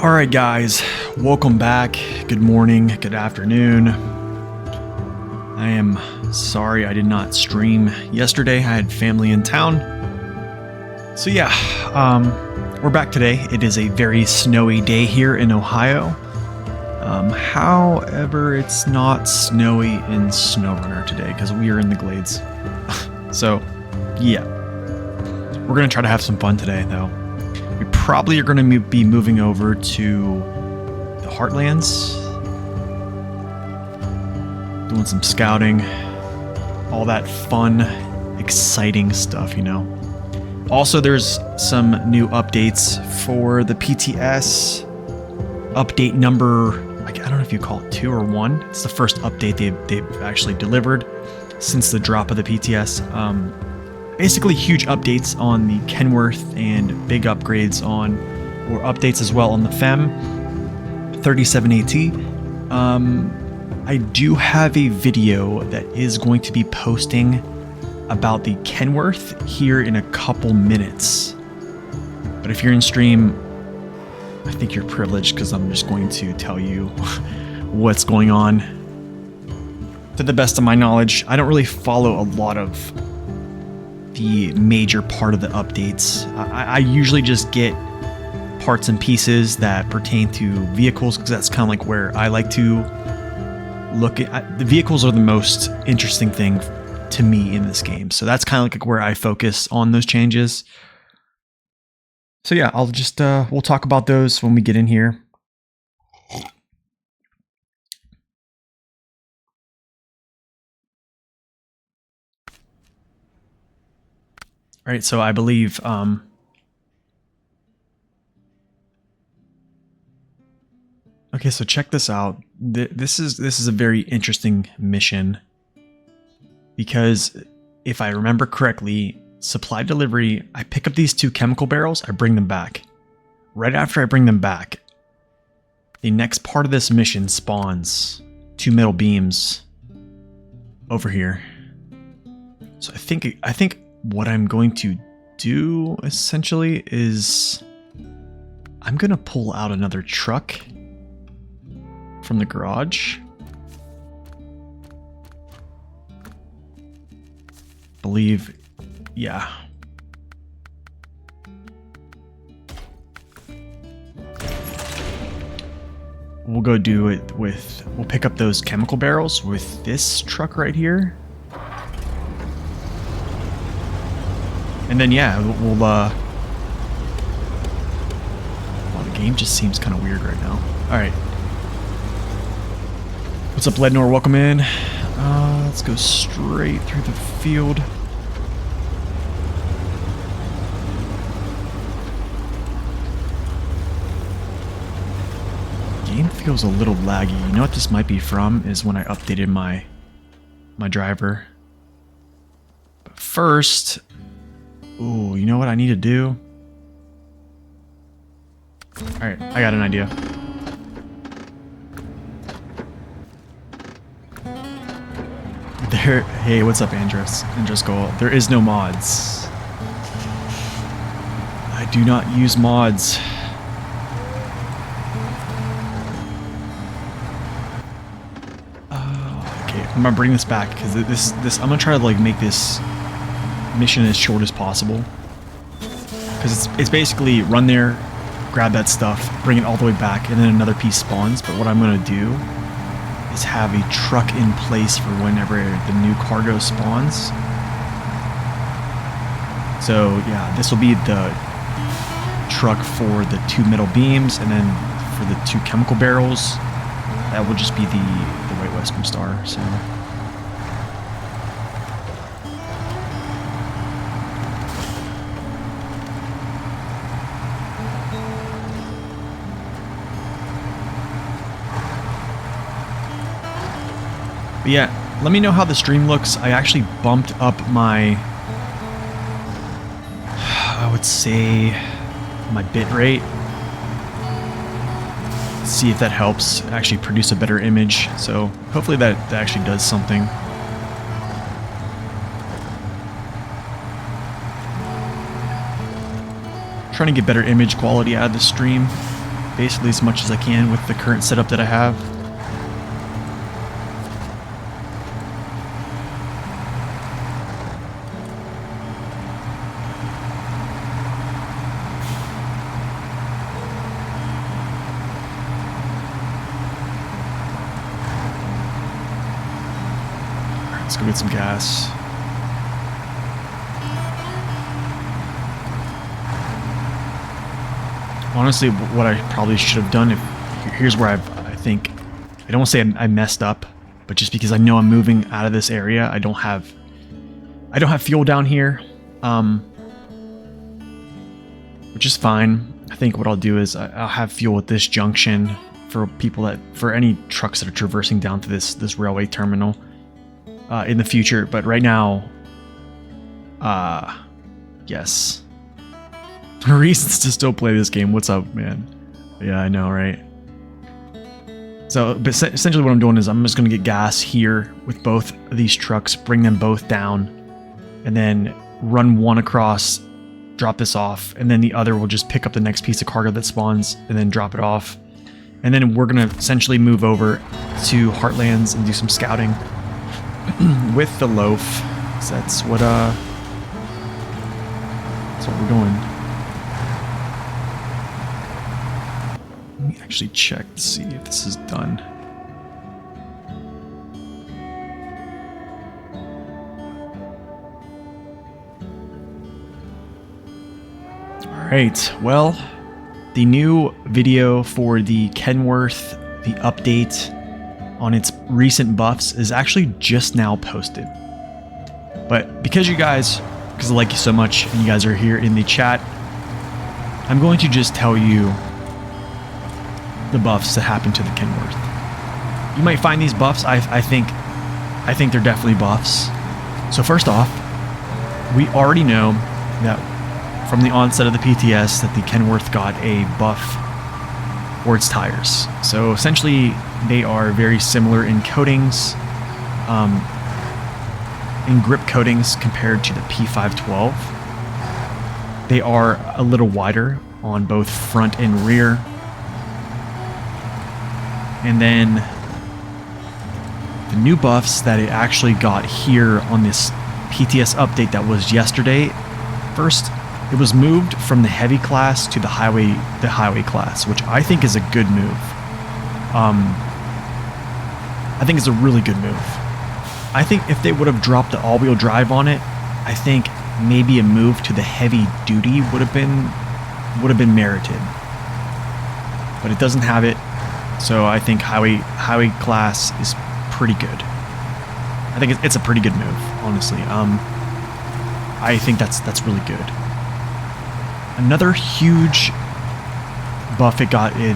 Alright guys, welcome back. Good morning, good afternoon. I am sorry I did not stream yesterday. I had family in town. So yeah, we're back today. It is a very snowy day here in Ohio. However, it's not snowy in SnowRunner today because we are in the Glades. So yeah, we're going to try to have some fun today though. We probably are going to be moving over to the Heartlands, doing some scouting, all that fun, exciting stuff, you know. Also, there's some new updates for the PTS. Update number, I don't know if you call it 2 or 1. It's the first update they've actually delivered since the drop of the PTS. Basically huge updates on the Kenworth and big upgrades on, or updates as well on the FEM 37AT. I do have a video that is going to be posting about the Kenworth here in a couple minutes. But if you're in stream, I think you're privileged because I'm just going to tell you what's going on. To the best of my knowledge, I don't really follow a lot of the major part of the updates. I usually just get parts and pieces that pertain to vehicles because that's kind of like where I like to look at. The vehicles are the most interesting thing to me in this game, so that's kind of like where I focus on those changes. So yeah, I'll just we'll talk about those when we get in here. All right, so I believe okay, so check this out. This is a very interesting mission because if I remember correctly, supply delivery, I pick up these 2 chemical barrels, I bring them back. Right after I bring them back, the next part of this mission spawns 2 metal beams over here. So I think what I'm going to do essentially is I'm gonna pull out another truck from the garage. Believe, yeah. We'll go do it with, we'll pick up those chemical barrels with this truck right here. And then yeah, we'll well, the game just seems kind of weird right now. Alright. What's up, Lednor? Welcome in. Let's go straight through the field. Game feels a little laggy. You know what this might be from is when I updated my driver. But first, ooh, you know what I need to do? Alright, I got an idea. Hey, what's up, Andres? Andresco. There is no mods. I do not use mods. Okay, I'm gonna bring this back because this I'm gonna try to like make this mission as short as possible. Because it's basically run there, grab that stuff, bring it all the way back, and then another piece spawns. But what I'm gonna do is have a truck in place for whenever the new cargo spawns. So yeah, this will be the truck for the 2 metal beams, and then for the 2 chemical barrels, that will just be the White Western Star. So but yeah, let me know how the stream looks. I actually bumped up my, I would say, my bit rate. See if that helps actually produce a better image. So hopefully that actually does something. Trying to get better image quality out of the stream. basically as much as I can with the current setup that I have. All right, let's go get some gas. Honestly, what I probably should have done, here's where I think, I don't want to say I messed up, but just because I know I'm moving out of this area, I don't have fuel down here, which is fine. I think what I'll do is I'll have fuel at this junction for any trucks that are traversing down to this railway terminal in the future. But right now, yes. Reasons to still play this game. What's up, man? Yeah, I know, right? So, but essentially what I'm doing is I'm just going to get gas here with both of these trucks, bring them both down, and then run one across, drop this off, and then the other will just pick up the next piece of cargo that spawns and then drop it off. And then we're going to essentially move over to Heartlands and do some scouting with the loaf. So that's what we're doing. Let me actually check to see if this is done. Alright, well, the new video for the Kenworth, the update on its recent buffs, is actually just now posted. But because I like you so much and you guys are here in the chat, I'm going to just tell you the buffs that happen to the Kenworth. You might find these buffs, I think they're definitely buffs. So first off, we already know that from the onset of the PTS that the Kenworth got a buff for its tires. So essentially they are very similar in coatings, in grip coatings compared to the P512. They are a little wider on both front and rear. And then the new buffs that it actually got here on this PTS update that was yesterday. First, it was moved from the heavy class to the highway class, which I think is a good move. I think it's a really good move. I think if they would have dropped the all-wheel drive on it, I think maybe a move to the heavy duty would have been merited. But it doesn't have it. So I think highway class is pretty good. I think it's a pretty good move, honestly. I think that's really good. Another huge buff it got is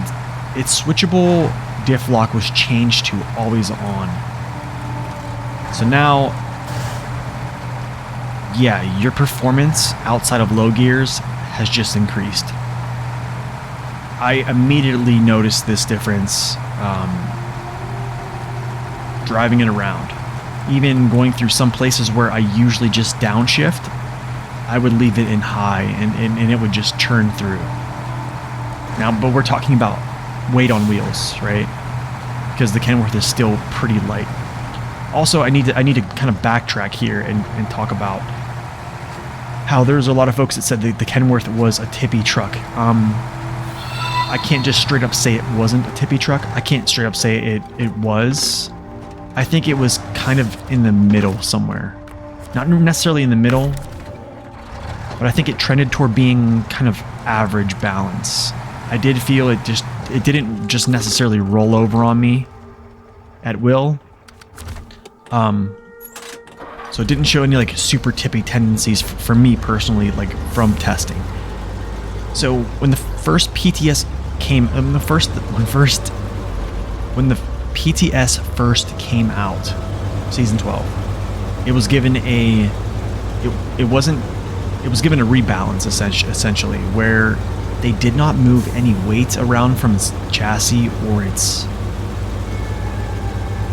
its switchable diff lock was changed to always on. So now, yeah, your performance outside of low gears has just increased. I immediately noticed this difference driving it around. Even going through some places where I usually just downshift, I would leave it in high and it would just churn through. Now, but we're talking about weight on wheels, right? Because the Kenworth is still pretty light. Also, I need to kind of backtrack here and talk about how there's a lot of folks that said that the Kenworth was a tippy truck. I can't just straight up say it wasn't a tippy truck. I can't straight up say it was. I think it was kind of in the middle somewhere. Not necessarily in the middle, but I think it trended toward being kind of average balance. I did feel it didn't just necessarily roll over on me at will. So it didn't show any like super tippy tendencies for me personally, like from testing. So when the first PTS came, when the PTS first came out, season 12, it was given a rebalance essentially, where they did not move any weight around from its chassis or its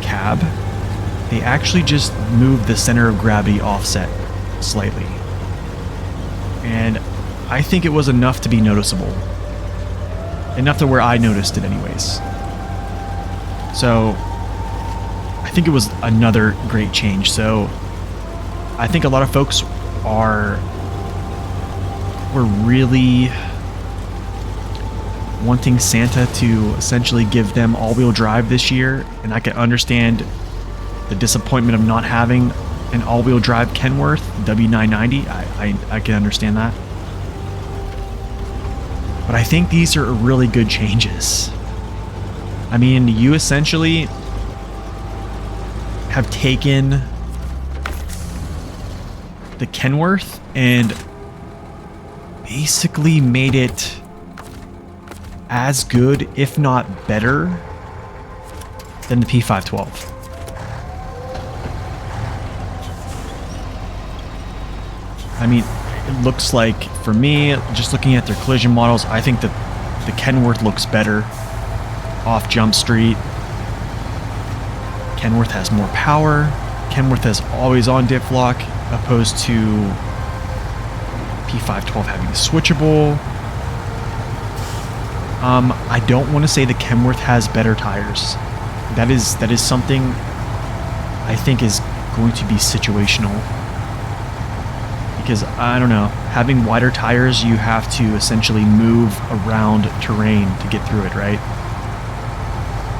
cab. They actually just moved the center of gravity offset slightly. And I think it was enough to be noticeable. enough to where I noticed it anyways. So I think it was another great change. So I think a lot of folks were really wanting Santa to essentially give them all-wheel drive this year, and I can understand the disappointment of not having an all-wheel drive Kenworth W990. I can understand that. But I think these are really good changes. I mean, you essentially have taken the Kenworth and basically made it as good, if not better, than the P512. I mean, it looks like, for me, just looking at their collision models, I think that the Kenworth looks better off Jump Street. Kenworth has more power. Kenworth has always on diff lock, opposed to P512 having switchable. I don't want to say the Kenworth has better tires. That is something I think is going to be situational. Because, I don't know, having wider tires, you have to essentially move around terrain to get through it, right?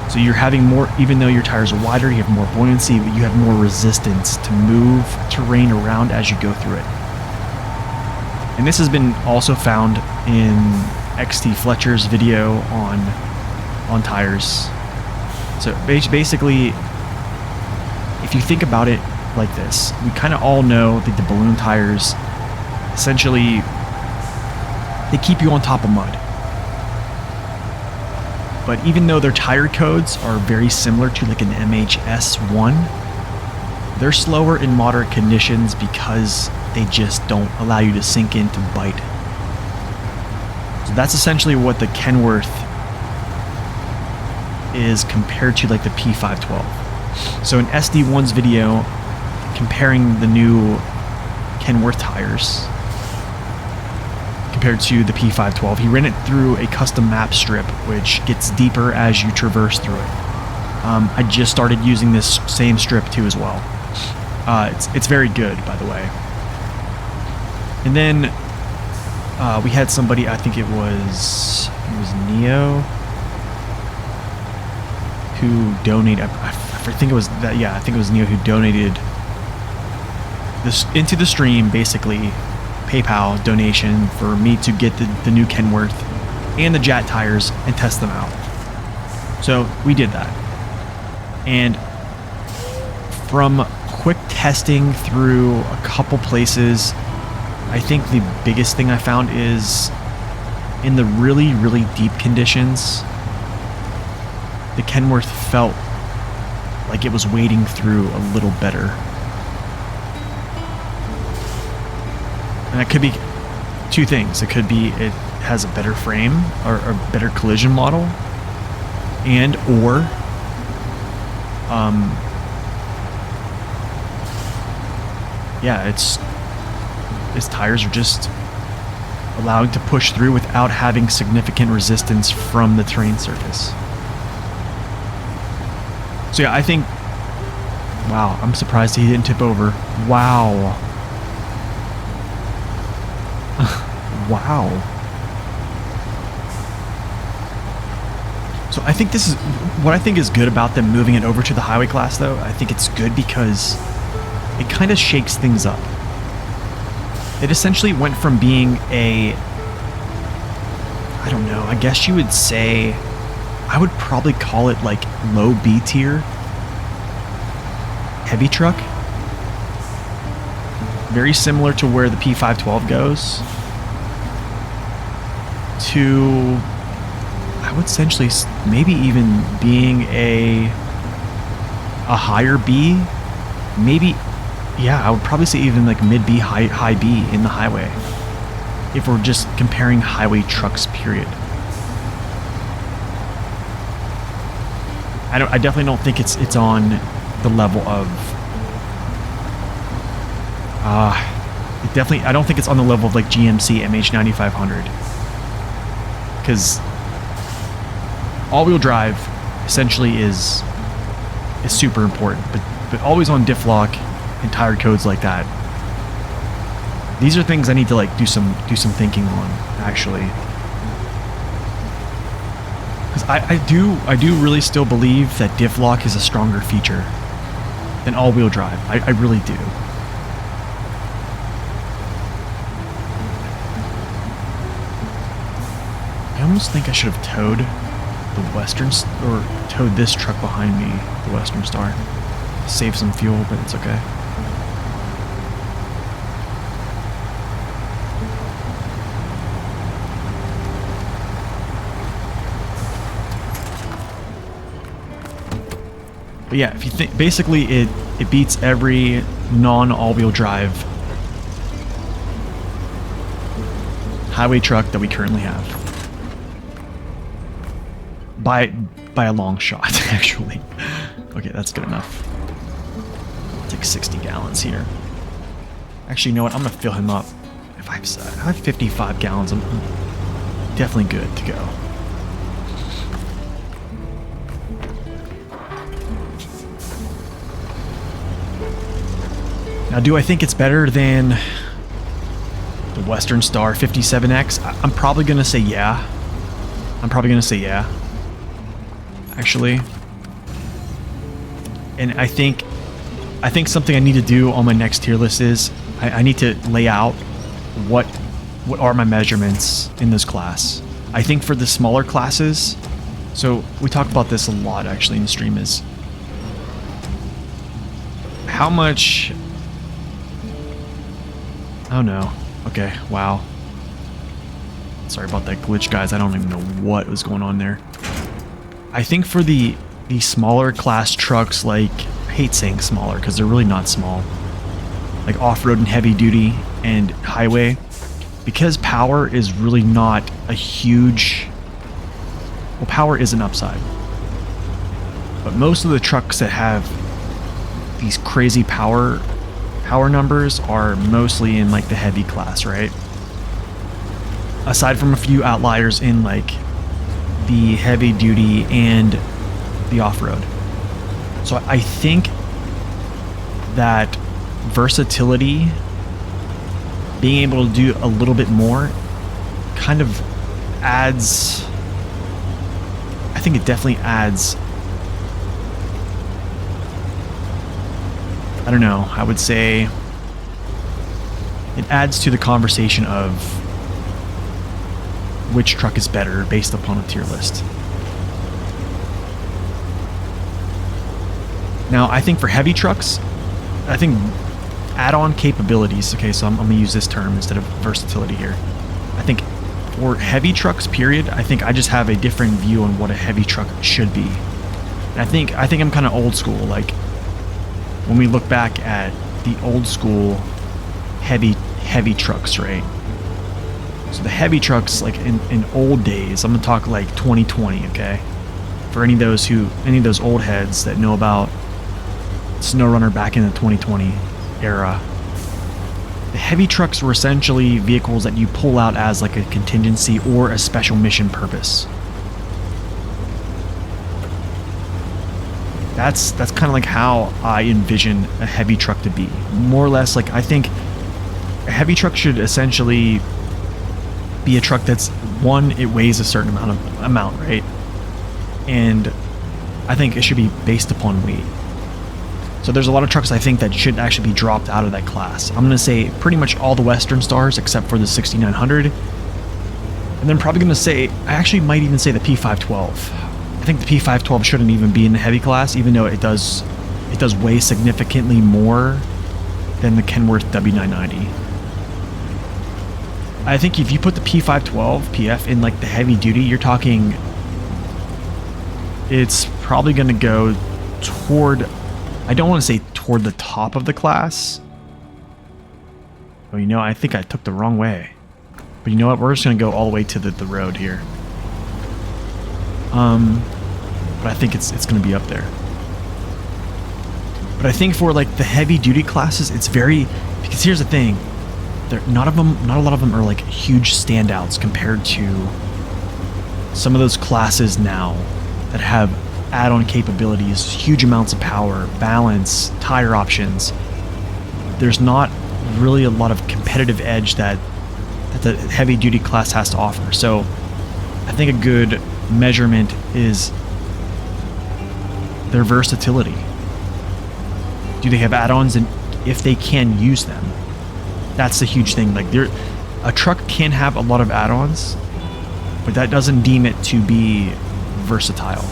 So you're having more, even though your tires are wider, you have more buoyancy, but you have more resistance to move terrain around as you go through it. And this has been also found in XT Fletcher's video on tires. So basically, if you think about it like this, we kind of all know that the balloon tires, essentially, they keep you on top of mud. But even though their tire codes are very similar to like an MHS1, they're slower in moderate conditions because they just don't allow you to sink in to bite. So that's essentially what the Kenworth is compared to like the P512. So in SD1's video, comparing the new Kenworth tires compared to the P512, he ran it through a custom map strip, which gets deeper as you traverse through it. I just started using this same strip too as well. It's very good, by the way. And then we had somebody, I think it was Neo, who donated. I think it was that. Yeah, I think it was Neo who donated this into the stream, basically PayPal donation for me to get the new Kenworth and the Jat tires and test them out. So we did that, and from quick testing through a couple places, I think the biggest thing I found is in the really, really deep conditions, the Kenworth felt like it was wading through a little better. And that could be two things. It could be it has a better frame or a better collision model, and or yeah, its tires are just allowing to push through without having significant resistance from the terrain surface. So yeah, I think, wow, I'm surprised he didn't tip over. Wow. Wow. So I think this is, what I think is good about them moving it over to the highway class though, I think it's good because it kind of shakes things up. It essentially went from being a, I don't know, I guess you would say, I would probably call it like low B tier heavy truck. Very similar to where the P512 goes, to, I would essentially maybe even being a higher B, maybe, yeah, I would probably say even like mid B, high B in the highway, if we're just comparing highway trucks, period. I definitely don't think it's on the level of, I don't think it's on the level of like GMC MH9500, because all-wheel drive essentially is super important, but always on diff lock and tire codes like that. These are things I need to like do some thinking on, actually. Because I do really still believe that diff lock is a stronger feature than all-wheel drive. I really do. I almost think I should have towed the Western, or towed this truck behind me, the Western Star. Save some fuel, but it's okay. But yeah, if you think, basically it beats every non-all-wheel drive highway truck that we currently have. By a long shot, actually. Okay, that's good enough. I'll take 60 gallons here. Actually, you know what? I'm gonna fill him up. If I have 55 gallons, I'm definitely good to go. Now, do I think it's better than the Western Star 57X? I'm probably gonna say yeah. Actually. And I think something I need to do on my next tier list is I need to lay out what are my measurements in this class. I think for the smaller classes, so we talk about this a lot actually in the stream, is how much. Oh no. Okay, wow. Sorry about that glitch, guys. I don't even know what was going on there. I think for the smaller class trucks, like, I hate saying smaller because they're really not small, like off-road and heavy duty and highway, because power is really not a huge, well, power is an upside, but most of the trucks that have these crazy power numbers are mostly in like the heavy class, right? Aside from a few outliers in like the heavy duty and the off-road. So I think that versatility, being able to do a little bit more, kind of adds, I think it definitely adds, I don't know, I would say it adds to the conversation of which truck is better based upon a tier list. Now, I think for heavy trucks, I think add-on capabilities, okay, so I'm going to use this term instead of versatility here. I think for heavy trucks, period, I think I just have a different view on what a heavy truck should be. And I think I'm kind of old school, like, when we look back at the old school heavy trucks, right? So the heavy trucks, like in old days, I'm gonna talk like 2020, okay? For any of those old heads that know about SnowRunner back in the 2020 era, the heavy trucks were essentially vehicles that you pull out as like a contingency or a special mission purpose. That's kind of like how I envision a heavy truck to be. More or less, like, I think a heavy truck should essentially be a truck that's, one, it weighs a certain amount, right? And I think it should be based upon weight. So there's a lot of trucks I think that should actually be dropped out of that class. I'm going to say pretty much all the Western Stars except for the 6900. And then probably going to say, I actually might even say the P512. I think the P512 shouldn't even be in the heavy class, even though it does weigh significantly more than the Kenworth W990. I think if you put the P512 PF in like the heavy duty, you're talking, it's probably going to go toward, I don't want to say toward the top of the class. Oh, you know, I think I took the wrong way. But you know what? We're just going to go all the way to the road here. But I think it's going to be up there. But I think for like the heavy duty classes, it's very, because here's the thing, not a lot of them are like huge standouts compared to some of those classes now. that have add-on capabilities, huge amounts of power, balance, tire options. There's not really a lot of competitive edge that the heavy-duty class has to offer. So I think a good measurement is their versatility. Do they have add-ons, and if they can use them? That's the huge thing. Like, a truck can have a lot of add-ons, but that doesn't deem it to be versatile.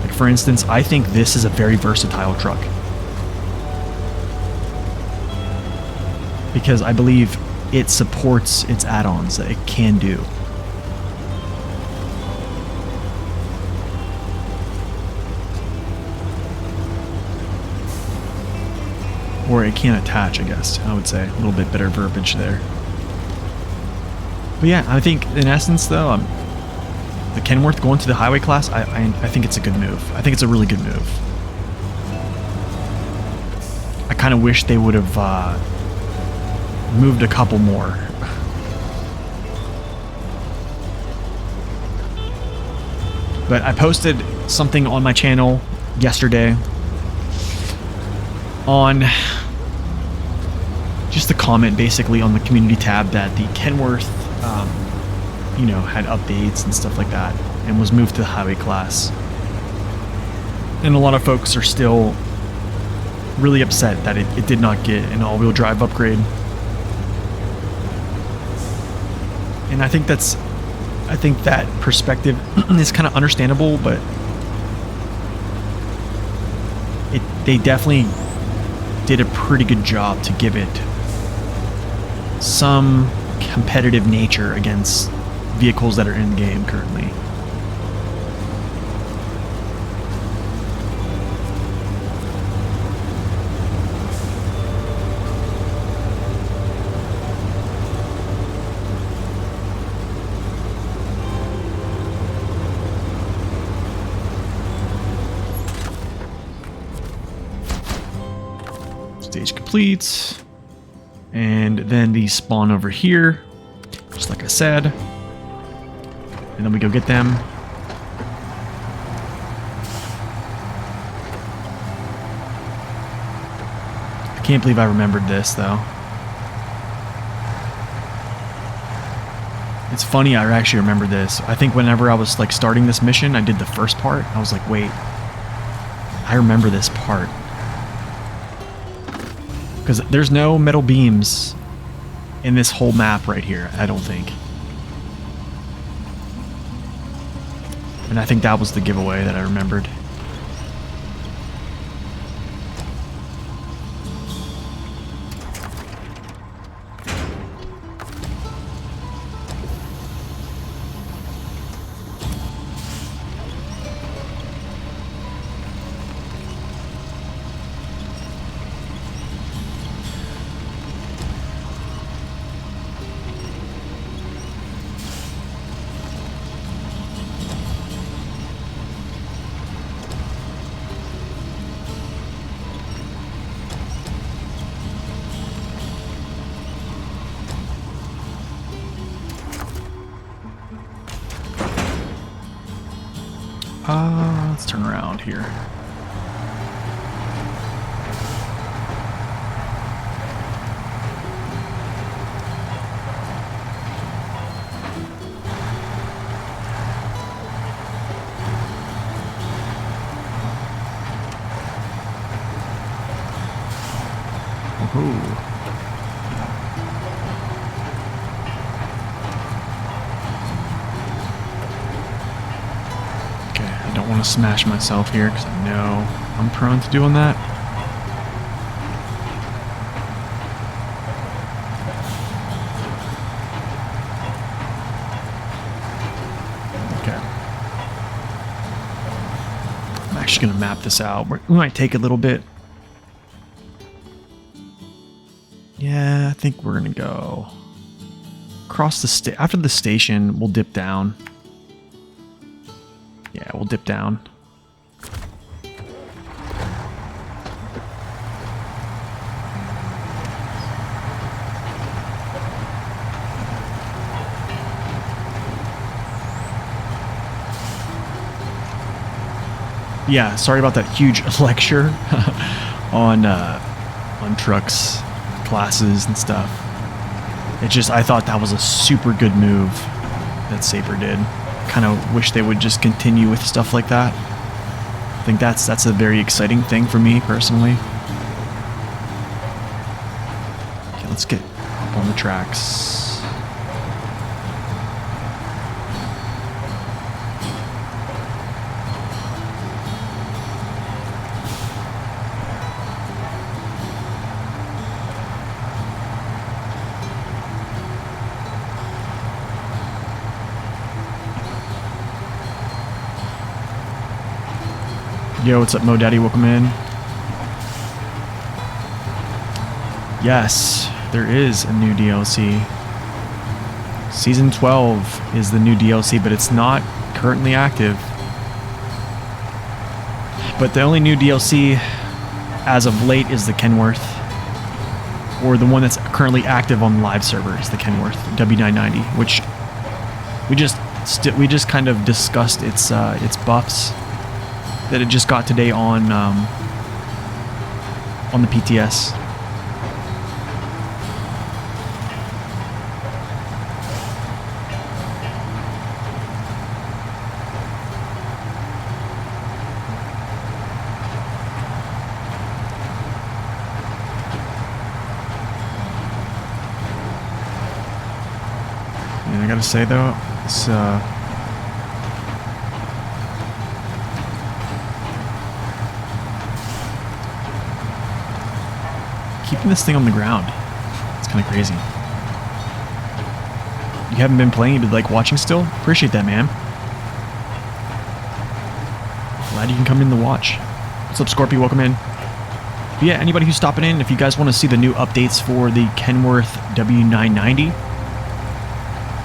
Like, for instance, I think this is a very versatile truck, because I believe it supports its add-ons that it can do. Or it can attach, I guess, I would say. A little bit better verbiage there. But yeah, I think in essence, though, the Kenworth going to the highway class, I think it's a good move. I think it's a really good move. I kind of wish they would have moved a couple more. But I posted something on my channel yesterday on just a comment basically on the community tab that the Kenworth, you know, had updates and stuff like that and was moved to the highway class. And a lot of folks are still really upset that it did not get an all-wheel drive upgrade. And I think that perspective is kind of understandable, but they definitely did a pretty good job to give it some competitive nature against vehicles that are in the game currently. Stage complete. And then these spawn over here, just like I said. And then we go get them. I can't believe I remembered this, though. It's funny, I actually remember this. I think whenever I was like starting this mission, I did the first part. I was like, wait, I remember this part. Because there's no metal beams in this whole map right here, I don't think. And I think that was the giveaway that I remembered. Let's turn around here. Woohoo. I don't want to smash myself here because I know I'm prone to doing that. Okay. I'm actually going to map this out. We might take a little bit. Yeah, I think we're going to go across the after the station, we'll dip down. Yeah, we'll dip down. yeah, sorry about that huge lecture on trucks, classes, and stuff. It just, I thought that was a super good move that Saber did. Kind of wish they would just continue with stuff like that. I think that's a very exciting thing for me personally. Okay, let's get up on the tracks. Yo, what's up, Mo Daddy? Welcome in. Yes, there is a new DLC. Season 12 is the new DLC, but it's not currently active. But the only new DLC as of late is the Kenworth, or the one that's currently active on live server is the Kenworth W990, which we just kind of discussed its buffs that it just got today on the PTS. And I gotta say though, it's keeping this thing on the ground. It's kind of crazy. You haven't been playing, you've been like watching still? Appreciate that, man. Glad you can come in to watch. What's up, Scorpio? Welcome in. But yeah, anybody who's stopping in, if you guys want to see the new updates for the Kenworth W990,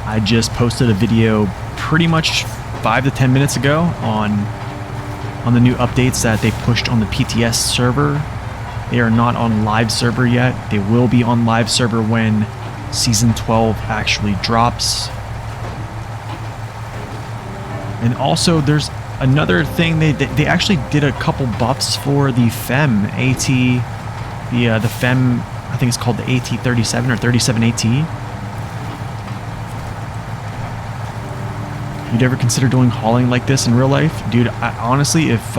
I just posted a video pretty much 5 to 10 minutes ago on the new updates that they pushed on the PTS server. They are not on live server yet. They will be on live server when Season 12 actually drops. And also, there's another thing. They actually did a couple buffs for the FEM AT. The FEM, I think it's called the AT37 or 37AT. You'd ever consider doing hauling like this in real life? Dude, honestly, if...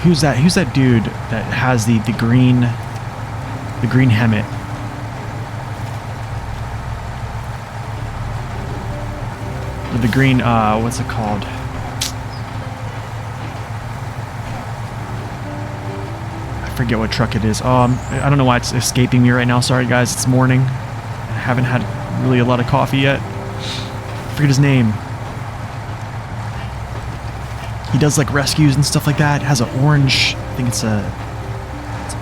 Who's that dude that has the green helmet? Or the green what's it called? I forget what truck it is. I don't know why it's escaping me right now. Sorry guys, it's morning. I haven't had really a lot of coffee yet. I forget his name. He does like rescues and stuff like that. It has an orange, I think it's an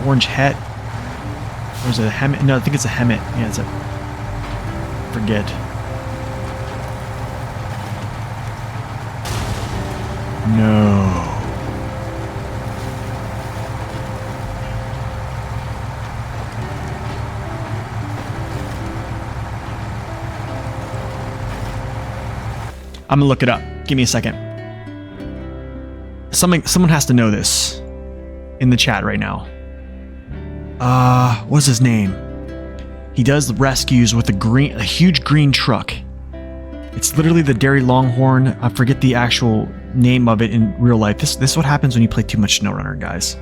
orange hat. Or is it a helmet? No, I think it's a helmet. Yeah, it's a, forget. No. I'm gonna look it up. Give me a second. Someone has to know this in the chat right now. What's his name? He does rescues with a huge green truck. It's literally the Dairy Longhorn. I forget the actual name of it in real life. This is what happens when you play too much SnowRunner, guys.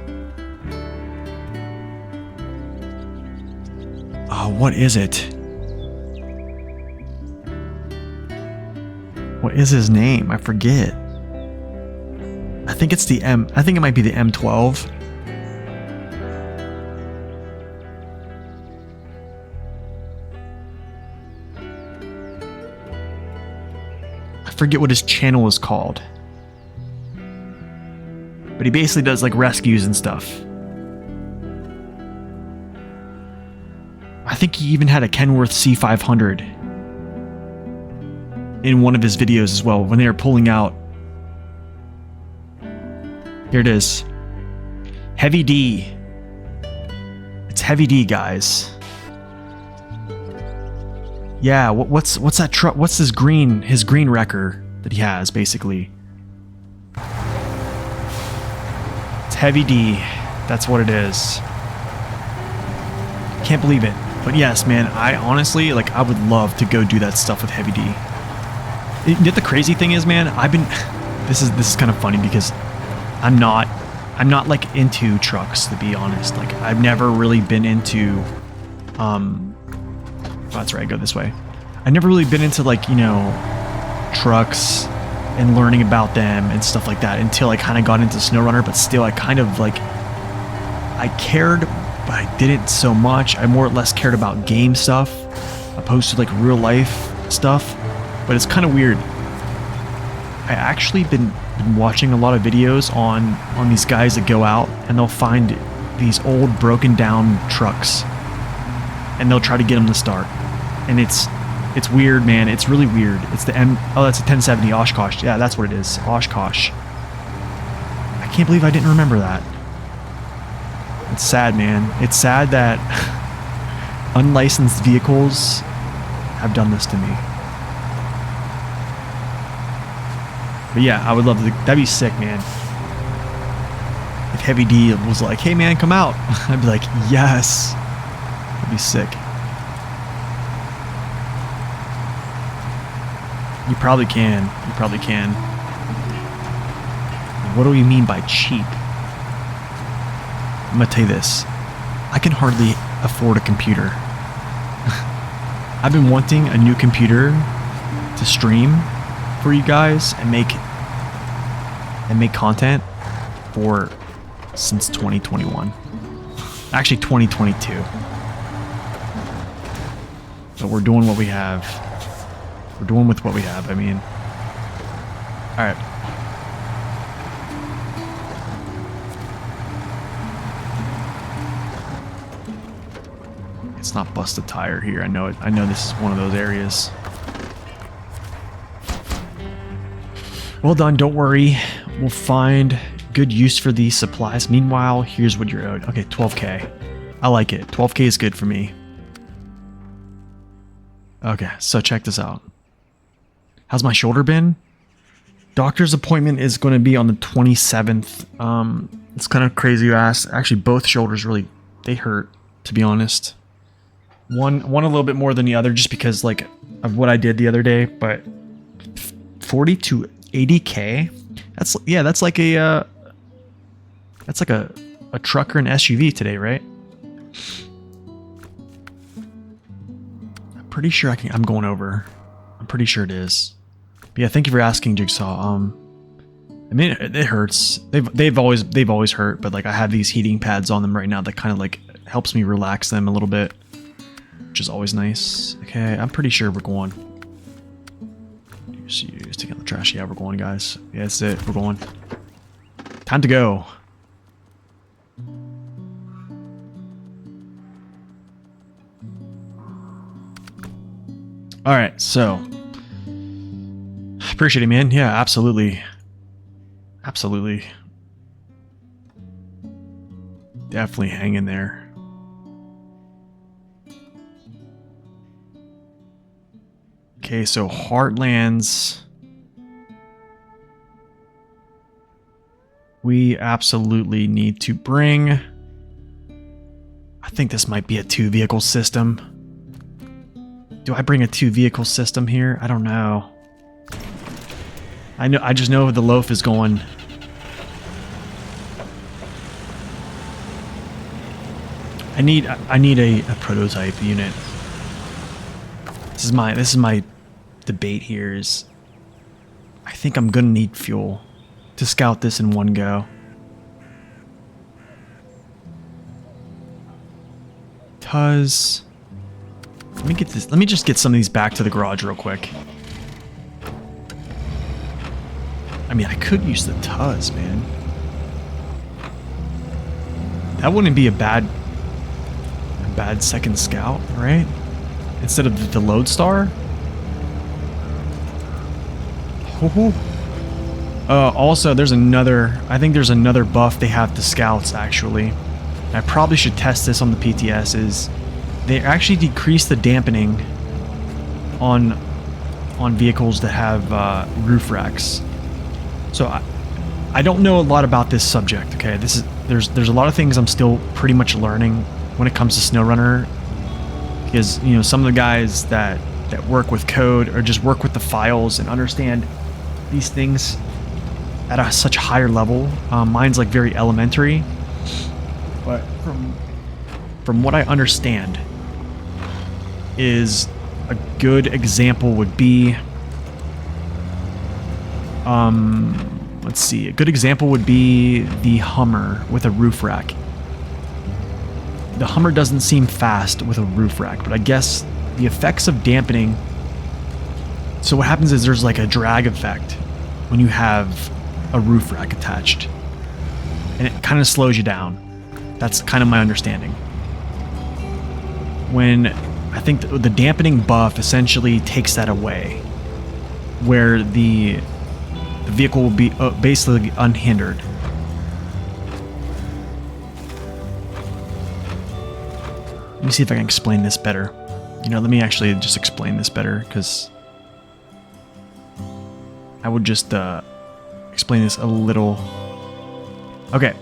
What is it? What is his name? I forget. I think it's the I think it might be the M12. I forget what his channel is called. But he basically does like rescues and stuff. I think he even had a Kenworth C500 in one of his videos as well when they were pulling out. Here it is. Heavy D. It's Heavy D, guys. Yeah, what's that truck? What's his green wrecker that he has, basically? heavy D. That's what it is. Can't believe it. But yes, man, I honestly, like, I would love to go do that stuff with heavy D. The crazy thing is, man, I've been, this is kind of funny because I'm not like into trucks, to be honest. Like, I've never really been into, oh, that's right, I go this way. I've never really been into, like, you know, trucks and learning about them and stuff like that until I kind of got into SnowRunner, but still I kind of like, I cared, but I didn't so much. I more or less cared about game stuff opposed to like real life stuff, but it's kind of weird. I actually been watching a lot of videos on these guys that go out and they'll find these old broken down trucks and they'll try to get them to start, and it's weird, man. It's really weird. It's the oh, that's a 1070 Oshkosh. Yeah, that's what it is. Oshkosh. I can't believe I didn't remember that. It's sad, man. It's sad that unlicensed vehicles have done this to me. But yeah, I would love to. That'd be sick, man. If Heavy D was like, hey, man, come out. I'd be like, yes. That'd be sick. You probably can. You probably can. What do we mean by cheap? I'm gonna tell you this. I can hardly afford a computer. I've been wanting a new computer to stream for you guys and make content for since 2021. Actually 2022. But we're doing what we have. We're doing with what we have, I mean. Alright. It's not bust a tire here. I know it. I know this is one of those areas. Well done, don't worry. We'll find good use for these supplies. Meanwhile, here's what you're owed. Okay, 12K. I like it. 12K is good for me. Okay, so check this out. How's my shoulder been? Doctor's appointment is going to be on the 27th. It's kind of crazy you ask. Actually, both shoulders really, they hurt, to be honest. One a little bit more than the other just because like of what I did the other day, but 40 to 80K. That's like a truck or an SUV today, right? I'm pretty sure I'm going over. I'm pretty sure it is. But yeah, thank you for asking, Jigsaw. I mean, it hurts. They've always hurt, but like I have these heating pads on them right now that kind of like helps me relax them a little bit, which is always nice. Okay, I'm pretty sure we're going. Use to get the trash. Yeah, we're going, guys. Yeah, that's it. We're going. Time to go. All right, so. Appreciate it, man. Yeah, absolutely. Absolutely. Definitely hang in there. Okay, so Heartlands. We absolutely need to bring. I think this might be a 2-vehicle system. Do I bring a 2-vehicle system here? I don't know. I just know the loaf is going. I need a prototype unit. This is my debate here is I think I'm gonna need fuel to scout this in one go. Let me just get some of these back to the garage real quick. I mean, I could use the Tuz, man. That wouldn't be a bad second scout, right? Instead of the Lodestar. Also, there's another. I think there's another buff they have to scouts actually. I probably should test this on the PTS. Is they actually decrease the dampening on vehicles that have roof racks. So I don't know a lot about this subject. Okay, there's a lot of things I'm still pretty much learning when it comes to SnowRunner, because you know some of the guys that work with code or just work with the files and understand these things at such a higher level. Mine's like very elementary, but from what I understand, is a good example would be, let's see, a good example would be the Hummer with a roof rack. The Hummer doesn't seem fast with a roof rack, but I guess the effects of dampening. So what happens is there's like a drag effect when you have a roof rack attached, and it kind of slows you down. That's kind of my understanding. When I think the dampening buff essentially takes that away, where the vehicle will be basically unhindered. Let me see if I can explain this better. You know, let me actually just explain this better, because I would just explain this a little. Okay,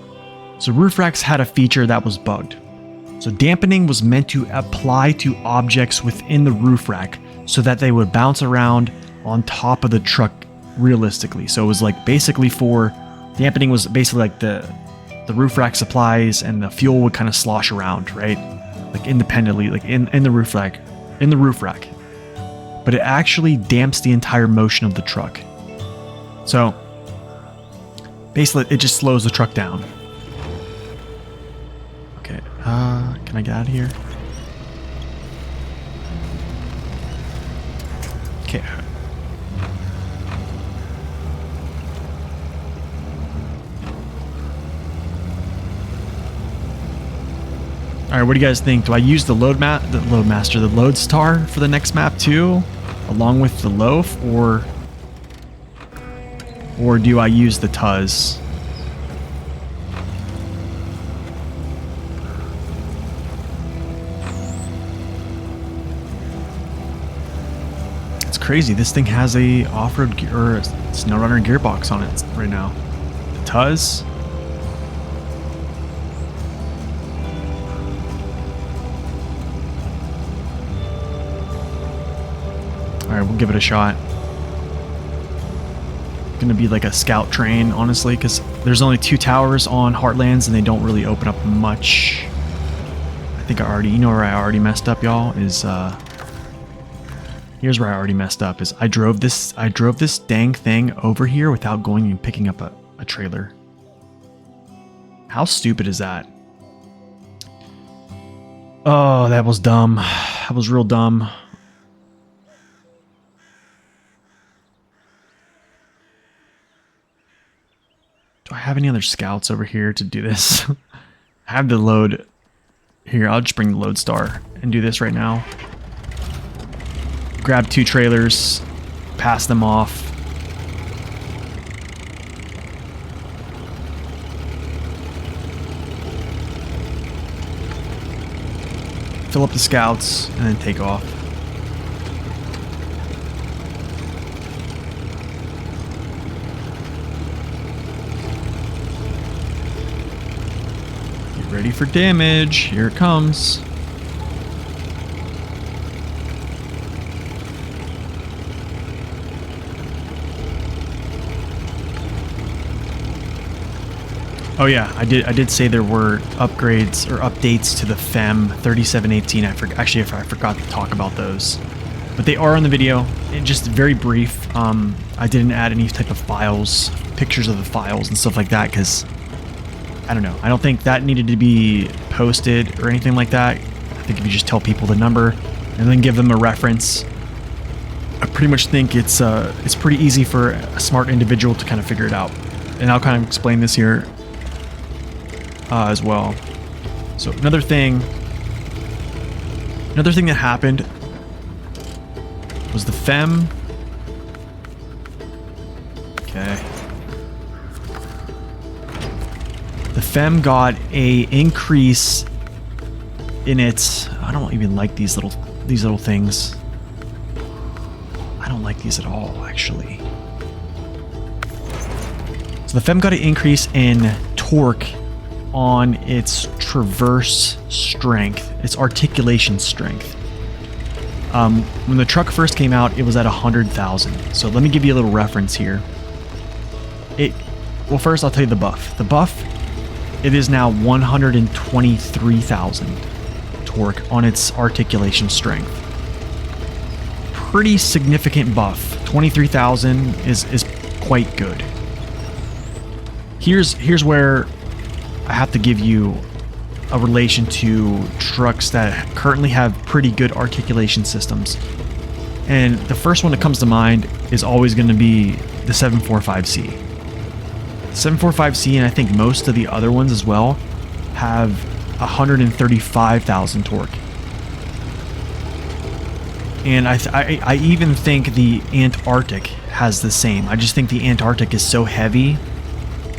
so roof racks had a feature that was bugged. So dampening was meant to apply to objects within the roof rack so that they would bounce around on top of the truck realistically. So it was like basically dampening was basically like the roof rack supplies, and the fuel would kind of slosh around, right? Like independently, like in the roof rack, but it actually damps the entire motion of the truck. So basically it just slows the truck down. Okay, can I get out of here? Okay. All right, what do you guys think? Do I use the Lodestar for the next map too, along with the Loaf, or do I use the Tuz? It's crazy. This thing has a off-road or SnowRunner gearbox on it right now. The Tuz. Alright, we'll give it a shot. Gonna be like a scout train, honestly, because there's only 2 towers on Heartlands and they don't really open up much. I think I already, you know where I already messed up, y'all, is here's where I already messed up, is I drove this dang thing over here without going and picking up a trailer. How stupid is that? Oh, that was dumb. That was real dumb. Do I have any other scouts over here to do this? I have the load here. I'll just bring the Lodestar and do this right now. Grab 2 trailers, pass them off. Fill up the scouts and then take off. Ready for damage. Here it comes. Oh yeah, I did say there were upgrades or updates to the FEM 3718. I forgot to talk about those, but they are in the video. Just very brief. I didn't add any type of files, pictures of the files and stuff like that, because I don't know. I don't think that needed to be posted or anything like that. I think if you just tell people the number and then give them a reference, I pretty much think it's pretty easy for a smart individual to kind of figure it out. And I'll kind of explain this here as well. So another thing that happened was the FEM. Okay. The FEM got a increase in its. I don't even like these little things. I don't like these at all, actually. So the FEM got an increase in torque on its traverse strength, its articulation strength. When the truck first came out, it was at 100,000. So let me give you a little reference here. Well, first I'll tell you the buff. The buff, it is now 123,000 torque on its articulation strength. Pretty significant buff. 23,000 is quite good. Here's where I have to give you a relation to trucks that currently have pretty good articulation systems. And the first one that comes to mind is always going to be the 745C. 745C, and I think most of the other ones as well, have 135,000 torque. And I even think the Antarctic has the same. I just think the Antarctic is so heavy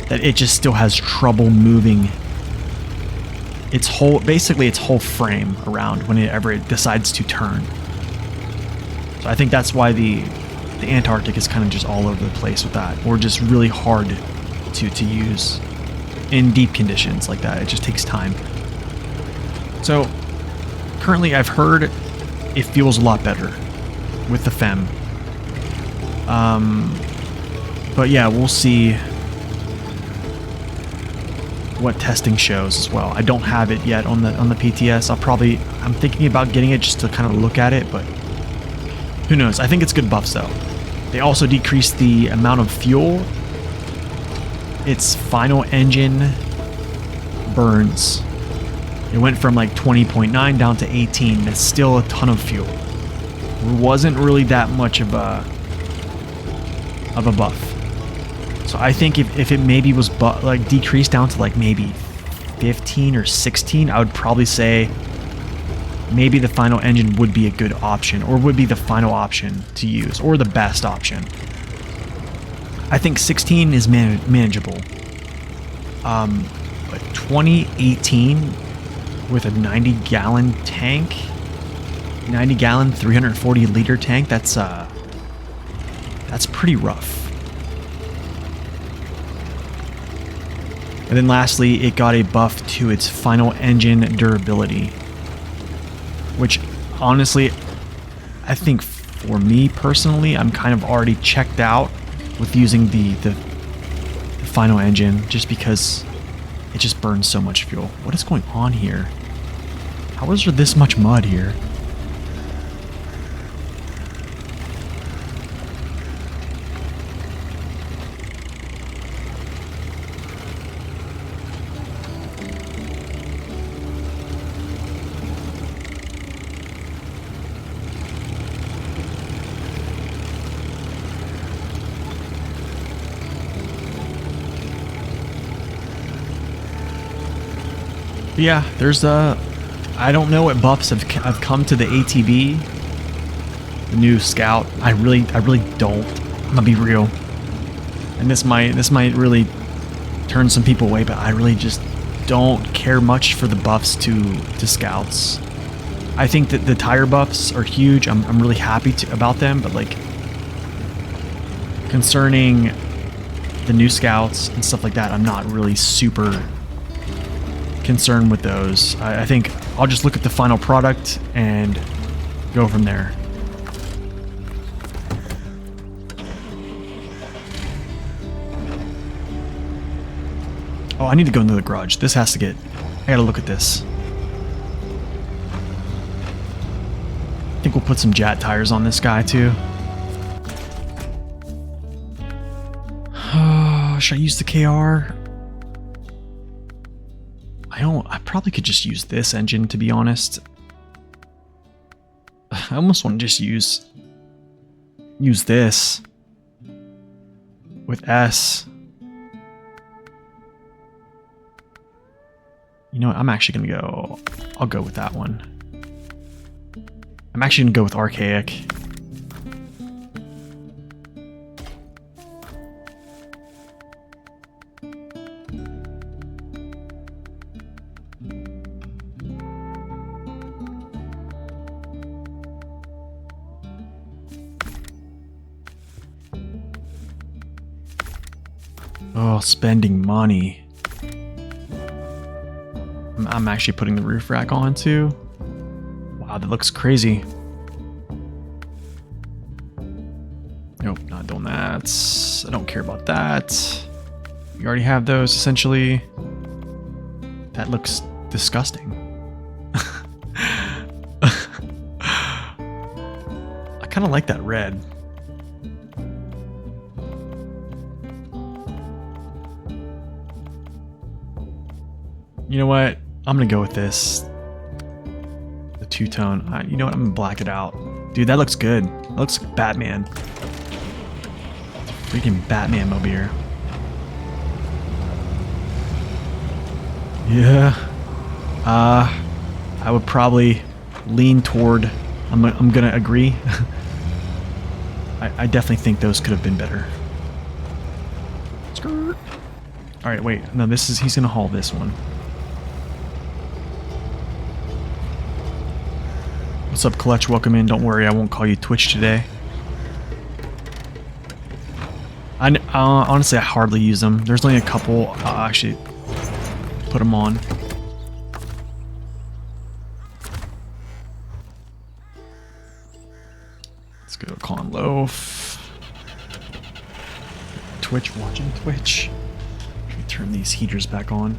that it just still has trouble moving its whole frame around whenever it decides to turn. So I think that's why the Antarctic is kind of just all over the place with that, or just really hard to use in deep conditions like that. It just takes time. So currently I've heard it feels a lot better with the FEM. But yeah, we'll see what testing shows as well. I don't have it yet on the PTS. I'm thinking about getting it just to kind of look at it, but who knows? I think it's good buffs though. They also decreased the amount of fuel its final engine burns. It went from like 20.9 down to 18. That's still a ton of fuel. It wasn't really that much of a buff. So I think if it maybe was like decreased down to like maybe 15 or 16, I would probably say maybe the final engine would be a good option, or would be the final option to use, or the best option. I think 16 is manageable. But 2018 with a 90-gallon tank, 90-gallon, 340-liter tank, that's pretty rough. And then lastly, it got a buff to its final engine durability, which honestly, I think for me personally, I'm kind of already checked out with using the final engine, just because it just burns so much fuel. What is going on here? How is there this much mud here? Yeah, there's I don't know what buffs have come to the ATV, the new Scout. I really don't. I'm gonna be real, and this might really turn some people away, but I really just don't care much for the buffs to Scouts. I think that the tire buffs are huge. I'm really happy about them, but like concerning the new Scouts and stuff like that, I'm not really super concerned with those. I think I'll just look at the final product and go from there. Oh, I need to go into the garage. This has to get... I gotta look at this. I think we'll put some Jat tires on this guy too. Should I use the KR? I probably could just use this engine, to be honest. I almost want to just use this with S. You know what? I'll go with that one. I'm actually gonna go with Archaic. Oh, spending money. I'm actually putting the roof rack on too. Wow, that looks crazy. Nope, not doing that. I don't care about that. You already have those, essentially. That looks disgusting. I kind of like that red. You know what? I'm gonna go with this. The two-tone. You know what? I'm gonna black it out. Dude, that looks good. That looks like Batman. Freaking Batman over here. Yeah. I would probably lean toward... I'm gonna agree. I definitely think those could have been better. Skirt. Alright, wait. No, he's gonna haul this one. What's up, Clutch? Welcome in. Don't worry, I won't call you Twitch today. Honestly, I hardly use them. There's only a couple. I'll actually put them on. Let's go call on Loaf. Twitch, watching Twitch. Let me turn these heaters back on.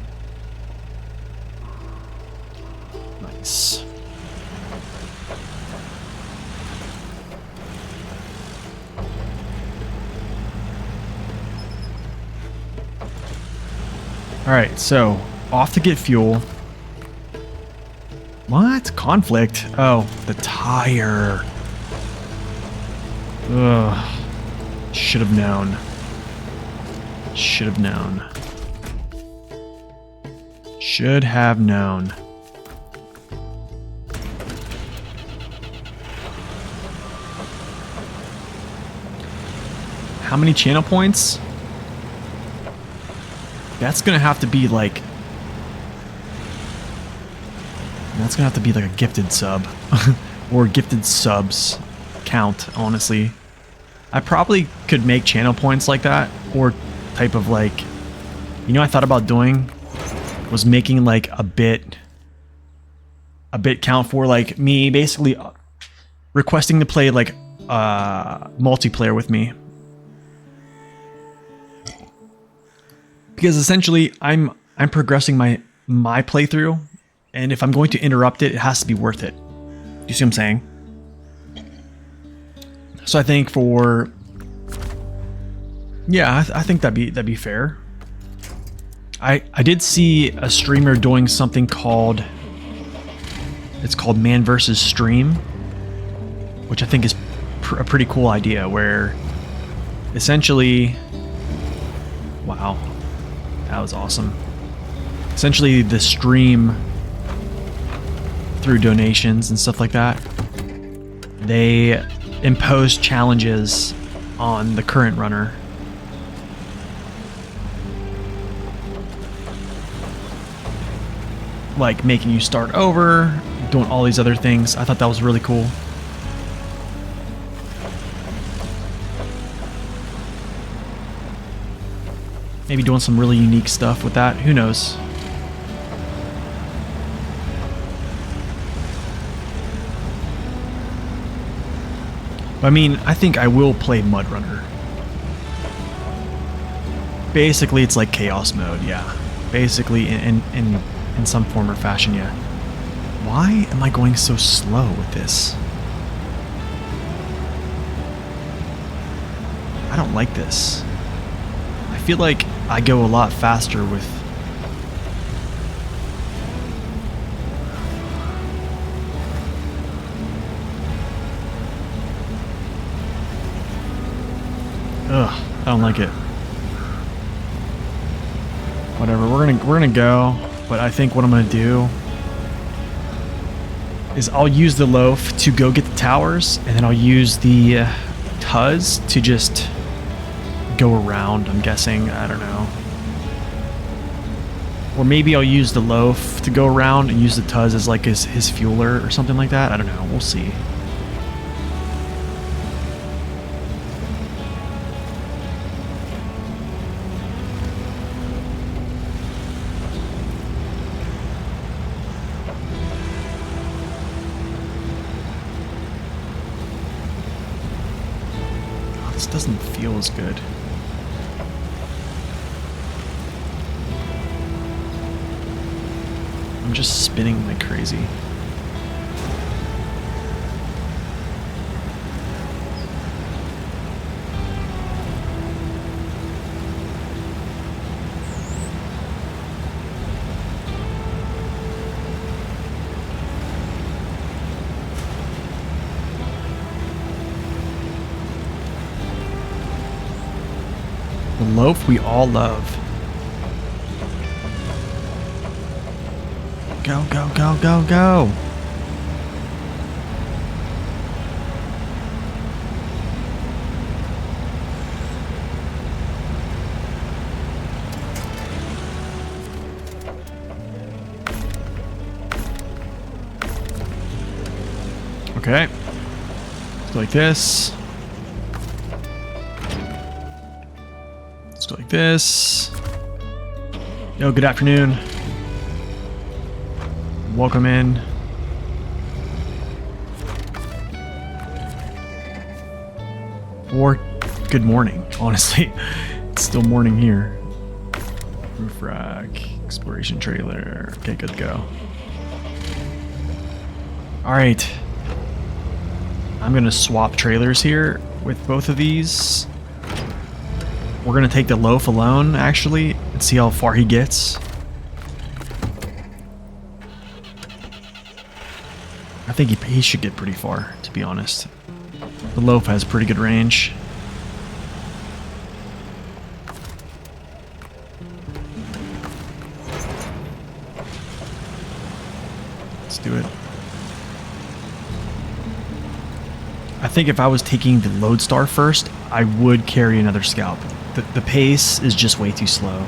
Nice. Alright, so, off to get fuel. What? Conflict? Oh, the tire. Ugh. Should have known. Should have known. Should have known. How many channel points? That's gonna have to be like... That's gonna have to be like a gifted sub. Or gifted subs count, honestly. I probably could make channel points like that. Or type of like... You know what I thought about doing? Was making like a bit count for like me basically requesting to play like multiplayer with me. Because essentially, I'm progressing my playthrough, and if I'm going to interrupt it, it has to be worth it. Do you see what I'm saying? So I think for... Yeah, I think that'd be fair. I did see a streamer doing something called... It's called Man vs. Stream, which I think is a pretty cool idea, where essentially... Wow. That was awesome. Essentially, the stream, through donations and stuff like that, they impose challenges on the current runner. Like making you start over, doing all these other things. I thought that was really cool. Maybe doing some really unique stuff with that. Who knows? But I mean, I think I will play Mud Runner. Basically, it's like Chaos Mode, yeah. Basically, in some form or fashion, yeah. Why am I going so slow with this? I don't like this. I feel like I go a lot faster with... Ugh, I don't like it. Whatever, we're gonna go, but I think what I'm gonna do is I'll use the loaf to go get the towers, and then I'll use the Tuz to just go around, I'm guessing. I don't know. Or maybe I'll use the loaf to go around and use the Tuz as like his fueler or something like that. I don't know. We'll see. This doesn't feel as good. I'm just spinning like crazy. The loaf we all love. Go, go, go, go, go. Okay. Let's go like this. Let's go like this. Yo, good afternoon. Welcome in. Or good morning, honestly. It's still morning here. Roof rack, exploration trailer. Okay, good to go. Alright. I'm gonna swap trailers here with both of these. We're gonna take the loaf alone, actually, and see how far he gets. I think he should get pretty far, to be honest. The loaf has pretty good range. Let's do it. I think if I was taking the Lodestar first, I would carry another scalp. The pace is just way too slow.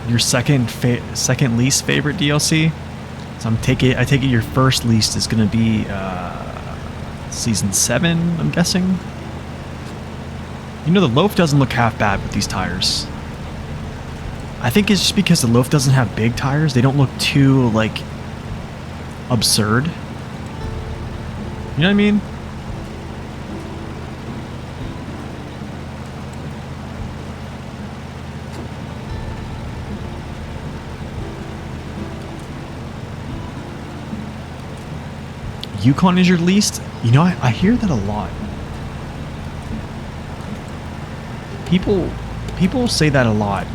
Your second least favorite DLC? So I take it your first least is gonna be season 7, I'm guessing. You know, the loaf doesn't look half bad with these tires. I think it's just because the loaf doesn't have big tires. They don't look too like absurd. You know what I mean? Yukon is your least? You know, I hear that a lot. People say that a lot.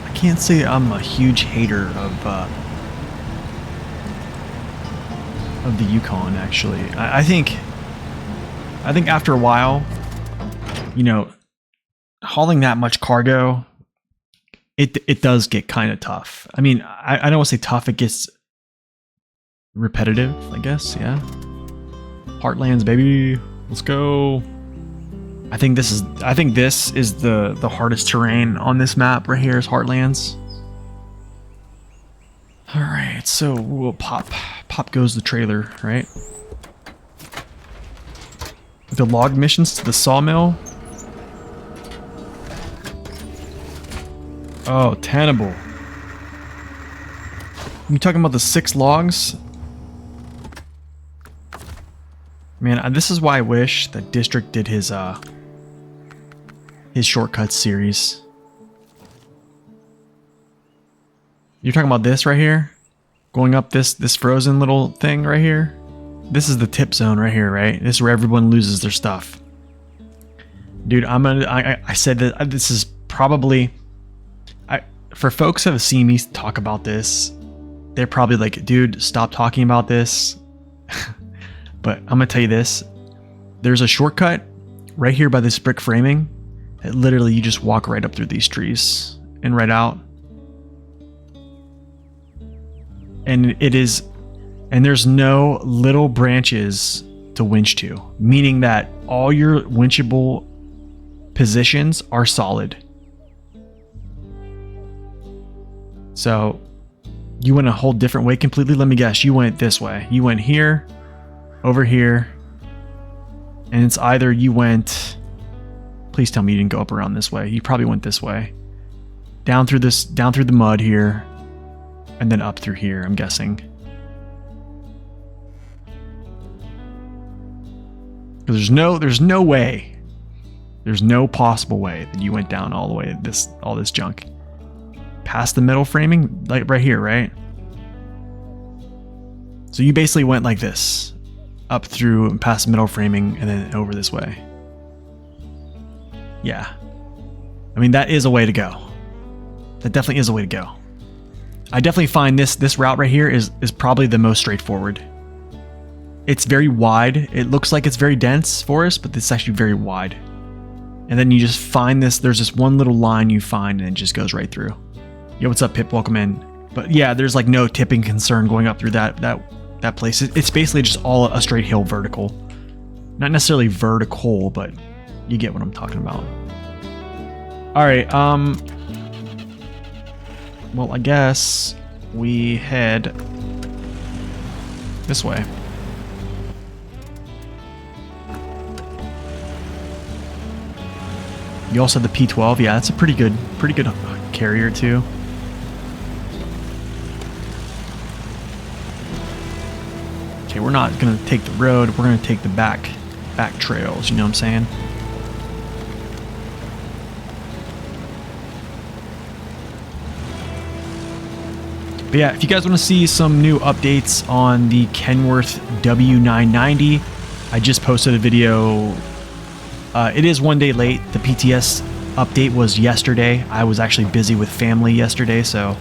I can't say I'm a huge hater of the Yukon, actually. I think after a while, you know, hauling that much cargo, it does get kind of tough. I mean, I don't want to say tough, it gets repetitive, I guess, yeah. Heartlands, baby. Let's go. I think this is the hardest terrain on this map right here is Heartlands. Alright, so we'll pop goes the trailer, right? The log missions to the sawmill. Oh, tenable. You talking about the 6 logs? Man, this is why I wish that District did his shortcuts series. You're talking about this right here? Going up this frozen little thing right here? This is the tip zone right here, right? This is where everyone loses their stuff. Dude, I said that this is probably... For folks that have seen me talk about this, they're probably like, dude, stop talking about this. But I'm gonna tell you this. There's a shortcut right here by this brick framing that literally you just walk right up through these trees and right out. And there's no little branches to winch to, meaning that all your winchable positions are solid. So you went a whole different way completely. Let me guess, you went this way. You went here, over here, and it's either you went, please tell me you didn't go up around this way. You probably went this way. Down through the mud here, And then up through here, I'm guessing. There's no way. There's no possible way that you went down all the way all this junk. Past the metal framing, like right here, right? So you basically went like this, up through and past the metal framing and then over this way. Yeah. I mean, that is a way to go. That definitely is a way to go. I definitely find this route right here is probably the most straightforward. It's very wide. It looks like it's very dense forest, but it's actually very wide. And then you just find this, there's this one little line you find and it just goes right through. Yo, what's up, Pip? Welcome in. But yeah, there's like no tipping concern going up through that place. It's basically just all a straight hill vertical. Not necessarily vertical, but you get what I'm talking about. All right, well, I guess we head this way. You also have the P12. Yeah, that's a pretty good carrier too. Okay, we're not gonna take the road. We're gonna take the back trails. You know what I'm saying? But yeah, if you guys want to see some new updates on the Kenworth W990, I just posted a video. It is one day late. The PTS update was yesterday. I was actually busy with family yesterday, so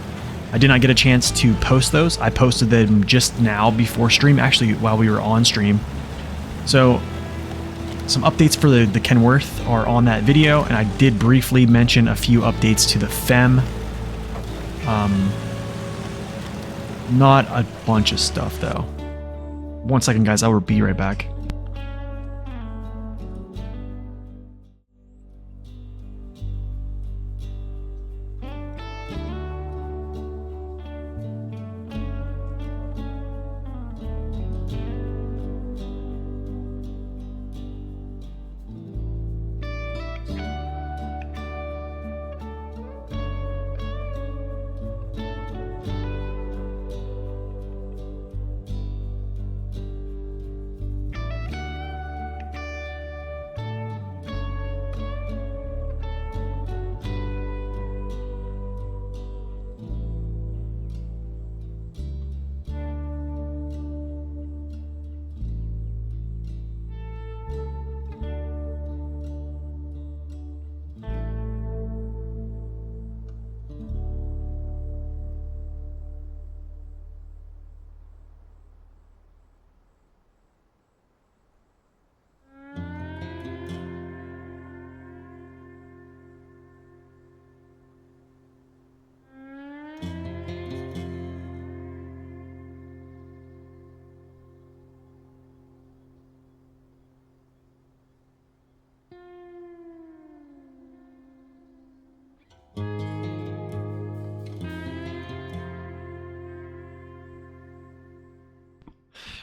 I did not get a chance to post those. I posted them just now before stream, actually while we were on stream. So some updates for the Kenworth are on that video, and I did briefly mention a few updates to the FEM. Not a bunch of stuff though. 1 second, guys, I will be right back.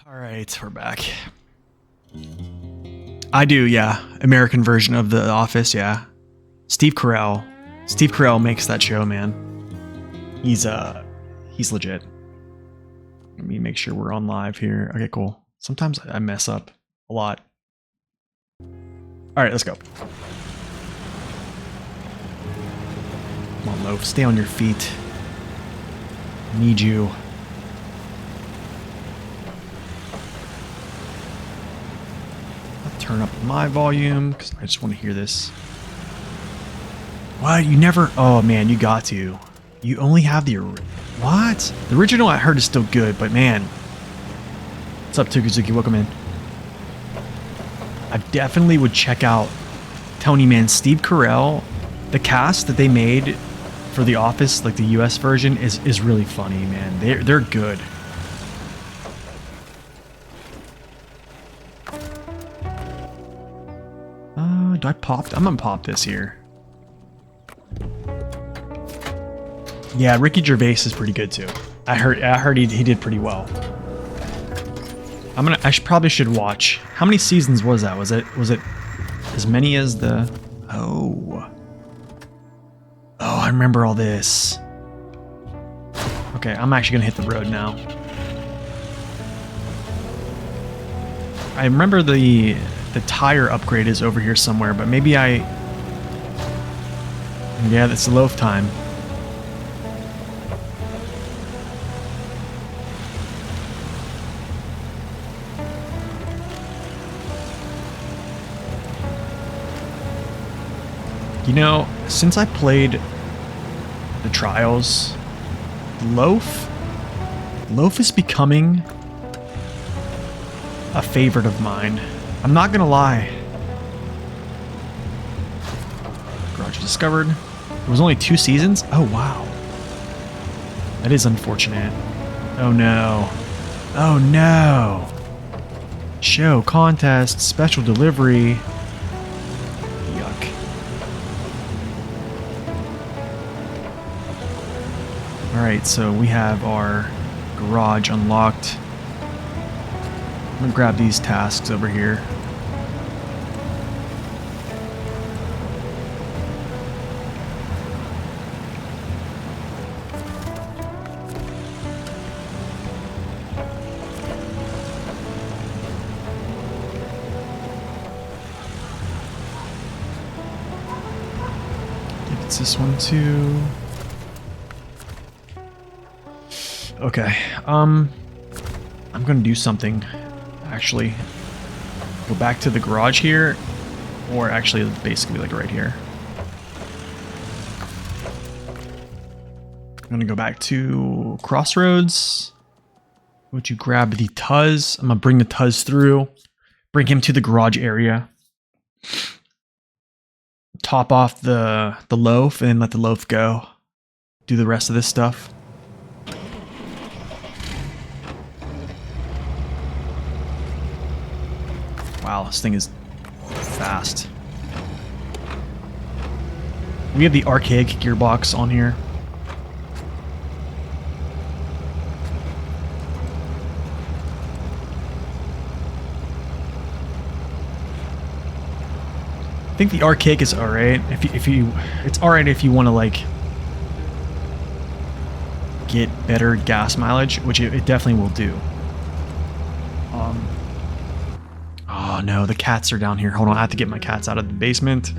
All right, we're back. I do, yeah. American version of The Office, yeah. Steve Carell. Steve Carell makes that show, man. He's legit. Let me make sure we're on live here. Okay, cool. Sometimes I mess up a lot. All right, let's go. Come on, Loaf. Stay on your feet. I need you. Turn up my volume because I just want to hear this. What? You never? Oh man, you got to. You only have the what? The original I heard is still good, but man. What's up, Tukuzuki? Welcome in. I definitely would check out Tony, man. Steve Carell, the cast that they made for The Office, like the US version, is really funny, man. They're good. Do I pop? I'm gonna pop this here. Yeah, Ricky Gervais is pretty good too. I heard he did pretty well. Probably should watch. How many seasons was that? Was it as many as the? Oh, I remember all this. Okay, I'm actually gonna hit the road now. I remember the tire upgrade is over here somewhere, but maybe yeah, that's the loaf time. You know, since I played the trials, Loaf is becoming a favorite of mine. I'm not gonna lie. Garage discovered. It was only 2 seasons? Oh, wow. That is unfortunate. Oh, no. Oh, no. Show, contest, special delivery. Yuck. Alright, so we have our garage unlocked. I'm gonna grab these tasks over here. It's this one too. Okay, I'm gonna do something. Actually, go back to the garage here, or actually basically like right here. I'm gonna go back to Crossroads. Would you grab the Tuz? I'm gonna bring the Tuz through, bring him to the garage area, top off the loaf, and let the loaf go. Do the rest of this stuff. Wow, this thing is fast. We have the archaic gearbox on here. I think the archaic is alright. It's alright if you want to like get better gas mileage, which it definitely will do. Oh no, the cats are down here. Hold on, I have to get my cats out of the basement.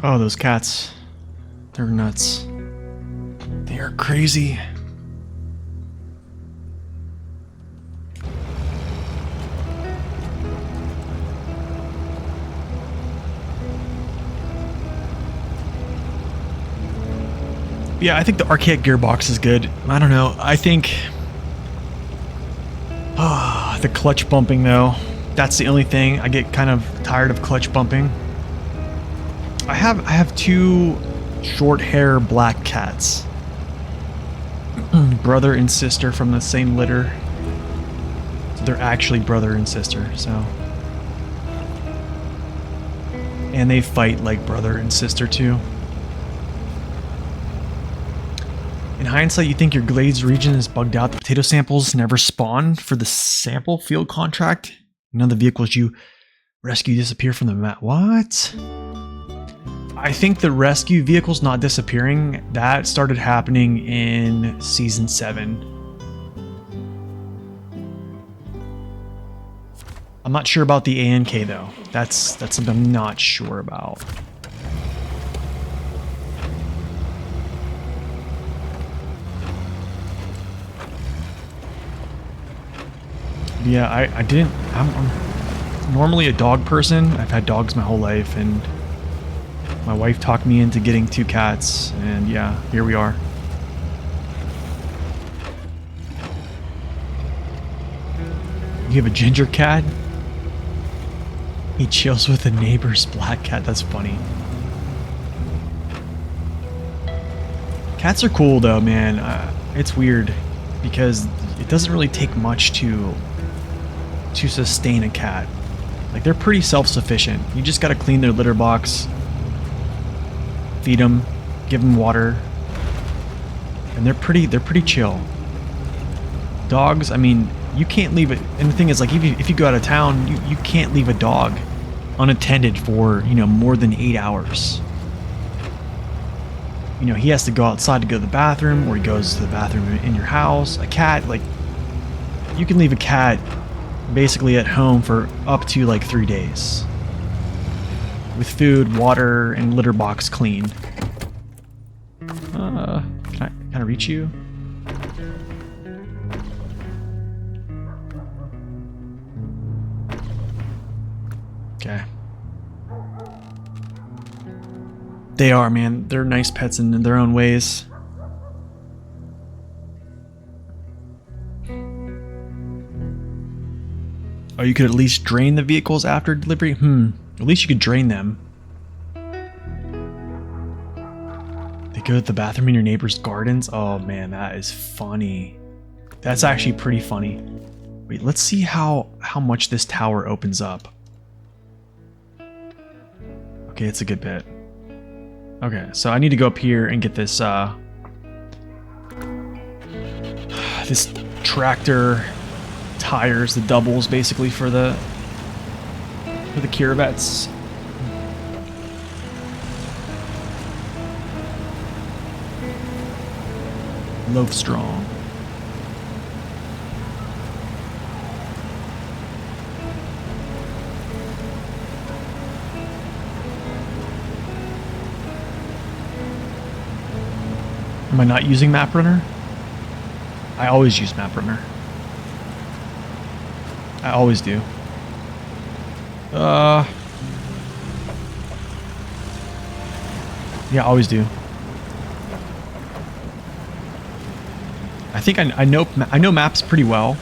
Oh, those cats. They're nuts. They are crazy. Yeah, I think the archaic gearbox is good. I don't know. I think... the clutch bumping, though. That's the only thing. I get kind of tired of clutch bumping. I have 2 short hair black cats. Brother and sister from the same litter. So they're actually brother and sister, so... And they fight like brother and sister, too. In hindsight, you think your Glades region is bugged out. The potato samples never spawn for the sample field contract. None of the vehicles you rescue disappear from the map. What? I think the rescue vehicles not disappearing, that started happening in Season 7. I'm not sure about the ANK though. That's something I'm not sure about. Yeah, I didn't. I'm normally a dog person. I've had dogs my whole life, and my wife talked me into getting 2 cats, and yeah, here we are. You have a ginger cat? He chills with the neighbor's black cat. That's funny. Cats are cool though, man. It's weird because it doesn't really take much to sustain a cat. Like, they're pretty self-sufficient. You just gotta clean their litter box, feed them, give them water, and they're pretty chill. Dogs, I mean, you can't leave it. And the thing is, like, if you go out of town, you can't leave a dog unattended for, you know, more than 8 hours. You know, he has to go outside to go to the bathroom, or he goes to the bathroom in your house. A cat, like, you can leave a cat basically at home for up to like 3 days with food, water, and litter box clean. Can I reach you? Okay. They are, man. They're nice pets in their own ways. Oh, you could at least drain the vehicles after delivery? At least you could drain them. They go to the bathroom in your neighbor's gardens? Oh man, that is funny. That's actually pretty funny. Wait, let's see how much this tower opens up. Okay, it's a good bit. Okay, so I need to go up here and get this this tractor tires, the doubles basically for the Corvettes. Loaf strong. Am I not using Map Runner? I always use Map Runner. I always do. Yeah, I always do. I think I know maps pretty well.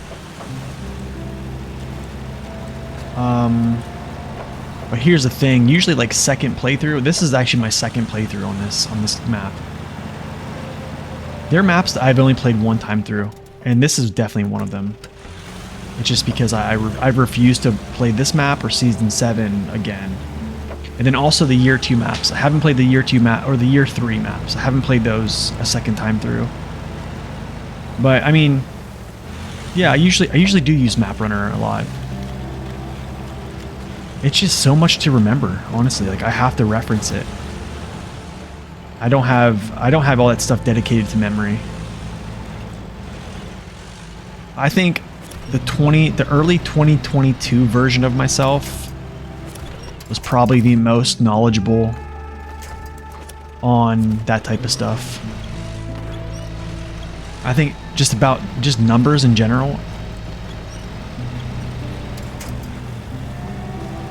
But here's the thing. Usually, like, second playthrough. This is actually my second playthrough on this map. There are maps that I've only played one time through, and this is definitely one of them. It's just because I've refused to play this map or Season 7 again. And then also the Year 2 maps. I haven't played the Year 2 map or the Year 3 maps. I haven't played those a second time through. But I mean, yeah, I usually do use Map Runner a lot. It's just so much to remember, honestly. Like, I have to reference it. I don't have all that stuff dedicated to memory. I think the early 2022 version of myself was probably the most knowledgeable on that type of stuff. I think just numbers in general.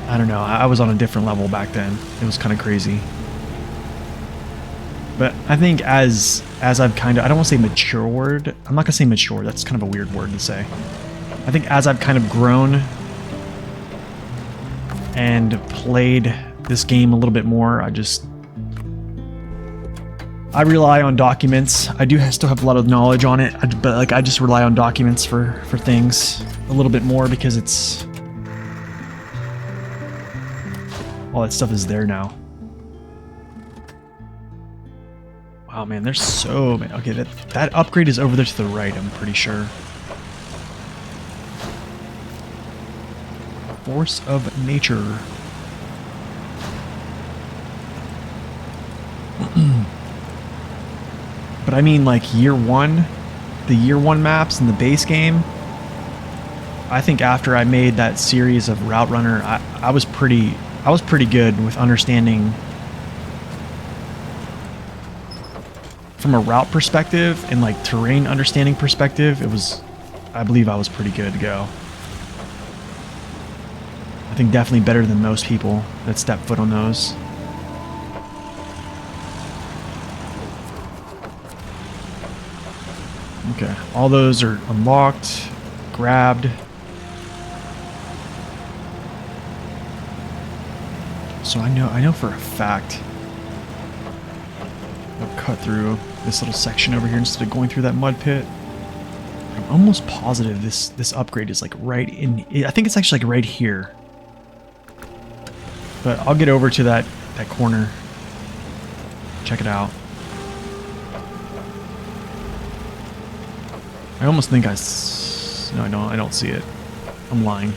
I don't know. I was on a different level back then. It was kind of crazy. But I think as I've kind of, I don't want to say matured. I'm not going to say mature. That's kind of a weird word to say. I think as I've kind of grown and played this game a little bit more, I rely on documents. I do still have a lot of knowledge on it, but like I just rely on documents for things a little bit more because it's all that stuff is there now. Wow, man, there's so many. Okay, that upgrade is over there to the right, I'm pretty sure. Force of nature. But I mean, like, Year 1, the Year 1 maps in the base game, I think after I made that series of Route Runner, I was pretty good with understanding from a route perspective and like terrain understanding perspective. I believe I was pretty good to go. I think definitely better than most people that step foot on those. Okay, all those are unlocked, grabbed. So I know for a fact I'll cut through this little section over here instead of going through that mud pit. I'm almost positive this upgrade is like right in. I think it's actually like right here. But I'll get over to that corner. Check it out. I almost think no, I don't see it. I'm lying.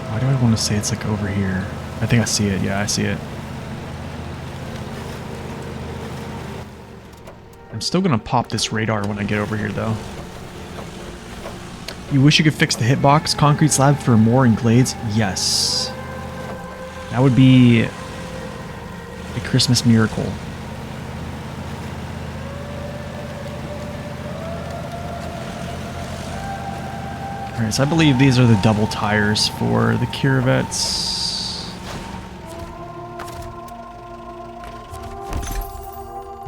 Why do I want to say it's like over here? I think I see it. Yeah, I see it. I'm still gonna pop this radar when I get over here though. You wish you could fix the hitbox concrete slab for more in glades? Yes. That would be a Christmas miracle. Alright, so I believe these are the double tires for the Corvettes.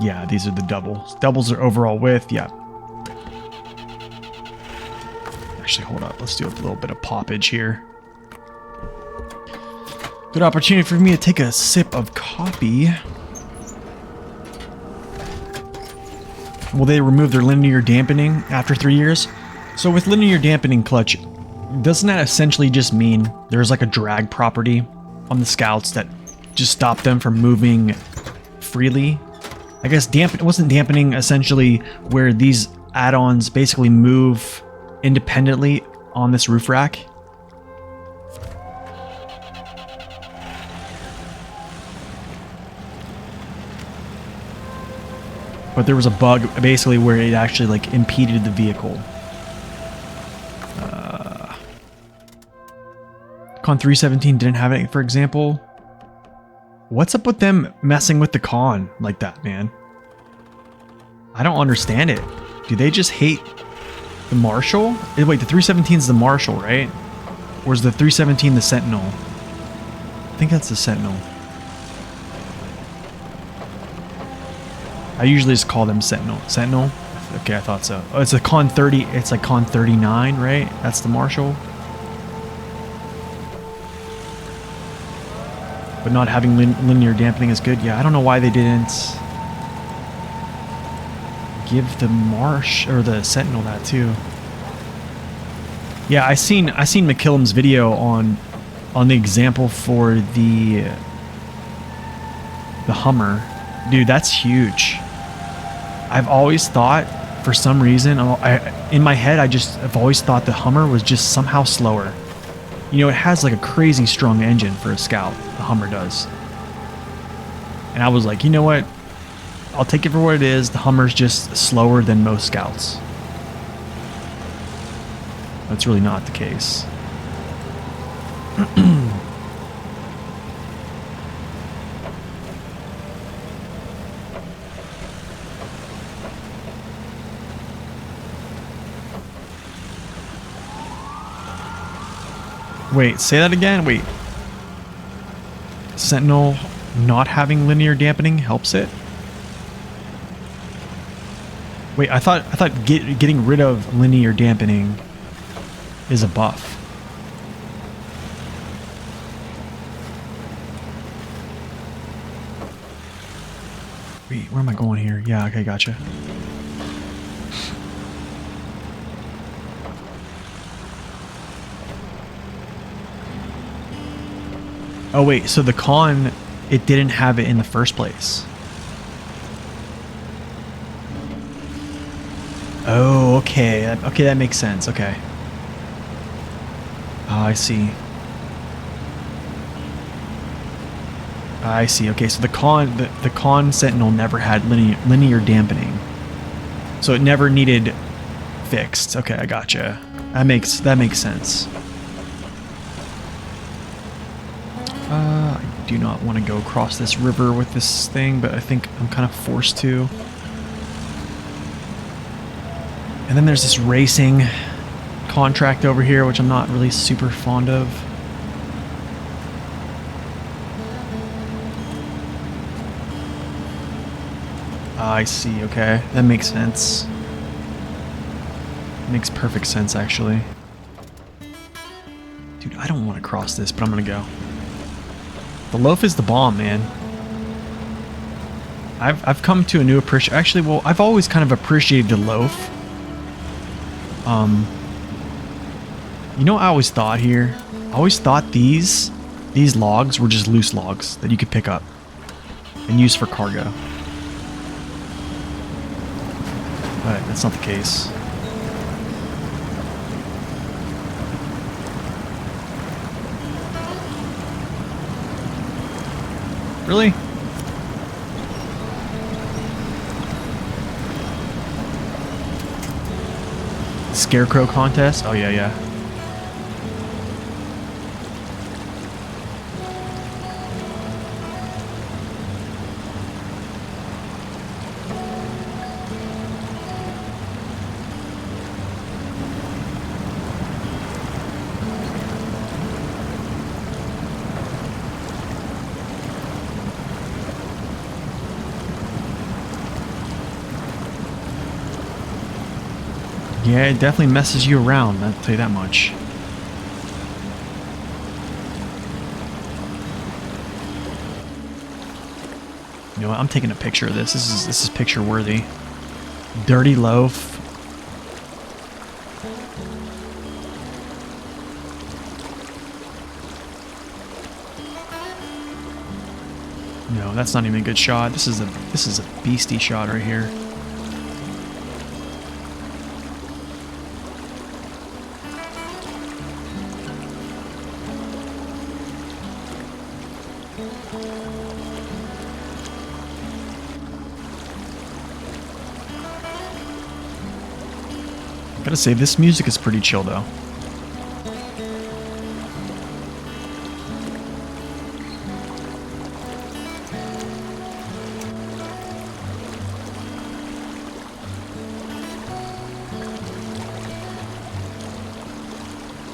Yeah, these are the doubles. Doubles are overall width, yeah. Actually, hold up. Let's do a little bit of poppage here. Good opportunity for me to take a sip of coffee. Will they remove their linear dampening after 3 years? So with linear dampening clutch, doesn't that essentially just mean there's like a drag property on the Scouts that just stop them from moving freely? I guess wasn't dampening essentially where these add-ons basically move independently on this roof rack? But there was a bug basically where it actually like impeded the vehicle. Con 317 didn't have it, for example. What's up with them messing with the Con like that, man? I don't understand it. Do they just hate the Marshall? Wait, the 317 is the Marshall, right? Or is the 317 the Sentinel? I think that's the Sentinel. I usually just call them Sentinel. Sentinel? Okay, I thought so. Oh, it's a Con 30. It's like Con 39, right? That's the Marshall. But not having linear dampening is good. Yeah, I don't know why they didn't give the Marsh or the Sentinel that too. Yeah, I seen McKillum's video on the example for the Hummer. Dude, that's huge. I've always thought, for some reason, in my head, I've always thought the Hummer was just somehow slower. You know, it has like a crazy strong engine for a Scout. The Hummer does. And I was like, you know what? I'll take it for what it is. The Hummer's just slower than most Scouts. That's really not the case. Wait, say that again? Wait. Sentinel not having linear dampening helps it? Wait, I thought getting rid of linear dampening is a buff. Wait, where am I going here? Yeah, okay, gotcha. Oh wait, so the Con, it didn't have it in the first place. Oh, okay. Okay, that makes sense. Okay. Oh, I see. I see. Okay, so the con Sentinel never had linear dampening, so it never needed fixed. Okay, I gotcha. That makes sense. I do not want to go across this river with this thing, but I think I'm kind of forced to. And then there's this racing contract over here, which I'm not really super fond of. I see, okay. That makes sense. Makes perfect sense, actually. Dude, I don't want to cross this, but I'm gonna go. The loaf is the bomb, man. I've come to a new appreciation. Actually, well, I've always kind of appreciated the loaf. You know what I always thought here? I always thought these logs were just loose logs that you could pick up and use for cargo. But that's not the case. Really? Scarecrow contest? Oh, yeah, yeah. Yeah, it definitely messes you around, I'll tell you that much. You know what, I'm taking a picture of this. This is picture worthy. Dirty loaf. No, that's not even a good shot. This is a beastie shot right here. Gotta say, this music is pretty chill though.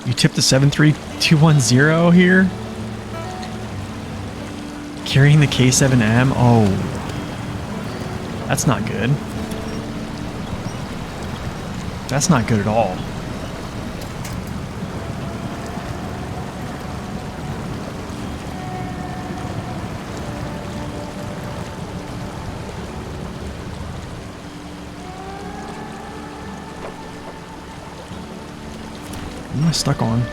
You tipped the 73210 here? Carrying the K7M? Oh. That's not good. That's not good at all. What am I stuck on?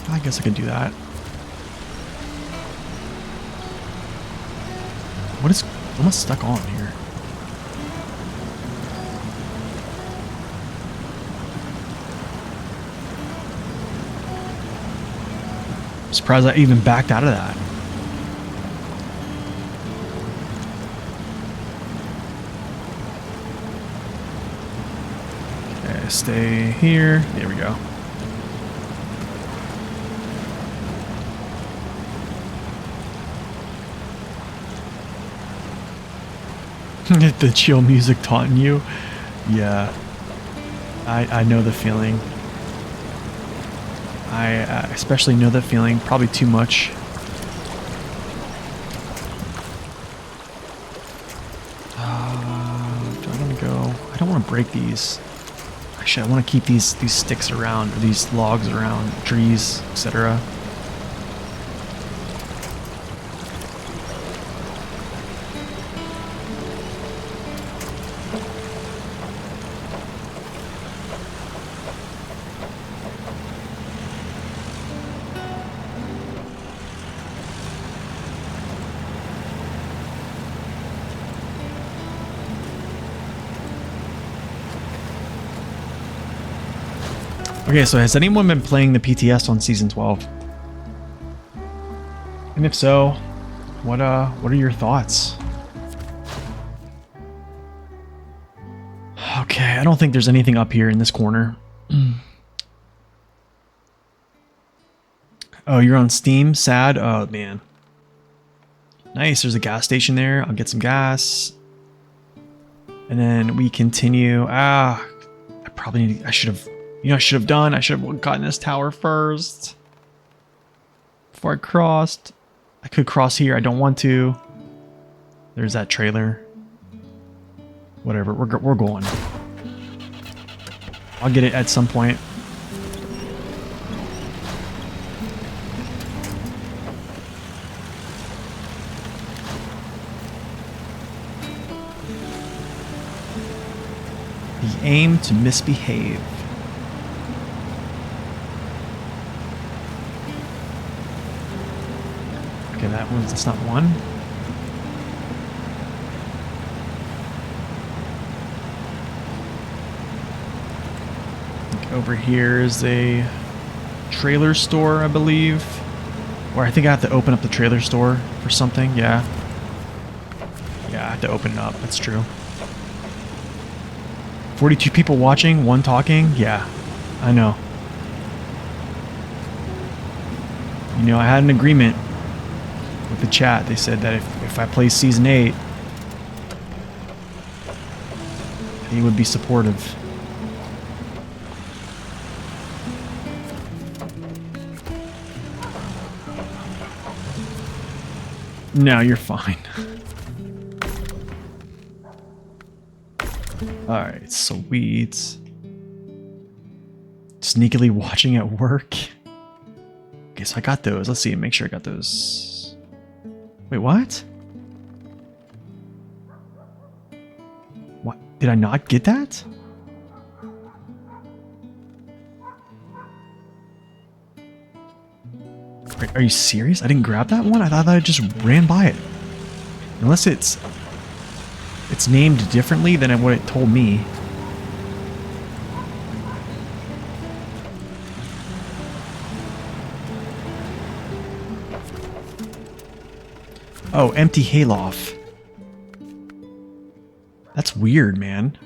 I guess I could do that. What am I stuck on here? I'm surprised I even backed out of that. Okay, stay here. There we go. The chill music taunting you. Yeah, I know the feeling. I especially know that feeling, probably too much. Do I want to go? I don't want to break these. Actually, I want to keep these sticks around, or these logs around, trees, etc. Okay, so has anyone been playing the PTS on season 12? And if so, what are your thoughts? Okay, I don't think there's anything up here in this corner. Oh, you're on Steam? Sad? Oh, man. Nice, there's a gas station there. I'll get some gas. And then we continue. I probably need, I should have gotten this tower first. Before I crossed. I could cross here, I don't want to. There's that trailer. Whatever, we're going. I'll get it at some point. The aim to misbehave. Okay, that's not one. Over here is a trailer store, I believe. Or I think I have to open up the trailer store for something. Yeah. Yeah, I have to open it up. That's true. 42 people watching, one talking. Yeah, I know. You know, I had an agreement with the chat. They said that if I play Season 8, he would be supportive. No, you're fine. Alright, sweet. Sneakily watching at work. Okay, so I got those. Let's see, make sure I got those. Wait, what? What? Did I not get that? Are you serious? I didn't grab that one? I thought I just ran by it. Unless it's named differently than what it told me. Oh, empty hayloft. That's weird, man.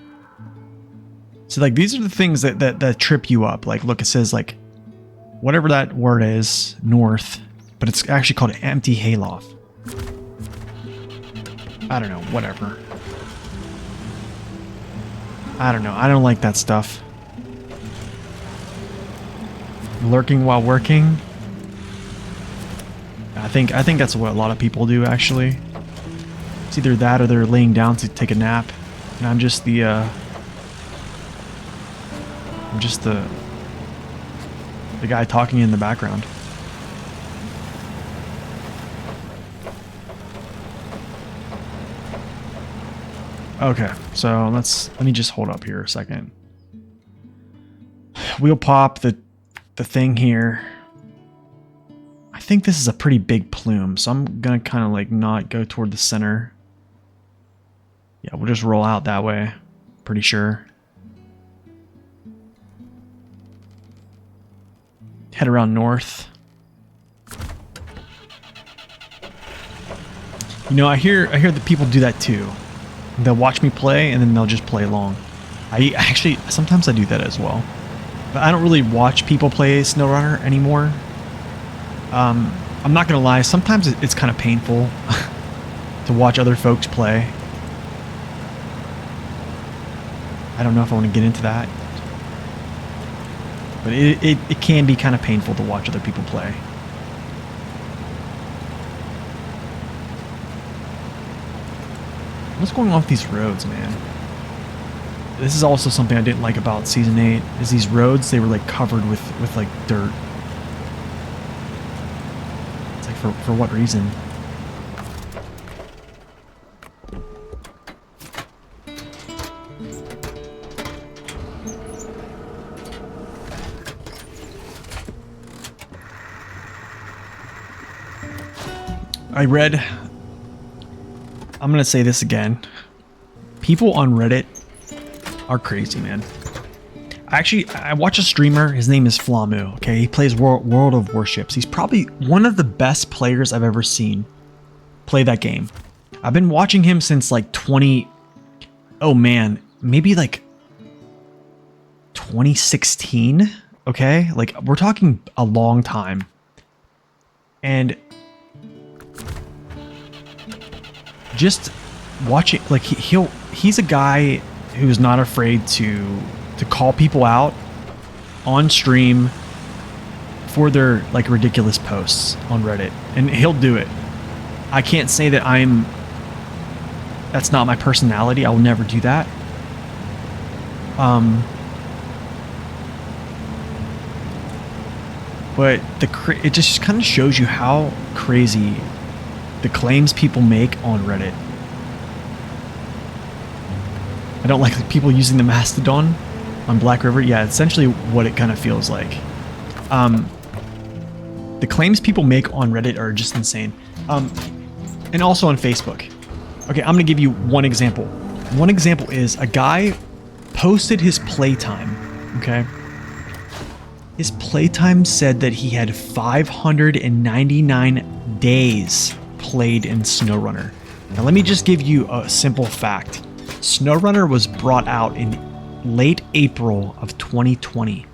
So like these are the things that trip you up. Like look, it says like whatever that word is, north, but it's actually called an empty hayloft. I don't know, whatever. I don't know, I don't like that stuff. Lurking while working. I think that's what a lot of people do actually. It's either that or they're laying down to take a nap. And I'm just the guy talking in the background. Okay, so let me just hold up here a second. We'll pop the thing here. I think this is a pretty big plume, so I'm gonna kind of like not go toward the center. Yeah, we'll just roll out that way. Pretty sure. Head around north. You know, I hear that people do that too. They'll watch me play and then they'll just play along. I actually sometimes I do that as well, but I don't really watch people play SnowRunner anymore. I'm not gonna lie. Sometimes it's kind of painful to watch other folks play. I don't know if I want to get into that, but it can be kind of painful to watch other people play. What's going on with these roads, man? This is also something I didn't like about Season 8, is these roads, they were like covered with like dirt. It's like for what reason? I read, I'm gonna say this again. People on Reddit are crazy, man. I watch a streamer. His name is Flamu. Okay, he plays World of Warships. He's probably one of the best players I've ever seen play that game. I've been watching him since like maybe like 2016. Okay, like we're talking a long time. And just watching, like he's a guy who's not afraid to call people out on stream for their like ridiculous posts on Reddit, and he'll do it. I can't say that that's not my personality. I will never do that. But it just kind of shows you how crazy the claims people make on Reddit. I don't like people using the Mastodon on Black River. Yeah, essentially what it kind of feels like. The claims people make on Reddit are just insane. And also on Facebook. Okay, I'm going to give you one example. One example is a guy posted his playtime, okay? His playtime said that he had 599 days played in SnowRunner. Now let me just give you a simple fact. SnowRunner was brought out in late April of 2020.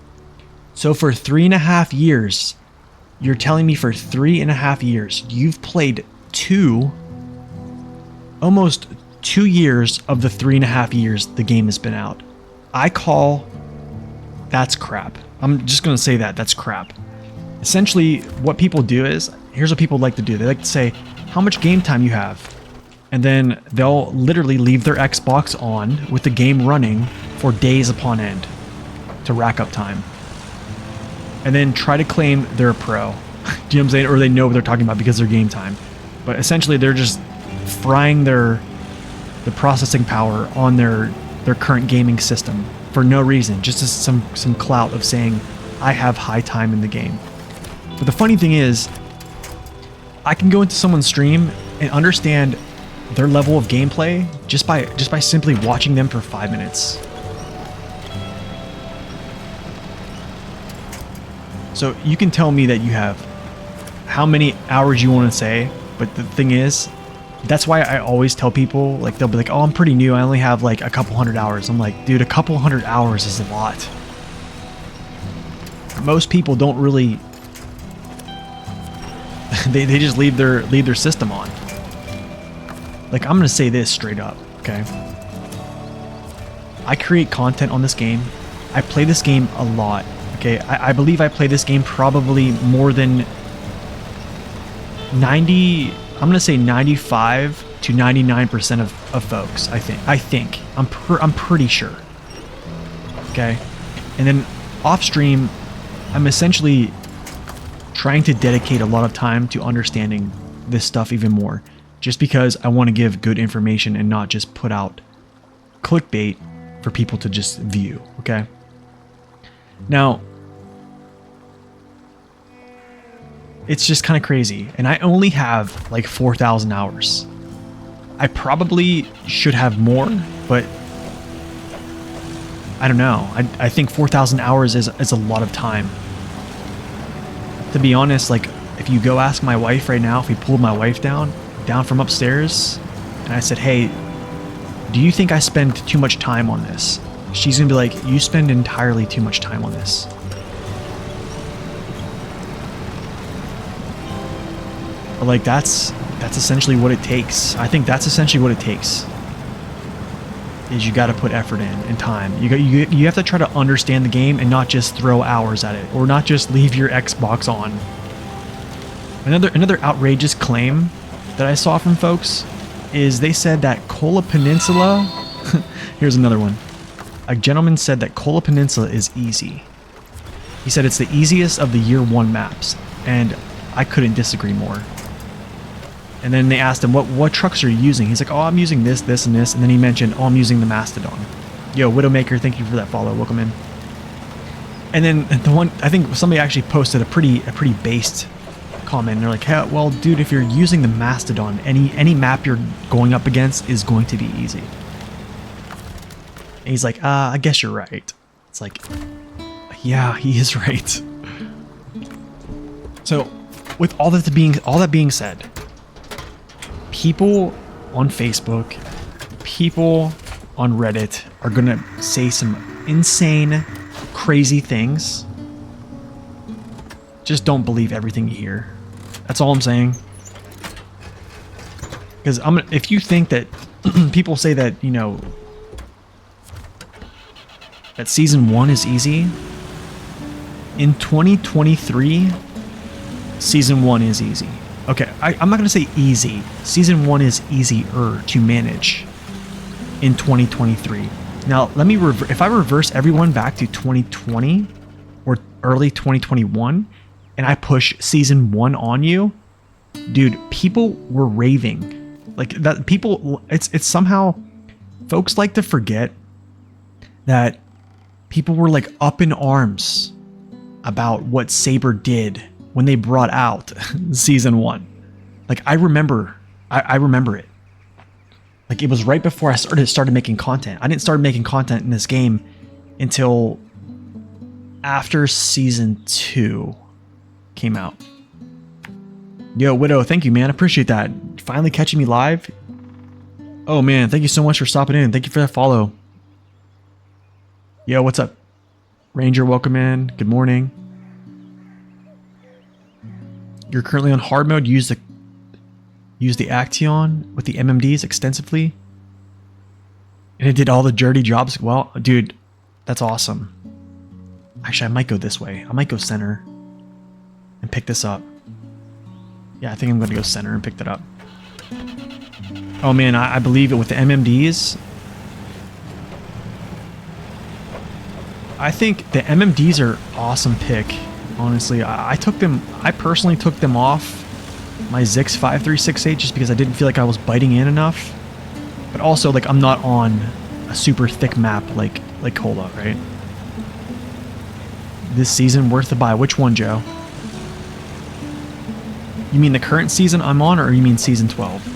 So for 3.5 years, you're telling me for 3.5 years, you've played almost 2 years of the 3.5 years the game has been out. I call that's crap. I'm just going to say that's crap. Essentially, what people do is, here's what people like to do. They like to say how much game time you have. And then they'll literally leave their Xbox on with the game running for days upon end to rack up time. And then try to claim they're a pro. Do you know what I'm saying? Or they know what they're talking about because they're game time. But essentially, they're just frying the processing power on their current gaming system for no reason, just as some clout of saying I have high time in the game. But the funny thing is, I can go into someone's stream and understand their level of gameplay just by simply watching them for 5 minutes. So you can tell me that you have how many hours you want to say, but the thing is, that's why I always tell people, like, they'll be like, oh, I'm pretty new, I only have like a couple hundred hours. I'm like, dude, a couple hundred hours is a lot. Most people don't really they just leave their system on. Like, I'm gonna say this straight up, okay? I create content on this game. I play this game a lot, okay? I believe I play this game probably more than 90, I'm gonna say 95 to 99% of folks, I think. I'm pretty sure. Okay? And then off stream, I'm essentially trying to dedicate a lot of time to understanding this stuff even more, just because I want to give good information and not just put out clickbait for people to just view, okay? Now, it's just kind of crazy, and I only have like 4,000 hours. I probably should have more, but I don't know. I think 4,000 hours is a lot of time. To be honest, like, if you go ask my wife right now, if we pulled my wife down from upstairs, and I said, hey, do you think I spend too much time on this? She's gonna be like, you spend entirely too much time on this. But like, that's essentially what it takes. I think that's essentially what it takes. Is you got to put effort in and time. You have to try to understand the game and not just throw hours at it, or not just leave your Xbox on. Another outrageous claim that I saw from folks is they said that Kola Peninsula. Here's another one. A gentleman said that Kola Peninsula is easy. He said it's the easiest of the year 1 maps, and I couldn't disagree more. And then they asked him, what trucks are you using? He's like, oh, I'm using this, this, and this. And then he mentioned, oh, I'm using the Mastodon. Yo, Widowmaker, thank you for that follow. Welcome in. And then the one, I think somebody actually posted a pretty based comment. And they're like, hey, well, dude, if you're using the Mastodon, any map you're going up against is going to be easy. And he's like, I guess you're right. It's like, yeah, he is right. So, with all that being said, people on Facebook, people on Reddit are gonna say some insane, crazy things. Just don't believe everything you hear. That's all I'm saying. Because if you think that people say that, you know, that season 1 is easy, in 2023, season 1 is easy. Okay, I'm not going to say easy. Season 1 is easier to manage in 2023. Now, let me if I reverse everyone back to 2020 or early 2021 and I push season 1 on you, dude, people were raving. Like that people it's somehow folks like to forget that people were like up in arms about what Saber did when they brought out season 1. Like I remember it. Like it was right before I started making content. I didn't start making content in this game until after season 2 came out. Yo, Widow, thank you, man. Appreciate that. Finally catching me live. Oh man, thank you so much for stopping in. Thank you for that follow. Yo, what's up? Ranger, welcome in. Good morning. You're currently on hard mode. Use the Action with the MMDs extensively. And it did all the dirty jobs. Well, dude, that's awesome. Actually, I might go this way. I might go center and pick this up. Yeah, I think I'm going to go center and pick that up. Oh man, I believe it with the MMDs. I think the MMDs are awesome pick. Honestly, I personally took them off my Zix 5368 just because I didn't feel like I was biting in enough. But also, like, I'm not on a super thick map like Cola, right? This season worth the buy. Which one, Joe? You mean the current season I'm on, or you mean season 12?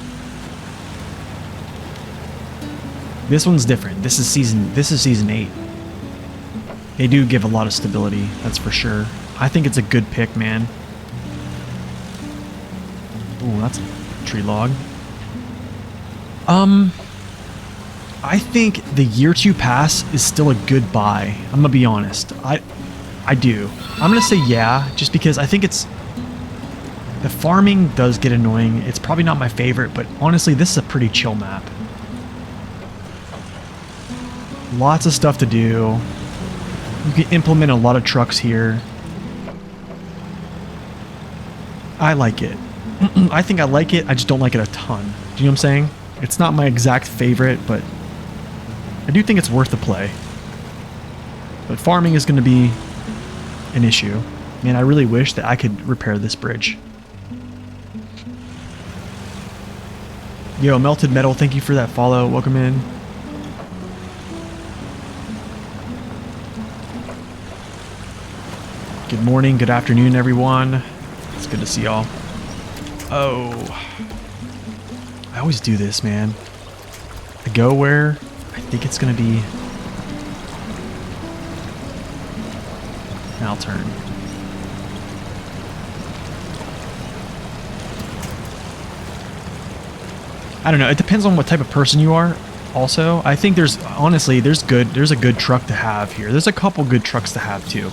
This one's different. This is season 8. They do give a lot of stability, that's for sure. I think it's a good pick, man. Ooh, that's a tree log. I think the year 2 pass is still a good buy. I'm gonna be honest. I do. I'm gonna say yeah, just because I think it's... The farming does get annoying. It's probably not my favorite, but honestly, this is a pretty chill map. Lots of stuff to do. You can implement a lot of trucks here. I like it. I think I like it, I just don't like it a ton. Do you know what I'm saying? It's not my exact favorite, but I do think it's worth the play. But farming is going to be an issue. Man, I really wish that I could repair this bridge. Yo, Melted Metal, thank you for that follow. Welcome in. Good morning, good afternoon, everyone. It's good to see y'all. Oh. I always do this, man. I go where I think it's going to be. Now I'll turn. I don't know. It depends on what type of person you are. Also, I think there's a good truck to have here. There's a couple good trucks to have too.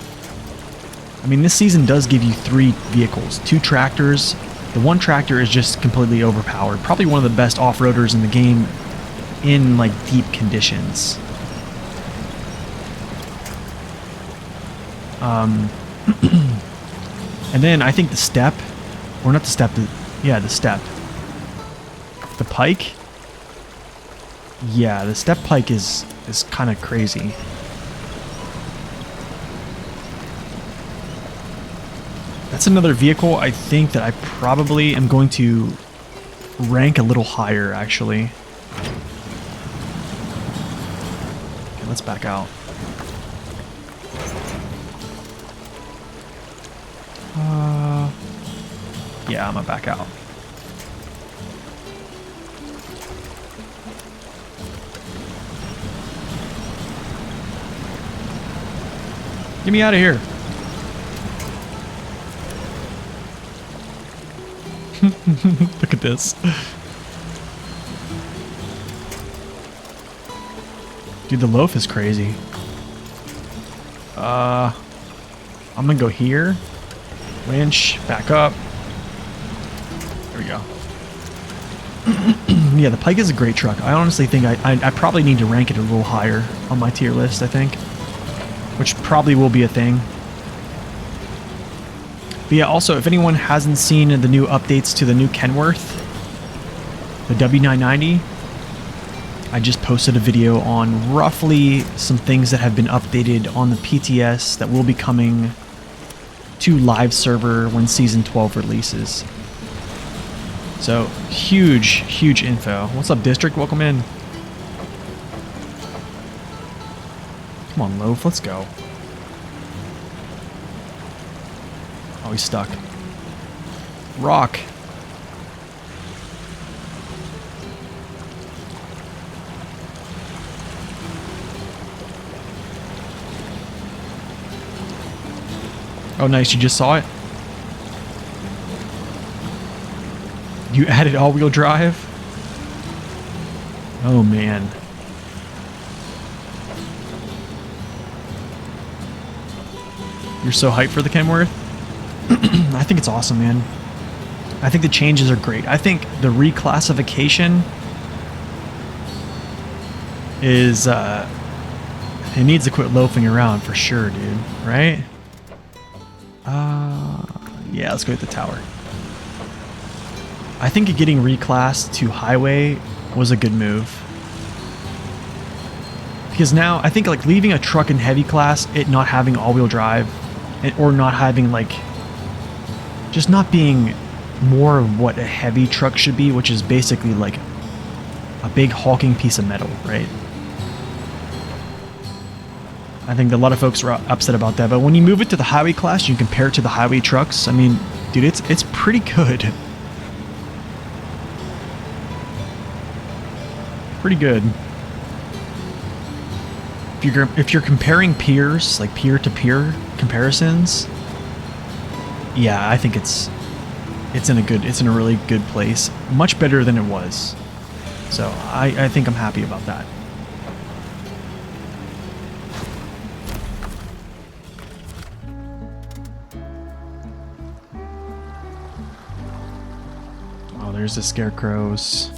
I mean, this season does give you 3 vehicles, 2 tractors. The 1 tractor is just completely overpowered. Probably one of the best off-roaders in the game in like deep conditions. And then I think the step, or not the step, the step. The pike? Yeah, the step pike is kind of crazy. That's another vehicle I think that I probably am going to rank a little higher, actually. Okay, let's back out. Yeah, I'm gonna back out. Get me out of here. Look at this. Dude, the loaf is crazy. I'm gonna go here. Winch, back up. There we go. Yeah, the Pike is a great truck. I honestly think I probably need to rank it a little higher on my tier list, I think. Which probably will be a thing. But yeah, also, if anyone hasn't seen the new updates to the new Kenworth, the W990, I just posted a video on roughly some things that have been updated on the PTS that will be coming to live server when Season 12 releases. So, huge info. What's up, District? Welcome in. Come on, Loaf, let's go. Oh, he's stuck. Rock. Oh, nice. You just saw it? You added all-wheel drive? Oh, man. You're so hyped for the Kenworth? I think it's awesome, man. I think the changes are great. I think the reclassification is, it needs to quit loafing around for sure, dude. Right? Yeah, let's go hit the tower. I think getting reclassed to highway was a good move. Because now, I think like leaving a truck in heavy class, it not having all-wheel drive, or not having like, just not being more of what a heavy truck should be, which is basically like a big hulking piece of metal, right? I think a lot of folks are upset about that, but when you move it to the highway class, you compare it to the highway trucks, I mean, dude, it's pretty good. Pretty good. If you're comparing peers, like peer-to-peer comparisons, yeah, I think it's in a really good place. Much better than it was. So I think I'm happy about that. Oh, there's the scarecrows.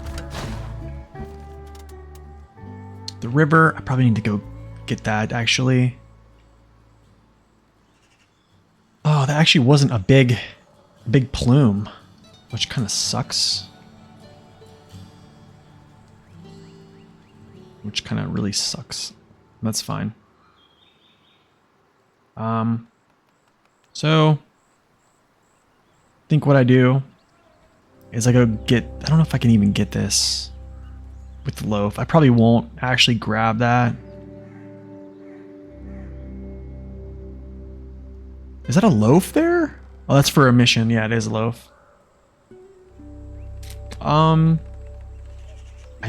The river, I probably need to go get that, actually. Oh, that actually wasn't a big plume, which kind of sucks. Which kind of really sucks. That's fine. So, I think what I do is I go get, I don't know if I can even get this with the loaf. I probably won't actually grab that. Is that a loaf there? Oh, that's for a mission. Yeah, it is a loaf. I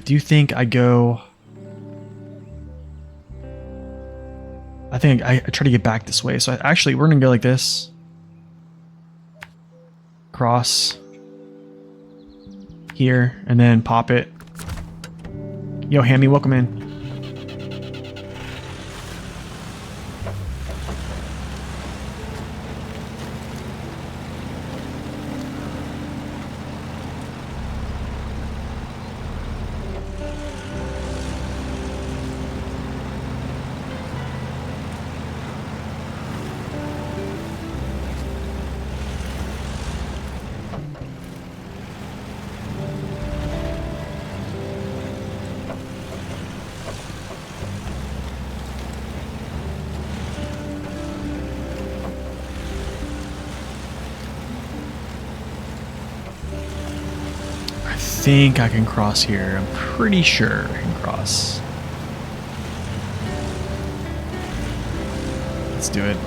do think I go... I think I try to get back this way. So actually, we're going to go like this. Cross. Here. And then pop it. Yo, Hammy, welcome in. I think I can cross here. I'm pretty sure I can cross. Let's do it.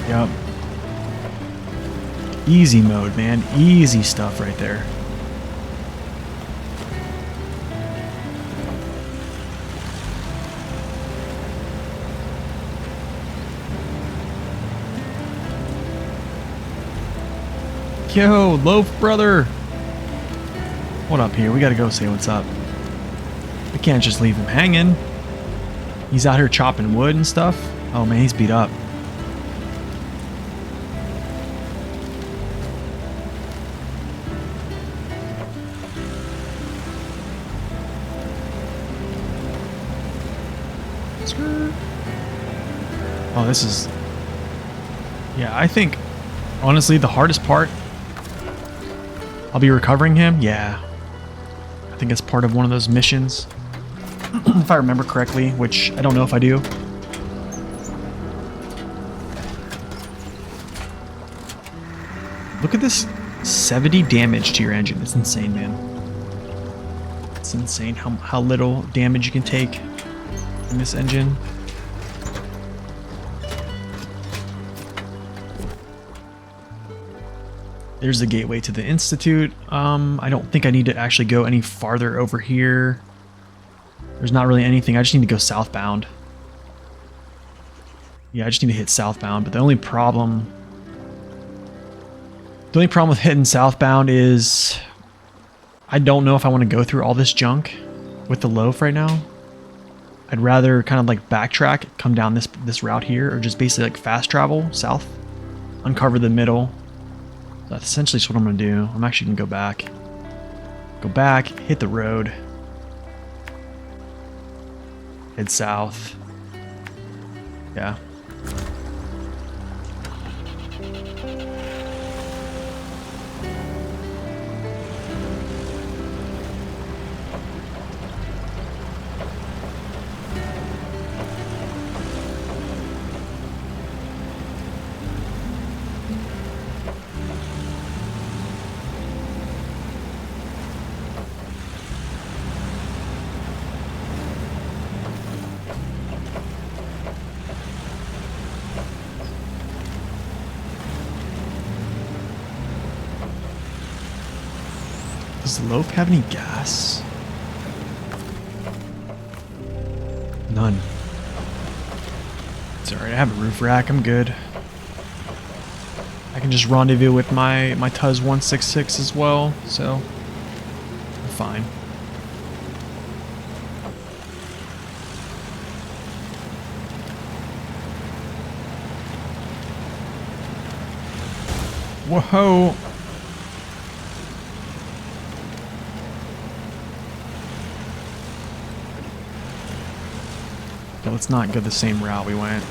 Yep. Easy mode, man. Easy stuff right there. Yo, Loaf brother. What up here? We gotta go say what's up. We can't just leave him hanging. He's out here chopping wood and stuff. Oh man, he's beat up. Oh, this is... Yeah, I think, honestly, the hardest part... I'll be recovering him? Yeah. I think it's part of one of those missions. If I remember correctly, which I don't know if I do. Look at this 70 damage to your engine. It's insane, man. It's insane how little damage you can take in this engine. There's the gateway to the Institute. I don't think I need to actually go any farther over here. There's not really anything. I just need to go southbound. Yeah, I just need to hit southbound. But the only problem with hitting southbound is I don't know if I want to go through all this junk with the loaf right now. I'd rather kind of like backtrack, come down this route here, or just basically like fast travel south, uncover the middle. That's essentially just what I'm going to do. I'm actually going to go back, hit the road, head south. Yeah. Does the loaf have any gas? None. It's alright, I have a roof rack, I'm good. I can just rendezvous with my Tuz 166 as well, so I'm fine. Whoa! Okay, let's not go the same route we went.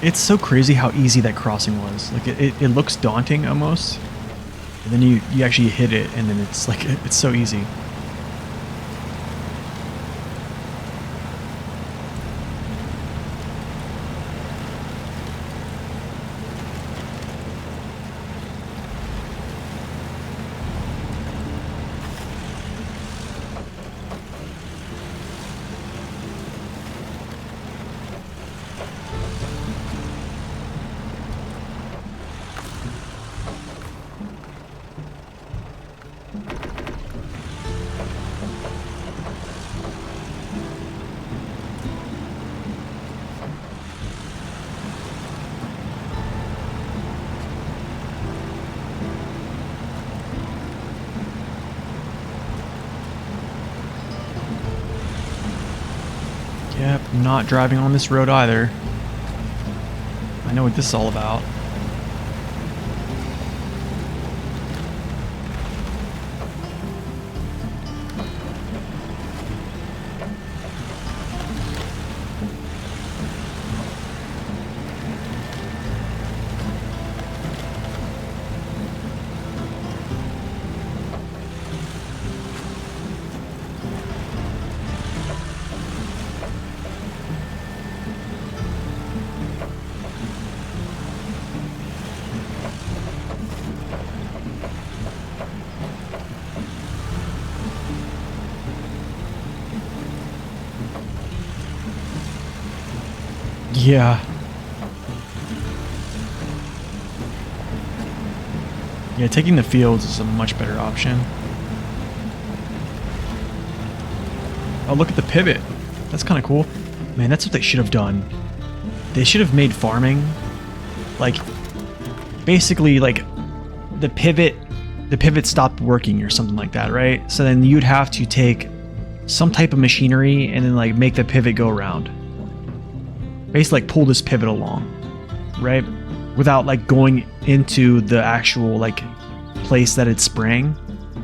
It's so crazy how easy that crossing was. Like it looks daunting almost, and then you actually hit it, and then it's like it's so easy. Yep, not driving on this road either. I know what this is all about. Yeah. Yeah, taking the fields is a much better option. Oh, look at the pivot. That's kind of cool. Man, that's what they should have done. They should have made farming like basically like the pivot stopped working or something like that, right? So then you'd have to take some type of machinery and then like make the pivot go around. Basically like pull this pivot along, right? Without like going into the actual like place that it's spraying.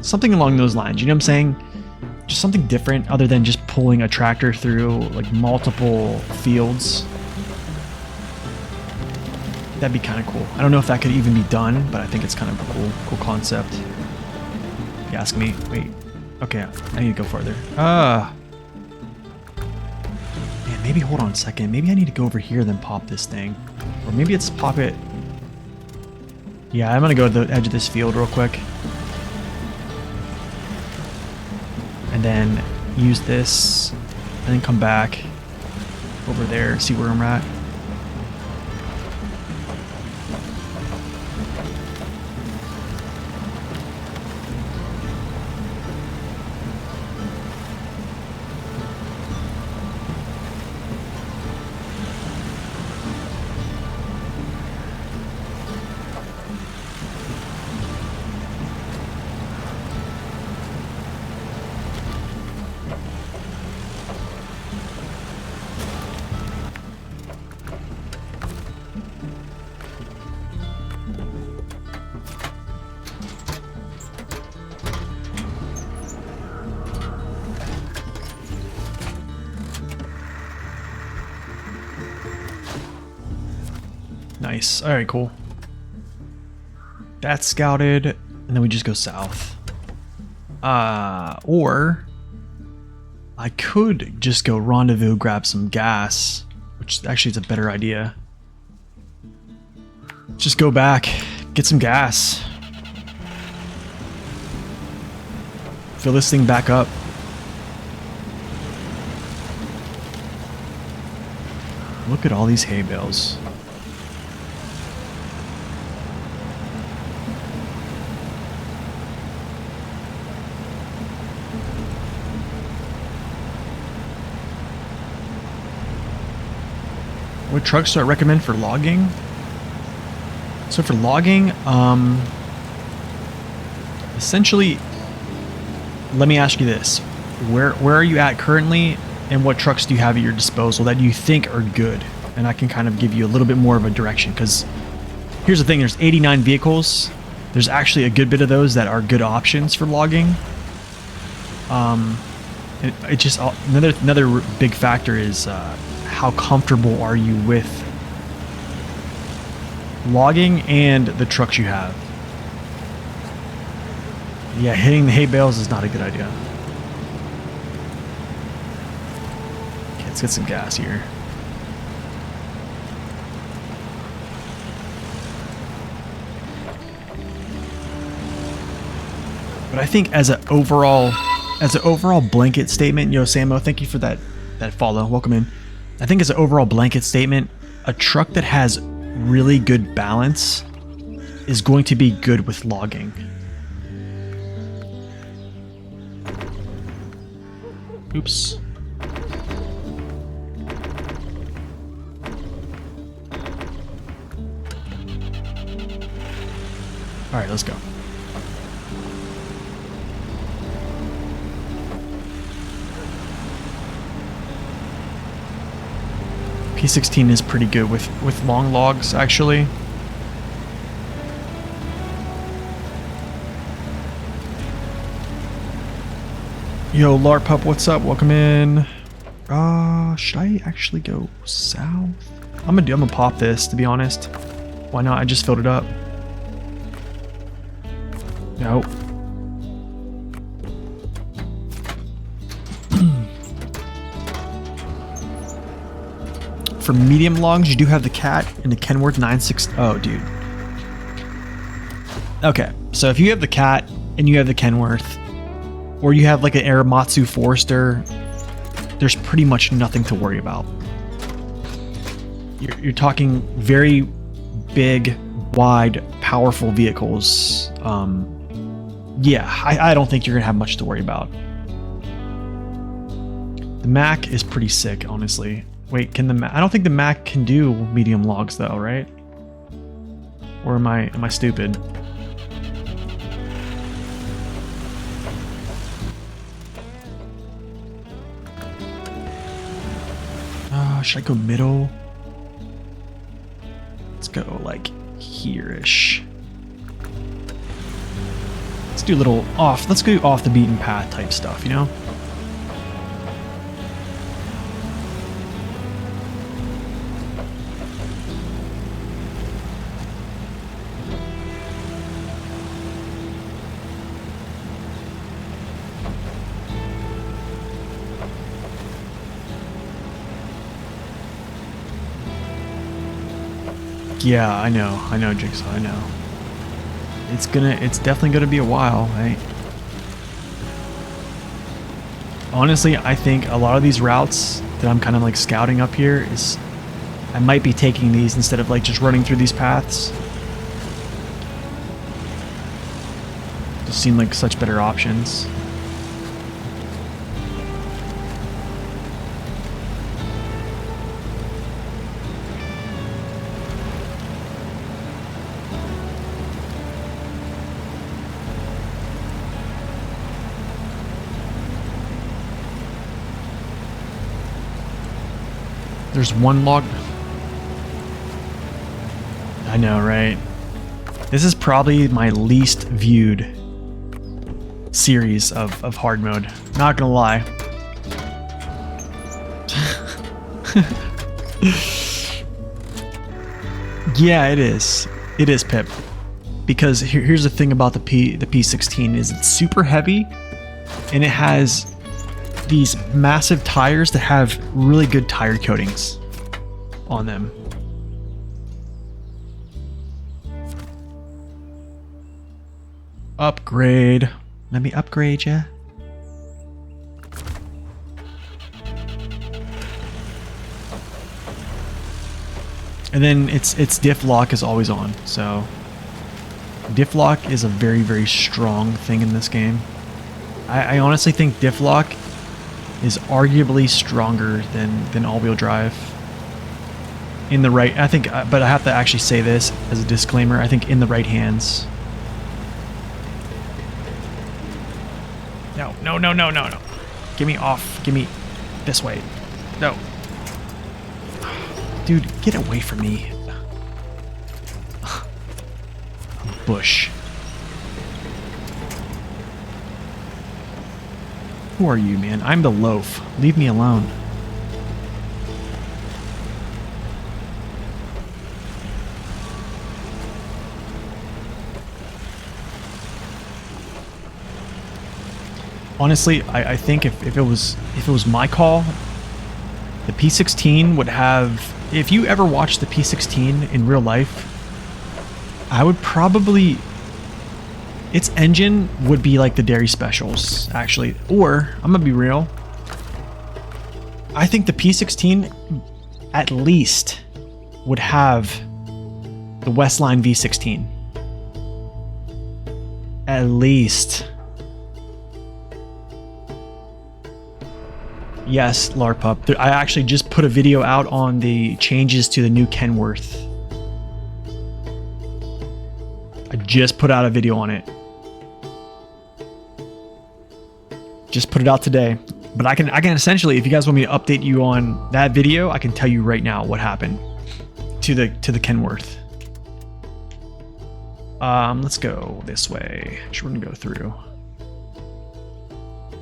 Something along those lines, you know what I'm saying? Just something different other than just pulling a tractor through like multiple fields. That'd be kind of cool. I don't know if that could even be done, but I think it's kind of a cool concept. You ask me. Wait. Okay, I need to go farther. Man, maybe hold on a second. Maybe I need to go over here then pop this thing. Or maybe it's pop it. Yeah, I'm gonna go to the edge of this field real quick. And then use this. And then come back over there, see where I'm at. Nice. All right, cool. That's scouted, and then we just go south. Or I could just go rendezvous, grab some gas, which actually is a better idea. Just go back, get some gas. Fill this thing back up. Look at all these hay bales. What trucks do I recommend for logging? So for logging, essentially, let me ask you this. Where are you at currently, and what trucks do you have at your disposal that you think are good? And I can kind of give you a little bit more of a direction, because here's the thing, there's 89 vehicles. There's actually a good bit of those that are good options for logging. It just, another big factor is how comfortable are you with logging and the trucks you have. Yeah, hitting the hay bales is not a good idea. Okay, let's get some gas here. But I think as an overall blanket statement, yo Samo, thank you for that follow. Welcome in. I think as an overall blanket statement, a truck that has really good balance is going to be good with logging. Oops. All right, let's go. P16 is pretty good with long logs, actually. Yo, Larpup, what's up? Welcome in. Should I actually go south? I'm gonna pop this, to be honest. Why not? I just filled it up. Nope. For medium logs, you do have the Cat and the Kenworth 960. Oh, dude. Okay, so if you have the Cat and you have the Kenworth, or you have like an Aramatsu Forester, there's pretty much nothing to worry about. You're talking very big, wide, powerful vehicles. Yeah, I don't think you're gonna have much to worry about. The Mac is pretty sick, honestly. Wait, can the Mac? I don't think the Mac can do medium logs though, right? Or am I stupid? Should I go middle? Let's go like here-ish. Let's do a little off. Let's go off the beaten path type stuff, you know? Yeah, I know, Jigsaw, I know. It's definitely gonna be a while, right? Honestly, I think a lot of these routes that I'm kind of like scouting up here is, I might be taking these instead of like just running through these paths. Just seem like such better options. There's one log. I know, right? This is probably my least viewed series of hard mode. Not gonna lie. Yeah, it is. It is, Pip. Because here's the thing about the P16 is it's super heavy, and it has these massive tires that have really good tire coatings on them. Upgrade. Let me upgrade ya. And then its diff lock is always on, so diff lock is a very, very strong thing in this game. I honestly think diff lock is arguably stronger than all-wheel drive. In the right, I think, but I have to actually say this as a disclaimer, I think in the right hands. No. Get me off. Get me this way. No. Dude, get away from me. Bush. Who are you, man? I'm the loaf. Leave me alone. Honestly, I think if it was my call, the P16 would have. If you ever watched the P16 in real life, I would probably. Its engine would be like the Dairy Specials, actually. Or, I'm gonna be real, I think the P16 at least would have the Westline V16. At least. Yes, LARPup. I actually just put a video out on the changes to the new Kenworth. I just put out a video on it. Just put it out today. But I can essentially, if you guys want me to update you on that video, I can tell you right now what happened to the Kenworth. Let's go this way. We're gonna go through.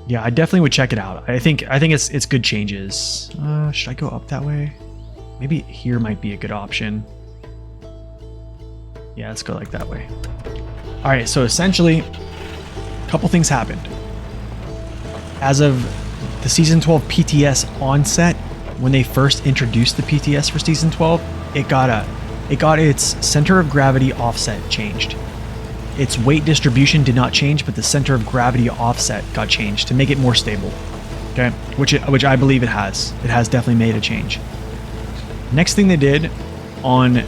Yeah, I definitely would check it out. I think it's good changes. Should I go up that way? Maybe here might be a good option. Yeah, let's go like that way. All right, so essentially, a couple things happened. As of the Season 12 PTS onset, when they first introduced the PTS for Season 12, it got its center of gravity offset changed. Its weight distribution did not change, but the center of gravity offset got changed to make it more stable. Okay, which I believe it has. It has definitely made a change. Next thing they did on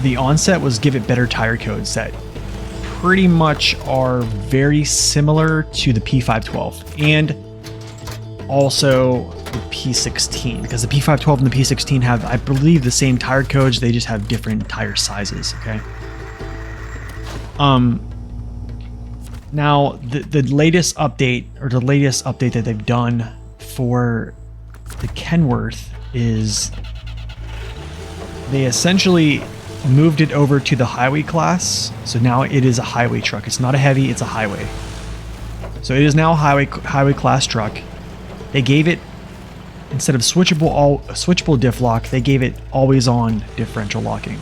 the onset was give it better tire codes that pretty much are very similar to the P512, and also the P16, because the P512 and the P16 have, I believe, the same tire codes. They just have different tire sizes. Okay. Now the latest update, or the latest update that they've done for the Kenworth, is they essentially moved it over to the highway class. So now it is a highway truck. It's not a heavy, it's a highway. So it is now a highway class truck. They gave it, instead of switchable diff lock, they gave it always on differential locking.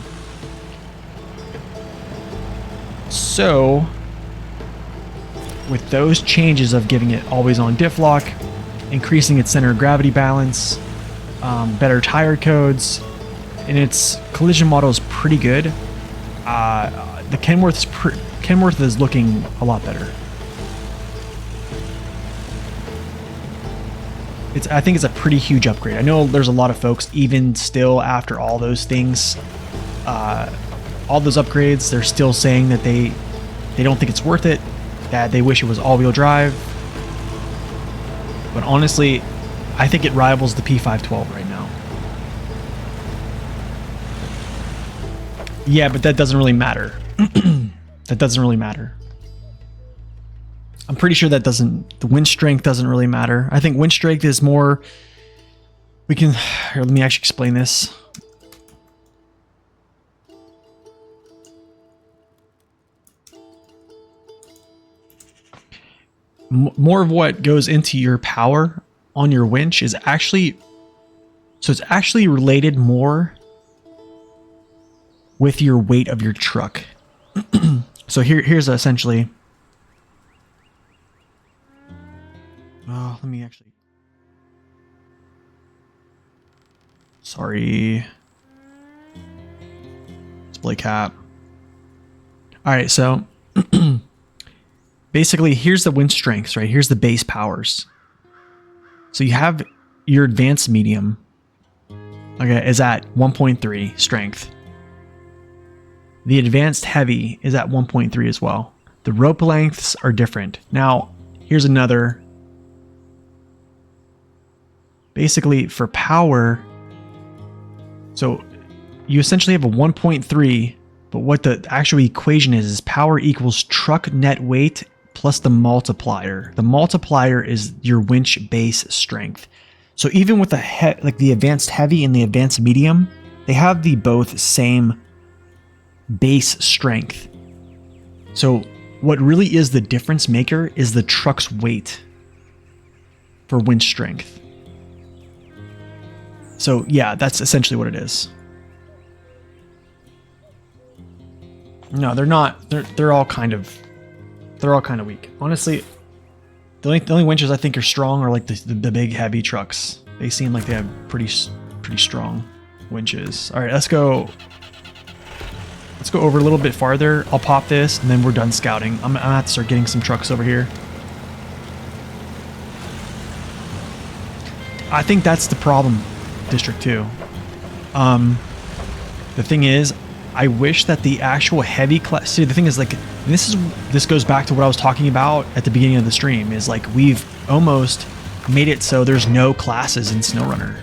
So with those changes of giving it always on diff lock, increasing its center of gravity balance, better tire codes, and its collision model is pretty good. The Kenworth is looking a lot better. I think it's a pretty huge upgrade. I know there's a lot of folks, even still after all those things, all those upgrades, they're still saying that they don't think it's worth it, that they wish it was all-wheel drive. But honestly, I think it rivals the P512 right now. Yeah, but that doesn't really matter. That doesn't really matter. I'm pretty sure that the winch strength doesn't really matter. I think winch strength is more, here, let me actually explain this. More of what goes into your power on your winch is actually, so it's actually related more with your weight of your truck. So here's essentially, let me actually, sorry, display cap. All right, so basically here's the winch strengths, right? Here's the base powers. So you have your advanced medium, okay, is at 1.3 strength. The advanced heavy is at 1.3 as well. The rope lengths are different. Now, here's another. Basically, for power, so you essentially have a 1.3, but what the actual equation is power equals truck net weight plus the multiplier. The multiplier is your winch base strength. So even with like the advanced heavy and the advanced medium, they have the both same base strength. So what really is the difference maker is the truck's weight for winch strength. So yeah, that's essentially what it is. No, they're not. They're all kind of weak. Honestly, the only winches I think are strong are like the big heavy trucks. They seem like they have pretty strong winches. All right, let's go over a little bit farther. I'll pop this and then we're done scouting. I'm gonna have to start getting some trucks over here. I think that's the problem, District 2. The thing is, I wish that the actual heavy class, see, the thing is, like, this goes back to what I was talking about at the beginning of the stream, is like we've almost made it so there's no classes in SnowRunner.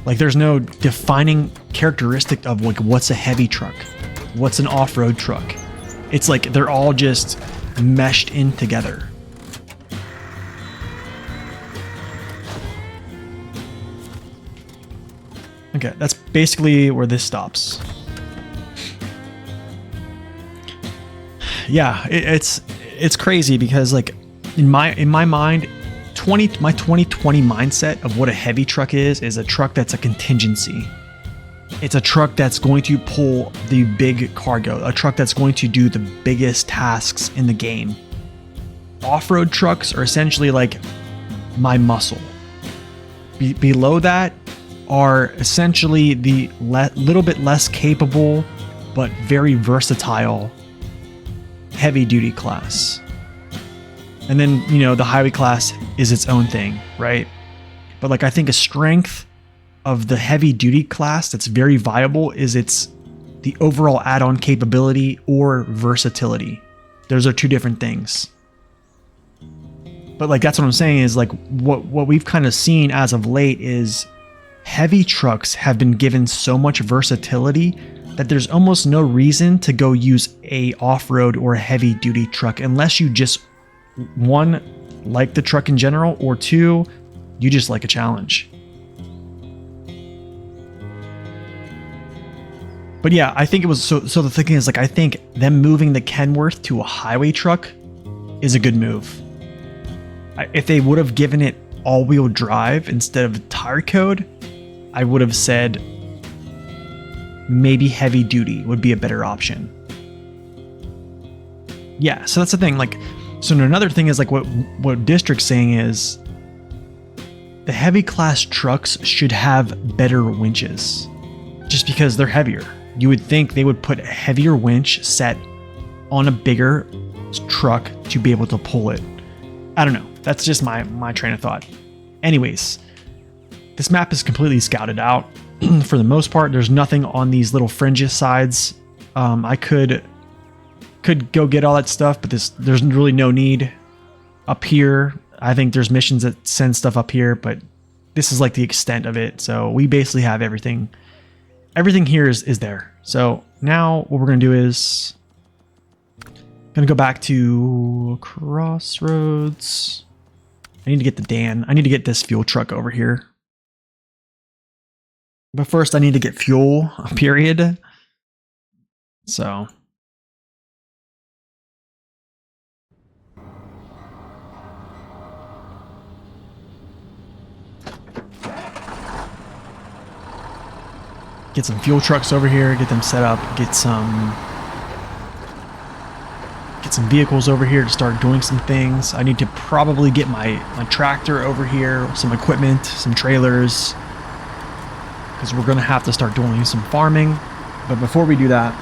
Like there's no defining characteristic of like what's a heavy truck, what's an off-road truck. It's like they're all just meshed in together. Okay, that's basically where this stops. Yeah, it's crazy because like in my mind, my 2020 mindset of what a heavy truck is a truck that's a contingency. It's a truck that's going to pull the big cargo, a truck that's going to do the biggest tasks in the game. Off-road trucks are essentially like my muscle. Below that are essentially the little bit less capable but very versatile heavy duty class. And then, you know, the highway class is its own thing, right? But like I think a strength of the heavy duty class that's very viable is the overall add-on capability or versatility. Those are two different things. But like, that's what I'm saying is like what we've kind of seen as of late is heavy trucks have been given so much versatility that there's almost no reason to go use a off-road or a heavy duty truck unless you just, one, like the truck in general, or two, you just like a challenge. But yeah, I think it was, so the thinking is like, I think them moving the Kenworth to a highway truck is a good move. If they would have given it all-wheel drive instead of tire code, I would have said maybe heavy duty would be a better option. Yeah, so that's the thing. Like, so another thing is like what District's saying is the heavy class trucks should have better winches just because they're heavier. You would think they would put a heavier winch set on a bigger truck to be able to pull it. I don't know. That's just my train of thought. Anyways, this map is completely scouted out. For the most part, there's nothing on these little fringes sides. I could go get all that stuff, but there's really no need. Up here, I think there's missions that send stuff up here, but this is like the extent of it. So we basically have everything. Everything here is there. So now what we're going to do is going to go back to Crossroads. I need to get the Dan. I need to get this fuel truck over here. But first I need to get fuel, period. So. Get some fuel trucks over here, get them set up, get some vehicles over here to start doing some things. I need to probably get my tractor over here, some equipment, some trailers, because we're going to have to start doing some farming. But before we do that,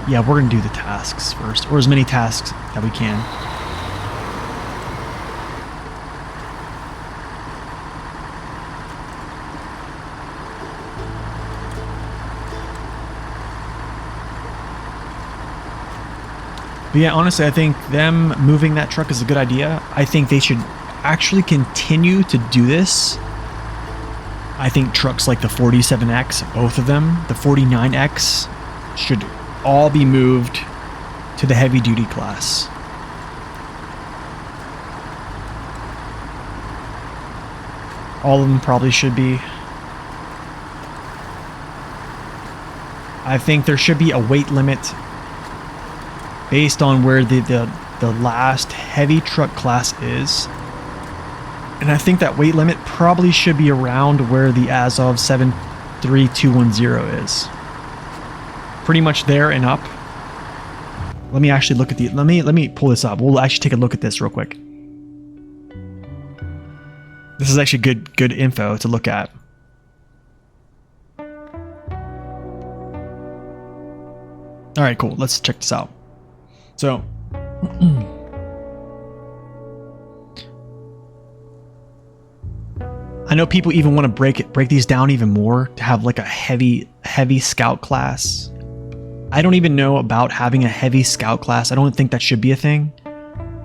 yeah, we're going to do the tasks first, or as many tasks that we can. But yeah, honestly, I think them moving that truck is a good idea. I think they should actually continue to do this. I think trucks like the 47X, both of them, the 49X, should all be moved to the heavy duty class. All of them probably should be. I think there should be a weight limit based on where the last heavy truck class is. And I think that weight limit probably should be around where the Azov 73210 is. Pretty much there and up. Let me actually look at the, let me pull this up. We'll actually take a look at this real quick. This is actually good info to look at. All right, cool. Let's check this out. So, I know people even want to break these down even more to have like a heavy scout class. I don't even know about having a heavy scout class. I don't think that should be a thing.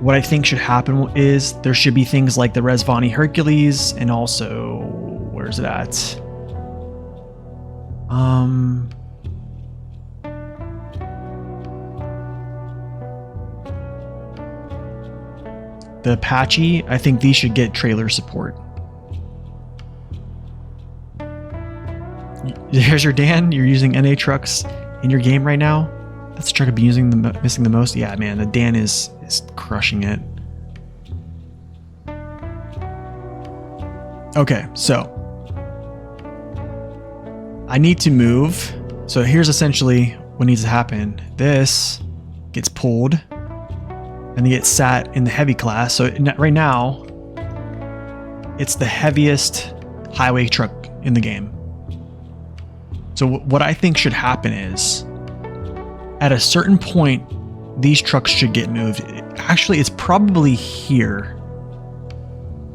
What I think should happen is there should be things like the Resvani Hercules, and also, where's it at? The Apache, I think these should get trailer support. Here's your Dan. You're using NA trucks in your game right now. That's the truck I've been missing the most. Yeah, man, the Dan is crushing it. Okay, so I need to move. So here's essentially what needs to happen. This gets pulled and they get sat in the heavy class. So right now, it's the heaviest highway truck in the game. So what I think should happen is, at a certain point, these trucks should get moved. Actually, it's probably here.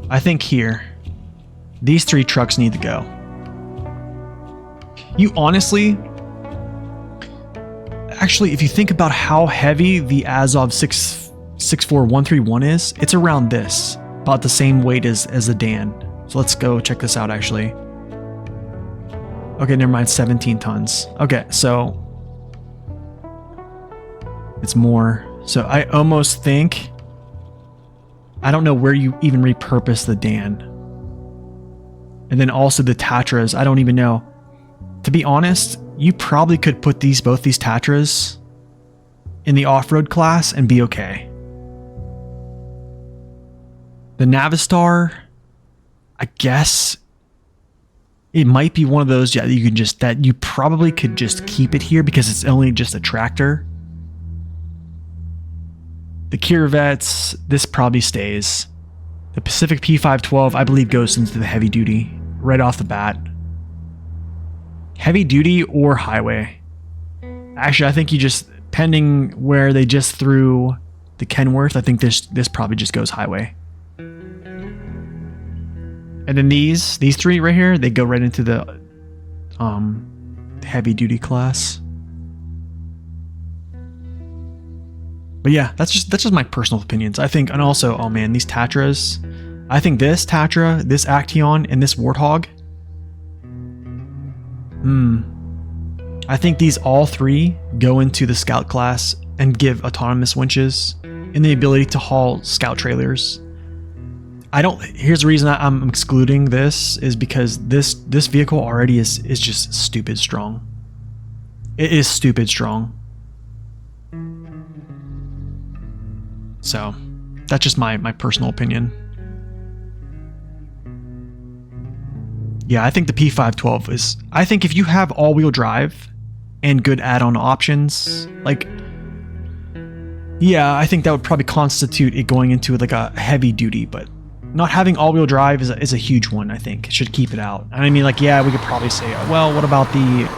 I think here. These three trucks need to go. You honestly, actually, if you think about how heavy the Azov 64131 is? It's around this, about the same weight as the Dan. So let's go check this out actually. Okay, never mind, 17 tons. Okay, so it's more. So I almost think, I don't know where you even repurpose the Dan. And then also the Tatras, I don't even know. To be honest, you probably could put both these Tatras in the off-road class and be okay. The Navistar, I guess it might be one of those that you probably could just keep it here because it's only just a tractor. The Corvettes, this probably stays. The Pacific P512, I believe, goes into the heavy duty right off the bat. Heavy duty or highway. Actually, I think you just, pending where they just threw the Kenworth, I think this probably just goes highway. And then these three right here, they go right into the heavy duty class. But yeah, that's just my personal opinions. I think, and also, oh man, these Tatras. I think this Tatra, this Action, and this Warthog. I think these all three go into the Scout class and give autonomous winches and the ability to haul Scout trailers. Here's the reason I'm excluding this is because this vehicle already is just stupid strong. It is stupid strong. So that's just my personal opinion. Yeah, I think the P512 is, I think if you have all-wheel drive and good add-on options, like, yeah, I think that would probably constitute it going into like a heavy duty, but not having all-wheel drive is a huge one, I think. It should keep it out. I mean, like, yeah, we could probably say, well, what about the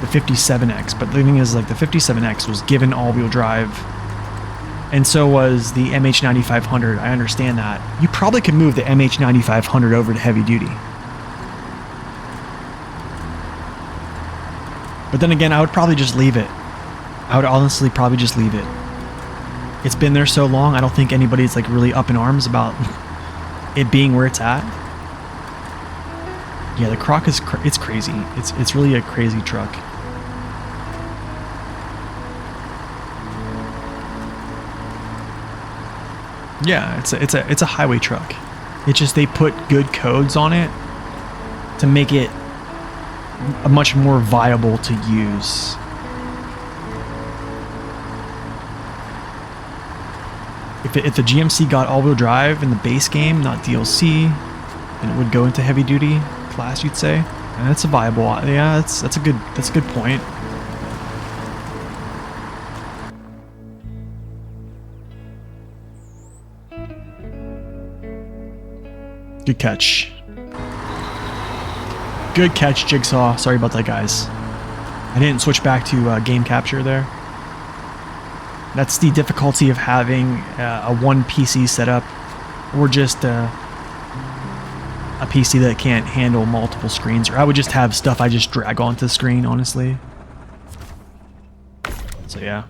57X? But the thing is, like, the 57X was given all-wheel drive, and so was the MH9500. I understand that. You probably could move the MH9500 over to heavy duty. But then again, I would probably just leave it. I would honestly probably just leave it. It's been there so long, I don't think anybody's like really up in arms about it being where it's at. Yeah, the Croc is it's crazy. It's really a crazy truck. Yeah, it's a highway truck. It's just they put good codes on it to make it a much more viable to use. If the GMC got all-wheel drive in the base game, not DLC, then it would go into heavy duty class, you'd say. And that's a viable. Yeah, that's a good point. Good catch. Good catch, Jigsaw. Sorry about that, guys. I didn't switch back to game capture there. That's the difficulty of having a one PC setup, or just a PC that can't handle multiple screens. Or I would just have stuff I just drag onto the screen, honestly. So yeah.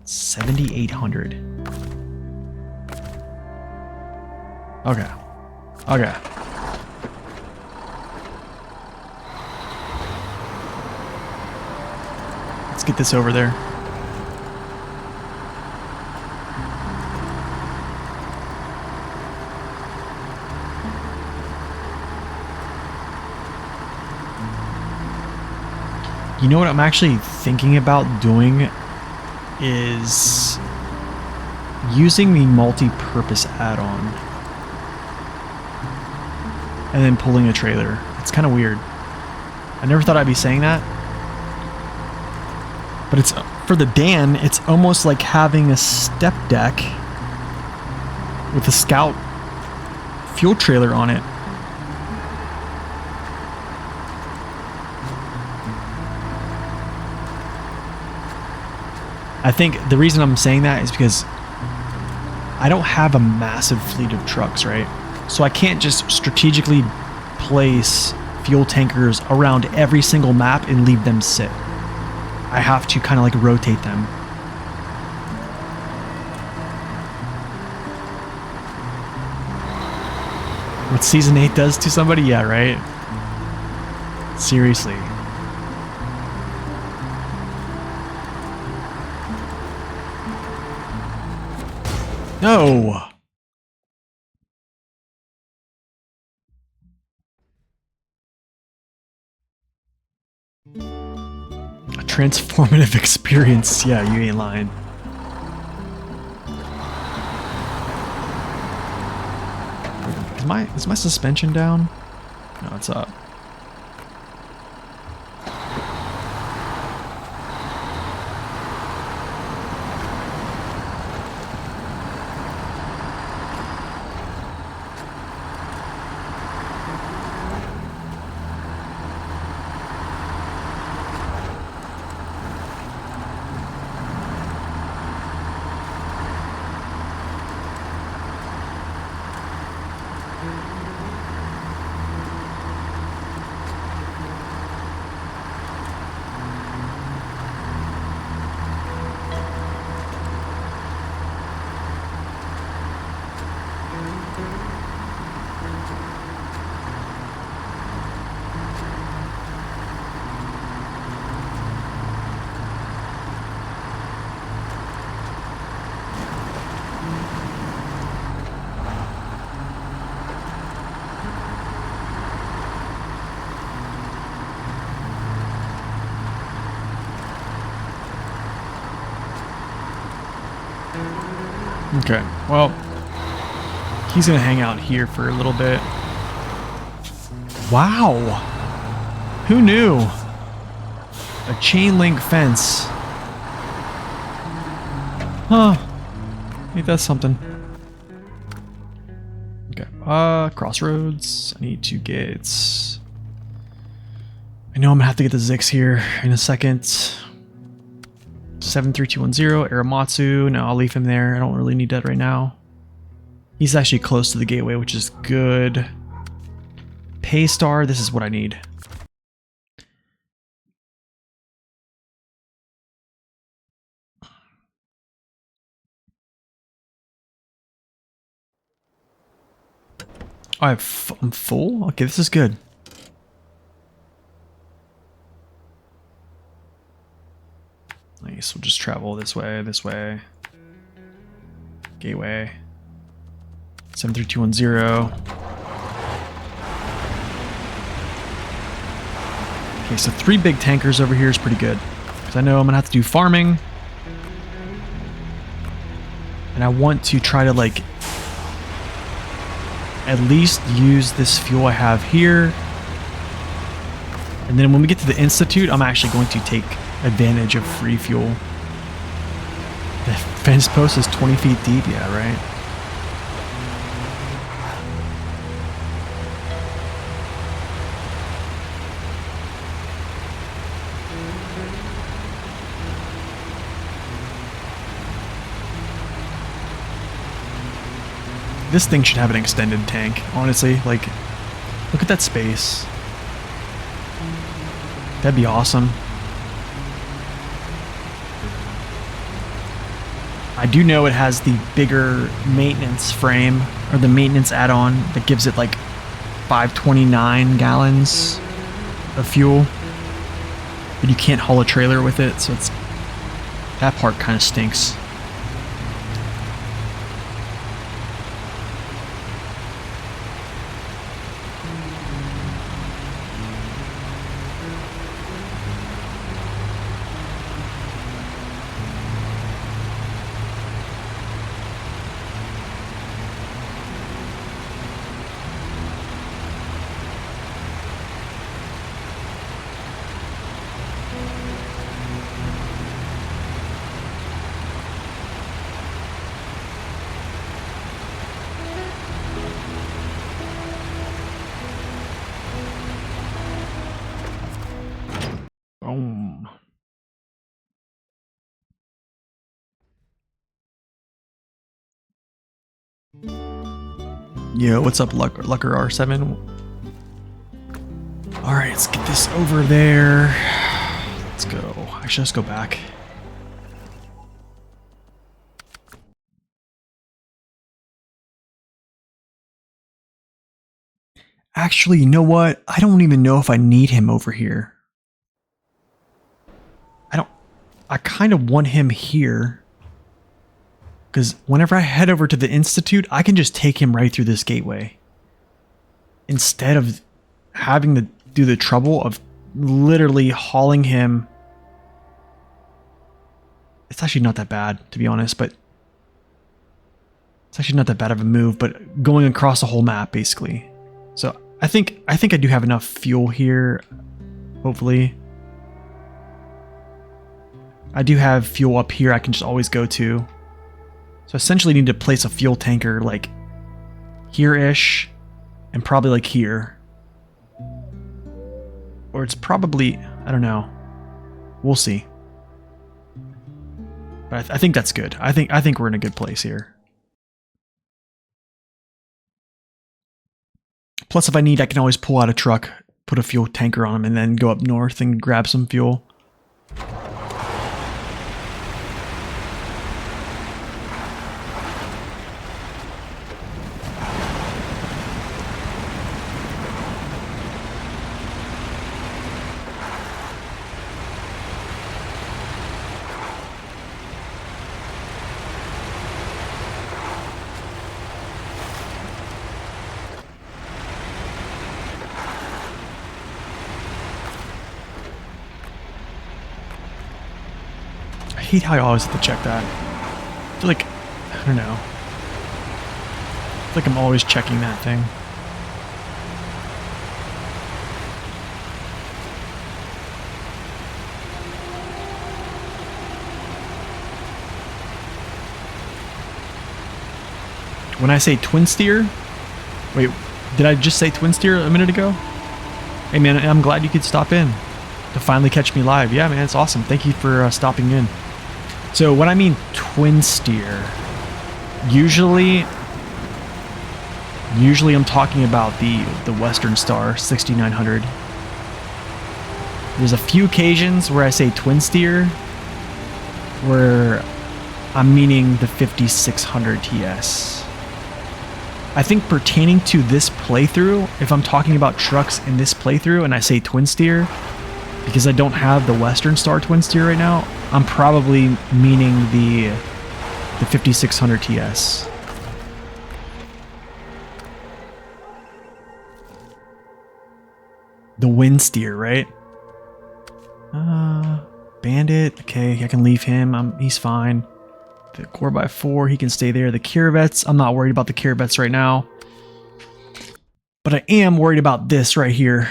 7,800. Okay. Okay. Let's get this over there. You know what I'm actually thinking about doing is using the multi-purpose add-on and then pulling a trailer. It's kind of weird. I never thought I'd be saying that. But it's for the Dan, it's almost like having a step deck with a Scout fuel trailer on it. I think the reason I'm saying that is because I don't have a massive fleet of trucks, right? So I can't just strategically place fuel tankers around every single map and leave them sit. I have to kind of like rotate them. What Season 8 does to somebody? Yeah, right? Seriously. No! A transformative experience. Yeah, you ain't lying. Is my suspension down? No, it's up. Okay, well, he's gonna hang out here for a little bit. Wow! Who knew? A chain link fence. Huh. Ain't that something? Okay, crossroads. I need to get... I know I'm gonna have to get the Zix here in a second. 73210, Aramatsu. No, I'll leave him there. I don't really need that right now. He's actually close to the gateway, which is good. Paystar, this is what I need. I'm full? Okay, this is good. Nice, we'll just travel this way. Gateway. 73210. Okay, so 3 big tankers over here is pretty good. Because I know I'm going to have to do farming. And I want to try to, like, at least use this fuel I have here. And then when we get to the Institute, I'm actually going to take advantage of free fuel. The fence post is 20 feet deep, yeah, right? This thing should have an extended tank, honestly. Like, look at that space. That'd be awesome. I do know it has the bigger maintenance frame, or the maintenance add-on that gives it like 529 gallons of fuel. But you can't haul a trailer with it, so it's that part kind of stinks. Boom. Yo, what's up, Lucker R7? Alright, let's get this over there. Let's go. Actually, let's go back. actually, you know what? I don't even know if I need him over here. I kind of want him here. Because whenever I head over to the Institute, I can just take him right through this gateway. Instead of having to do the trouble of literally hauling him. It's actually not that bad, to be honest, but it's actually not that bad of a move, but going across the whole map, basically. So I think I do have enough fuel here, hopefully. I do have fuel up here I can just always go to. So essentially need to place a fuel tanker like here-ish and probably like here. Or it's probably, I don't know. We'll see. But I think that's good. I think we're in a good place here. Plus if I need, I can always pull out a truck, put a fuel tanker on him, and then go up north and grab some fuel. I hate how I always have to check that. I feel like, I don't know. I feel like I'm always checking that thing. When I say twin steer, wait, did I just say twin steer a minute ago? Hey man, I'm glad you could stop in to finally catch me live. Yeah man, it's awesome. Thank you for stopping in. So when I mean twin steer, usually I'm talking about the Western Star 6900. There's a few occasions where I say twin steer where I'm meaning the 5600 TS. I think pertaining to this playthrough, if I'm talking about trucks in this playthrough and I say twin steer, because I don't have the Western Star twin steer right now, I'm probably meaning the 5600 TS. The wind steer, right? Bandit. Okay, I can leave him. He's fine. The 4x4, he can stay there. The Corvettes, I'm not worried about the Corvettes right now. But I am worried about this right here.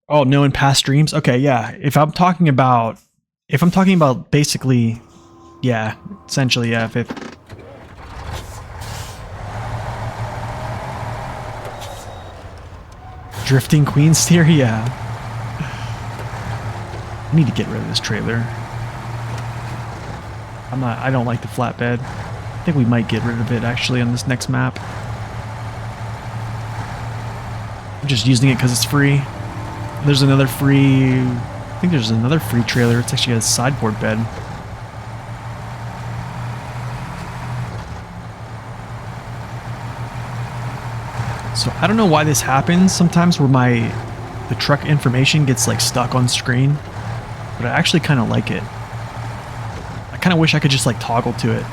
Oh, no, in past streams? Okay, yeah. If I'm talking about basically, yeah, essentially, yeah, if drifting queen steer, yeah. I need to get rid of this trailer. I don't like the flatbed. I think we might get rid of it actually on this next map. I'm just using it because it's free. There's another free, I think there's another free trailer. It's actually got a sideboard bed. So I don't know why this happens sometimes where the truck information gets like stuck on screen, but I actually kind of like it. I kind of wish I could just like toggle to it.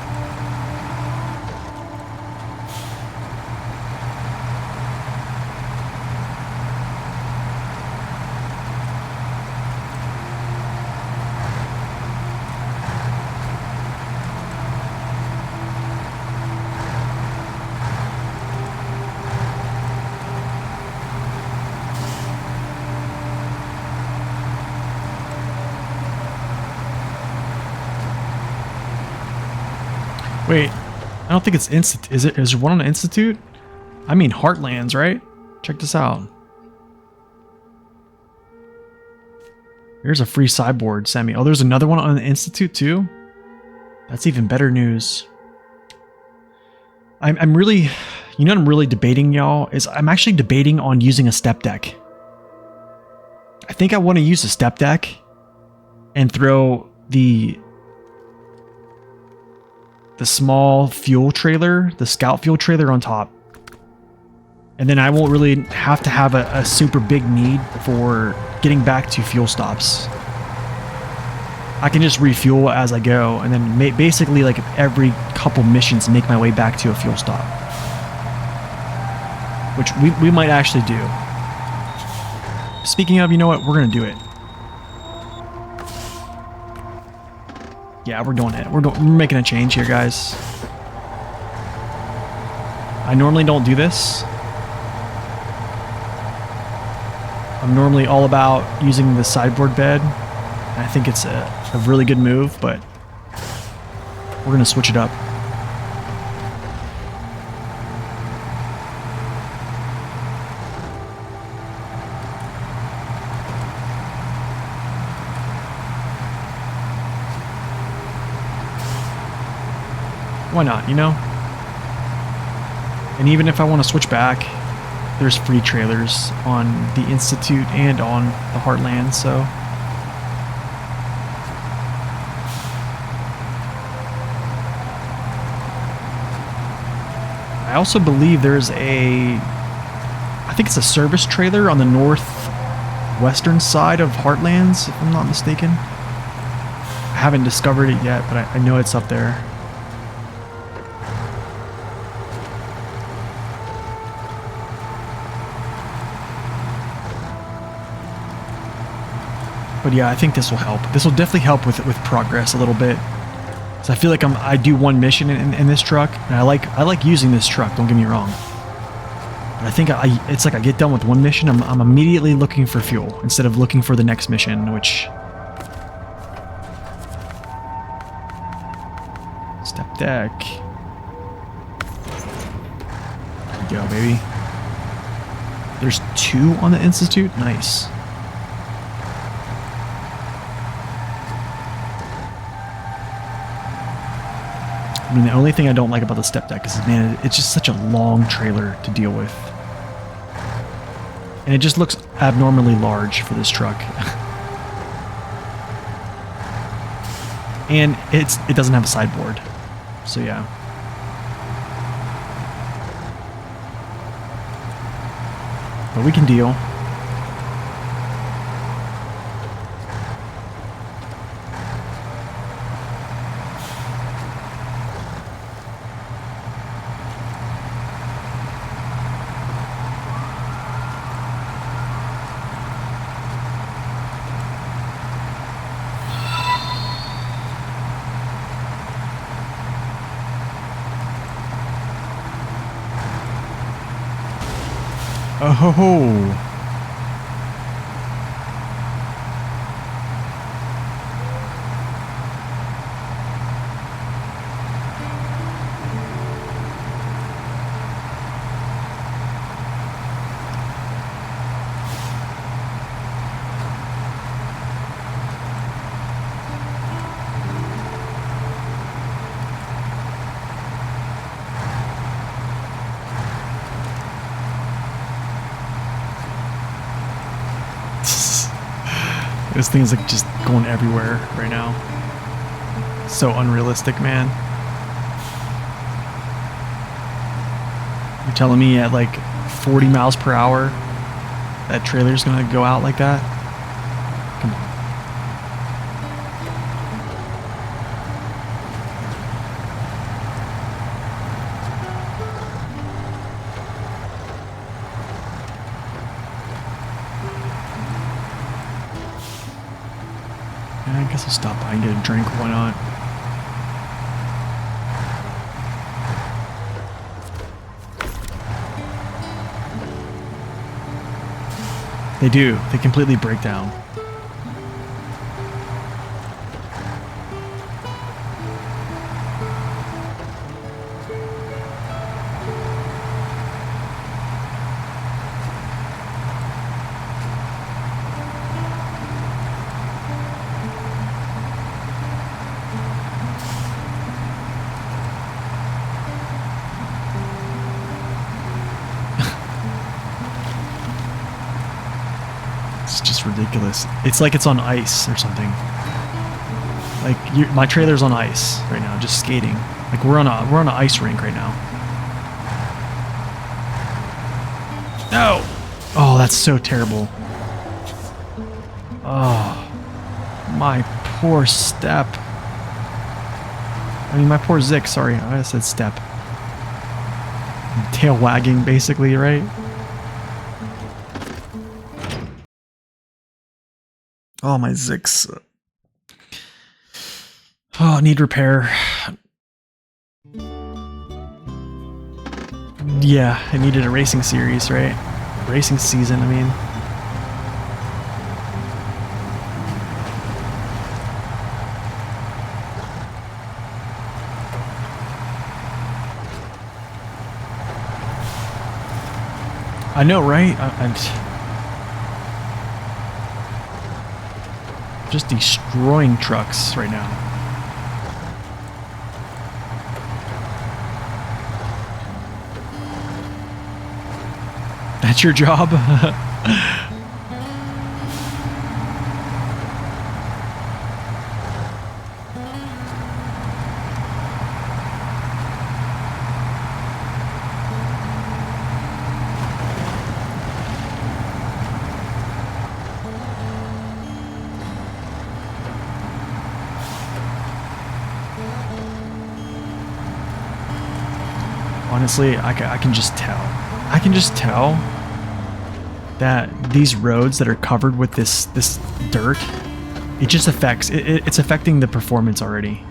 Wait, I don't think it's Institute. Is there one on the Institute? I mean Heartlands, right? Check this out. Here's a free sideboard, Sammy. Oh, there's another one on the Institute too? That's even better news. I'm really, you know what I'm really debating, y'all? Is I'm actually debating on using a step deck. I think I want to use a step deck and throw the small fuel trailer, the scout fuel trailer on top. And then I won't really have to have a super big need for getting back to fuel stops. I can just refuel as I go, and then basically like every couple missions make my way back to a fuel stop. Which we might actually do. Speaking of, you know what? We're going to do it. Yeah, we're doing it. We're making a change here, guys. I normally don't do this. I'm normally all about using the sideboard bed. I think it's a really good move, but we're going to switch it up. Why not, you know? And even if I want to switch back, there's free trailers on the Institute and on the Heartlands, so... I also believe there's I think it's a service trailer on the northwestern side of Heartlands, if I'm not mistaken. I haven't discovered it yet, but I know it's up there. But yeah, I think this will help. This will definitely help with progress a little bit. So I feel like I do one mission in this truck, and I like using this truck. Don't get me wrong. But I think it's like I get done with one mission, I'm immediately looking for fuel instead of looking for the next mission, which... Step deck. There we go, baby. There's 2 on the Institute? Nice. I mean, the only thing I don't like about the step deck is, man, it's just such a long trailer to deal with. And it just looks abnormally large for this truck. And it doesn't have a sideboard. So yeah. But we can deal. Oh ho ho! This thing is like just going everywhere right now. So unrealistic, man. You're telling me at like 40 miles per hour that trailer's gonna go out like that? Come on. I guess I'll stop by and get a drink, why not? They do. They completely break down. It's just ridiculous. It's like it's on ice or something. Like my trailer's on ice right now, just skating. Like we're on an ice rink right now. No! Oh, that's so terrible. Oh, my poor step. I mean, my poor Zick, sorry. I said step. Tail wagging, basically, right? Oh, my Zicks. Oh, need repair. Yeah, I needed a racing series, right? Racing season, I mean. I know, right? I'm just destroying trucks right now. That's your job? Honestly, I can just tell. I can just tell that these roads that are covered with this dirt, it just affects, it's affecting the performance already.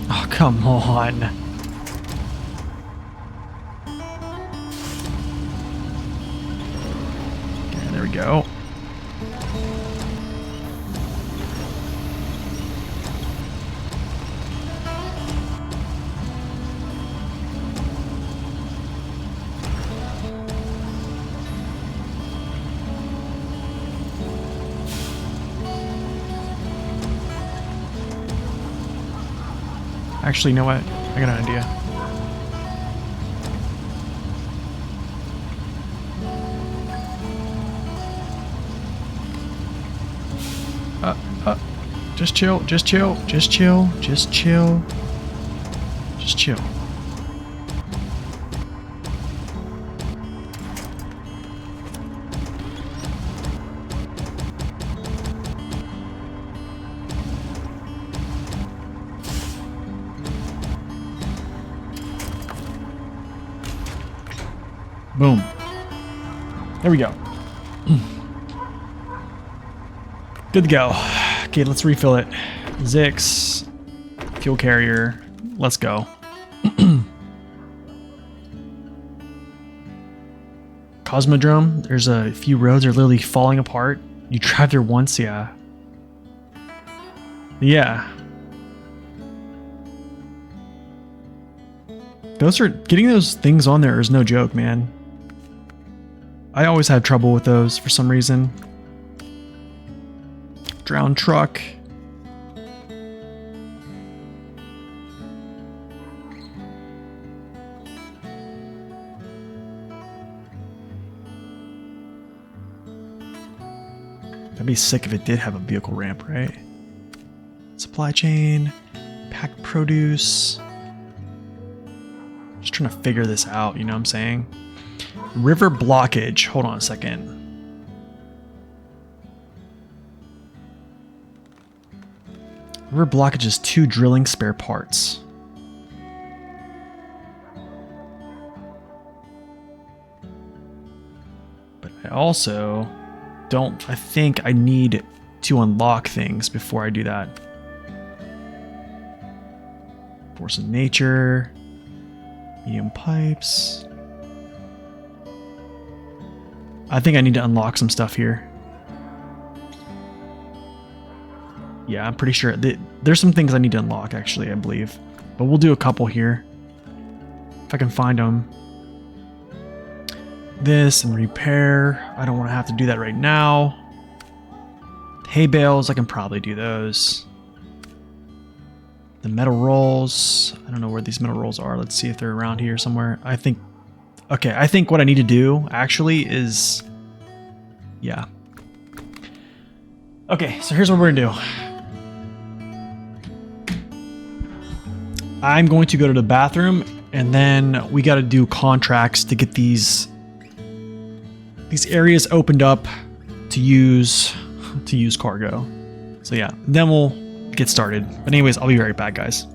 Oh, come on. Okay, there we go. Actually, you know what? I got an idea. Just chill, just chill, just chill, just chill. Just chill. Boom. There we go. Good to go. Okay, let's refill it. Zix. Fuel carrier. Let's go. Cosmodrome. There's a few roads that are literally falling apart. You drive there once, yeah. Yeah. Getting those things on there is no joke, man. I always have trouble with those for some reason. Drowned truck. That'd be sick if it did have a vehicle ramp, right? Supply chain, packed produce. Just trying to figure this out, you know what I'm saying? River blockage. Hold on a second. River blockage is 2 drilling spare parts. But I also I think I need to unlock things before I do that. Force of nature. Medium pipes. I think I need to unlock some stuff here. Yeah, I'm pretty sure. There's some things I need to unlock, actually, I believe. But we'll do a couple here. If I can find them. This and repair. I don't want to have to do that right now. Hay bales, I can probably do those. The metal rolls. I don't know where these metal rolls are. Let's see if they're around here somewhere. I think... Okay, I think what I need to do, actually, is... Yeah. Okay, so here's what we're gonna do. I'm going to go to the bathroom, and then we got to do contracts to get these areas opened up to use cargo. So yeah, then we'll get started. But anyways, I'll be right back, guys.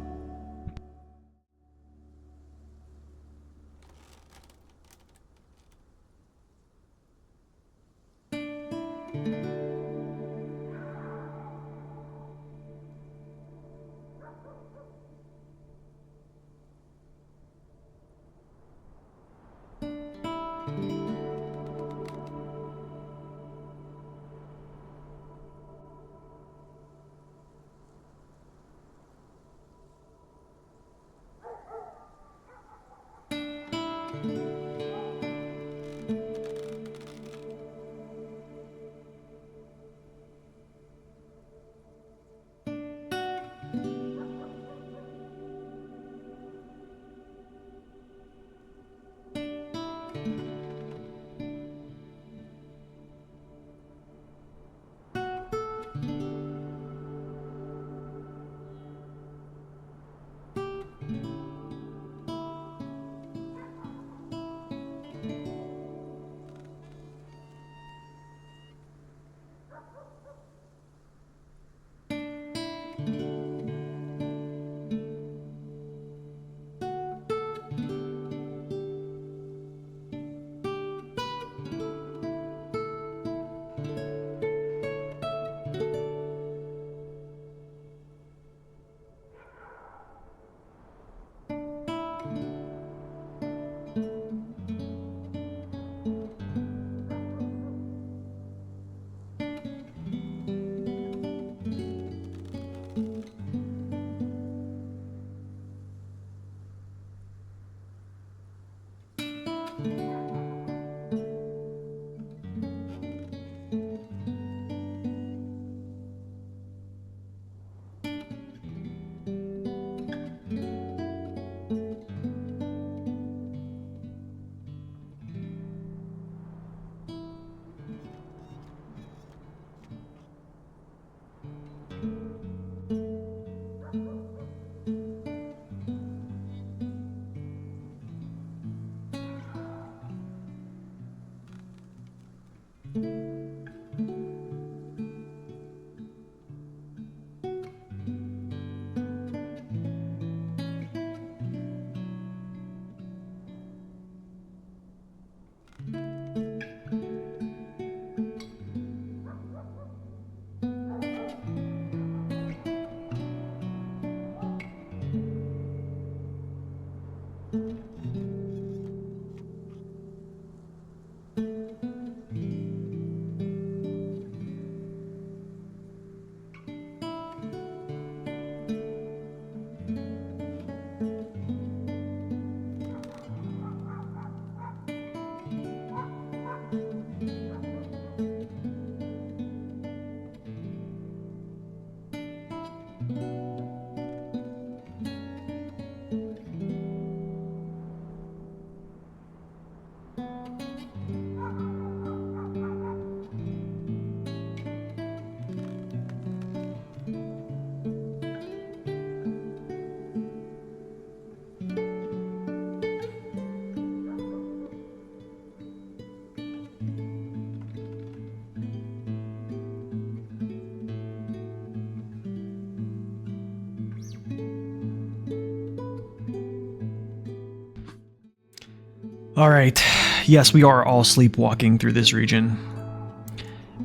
All right. Yes, we are all sleepwalking through this region.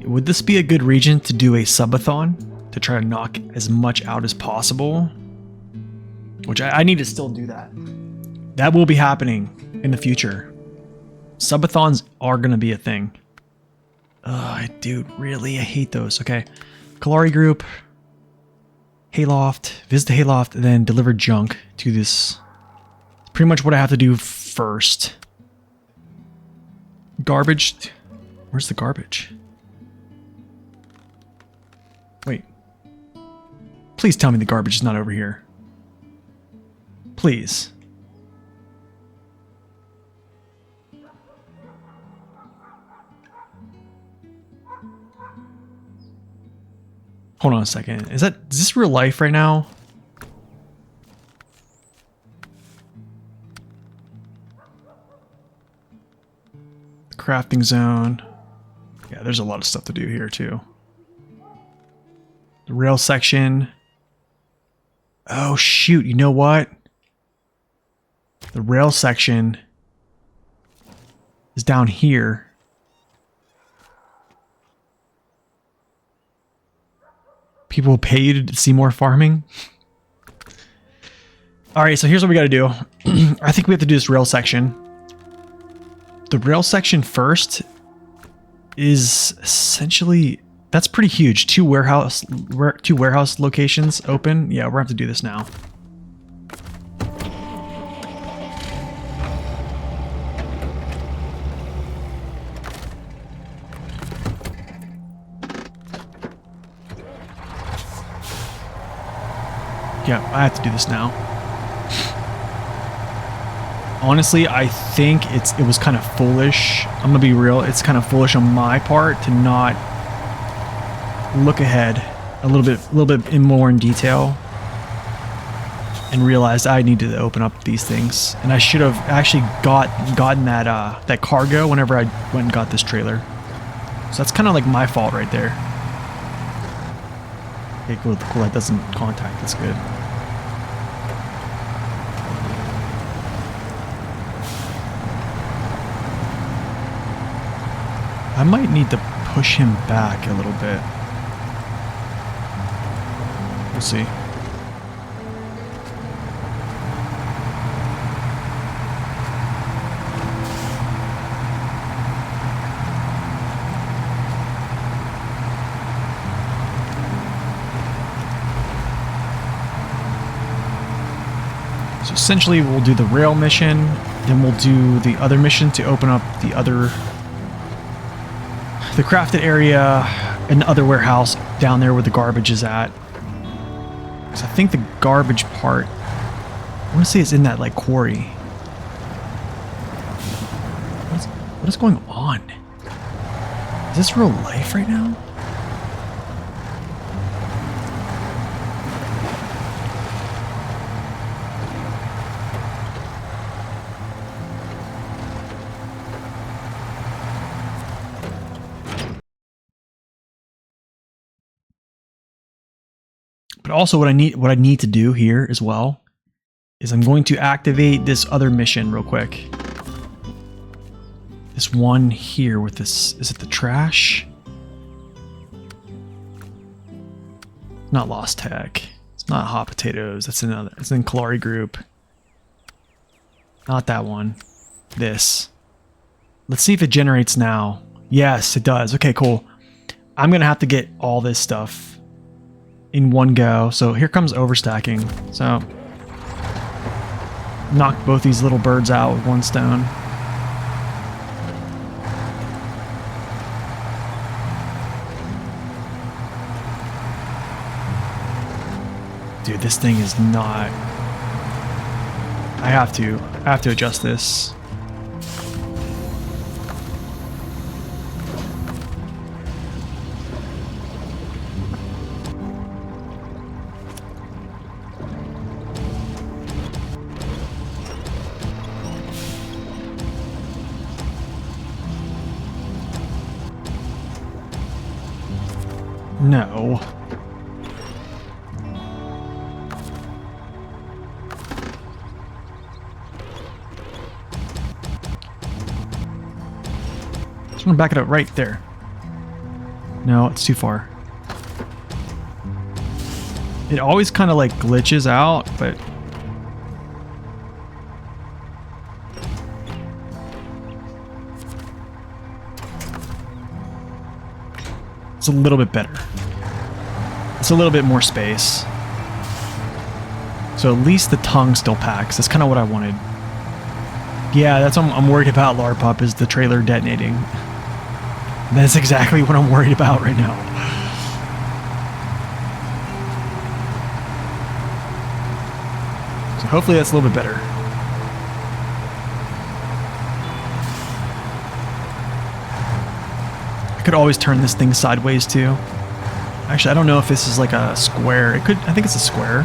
Would this be a good region to do a subathon to try to knock as much out as possible? Which I need to still do that. That will be happening in the future. Subathons are going to be a thing. Dude, really? I hate those. Okay. Kalari group. Hayloft. Visit the Hayloft, then deliver junk to this. Pretty much what I have to do first. Garbage. Where's the garbage? Wait. Please tell me the garbage is not over here. Please. Hold on a second. Is this real life right now? Crafting zone. Yeah, there's a lot of stuff to do here too. The rail section. Oh shoot, you know what? The rail section is down here. People will pay you to see more farming. Alright, so here's what we gotta do. I think we have to do this rail section. The rail section first is essentially, that's pretty huge. Two warehouse locations open. Yeah, we're gonna have to do this now. Yeah, I have to do this now. Honestly, I think it was kind of foolish. I'm gonna be real. It's kind of foolish on my part to not look ahead a little bit more in detail and realized I needed to open up these things. And I should have actually gotten that cargo whenever I went and got this trailer. So that's kind of like my fault right there. Okay, cool. That doesn't contact. That's good. I might need to push him back a little bit. We'll see. So essentially we'll do the rail mission, then we'll do the other mission to open up the crafted area and the other warehouse down there where the garbage is at. So I think the garbage part, I want to say it's in that like quarry. What is going on? Is this real life right now? But also what I need to do here as well is I'm going to activate this other mission real quick. This one here with this, is it the trash? Not Lost Tech. It's not Hot Potatoes. That's another. It's in Kalari Group. Not that one. This. Let's see if it generates now. Yes, it does. Okay, cool. I'm going to have to get all this stuff in one go. So here comes overstacking. So knock both these little birds out with one stone. Dude, this thing is not... I have to adjust this. No. Just want to back it up right there. No, it's too far. It always kind of like glitches out, but it's a little bit better. It's a little bit more space. So at least the tongue still packs. That's kind of what I wanted. Yeah, that's what I'm worried about, Larpup, is the trailer detonating. That's exactly what I'm worried about right now. So hopefully that's a little bit better. I could always turn this thing sideways too. Actually, I don't know if this is like a square. I think it's a square.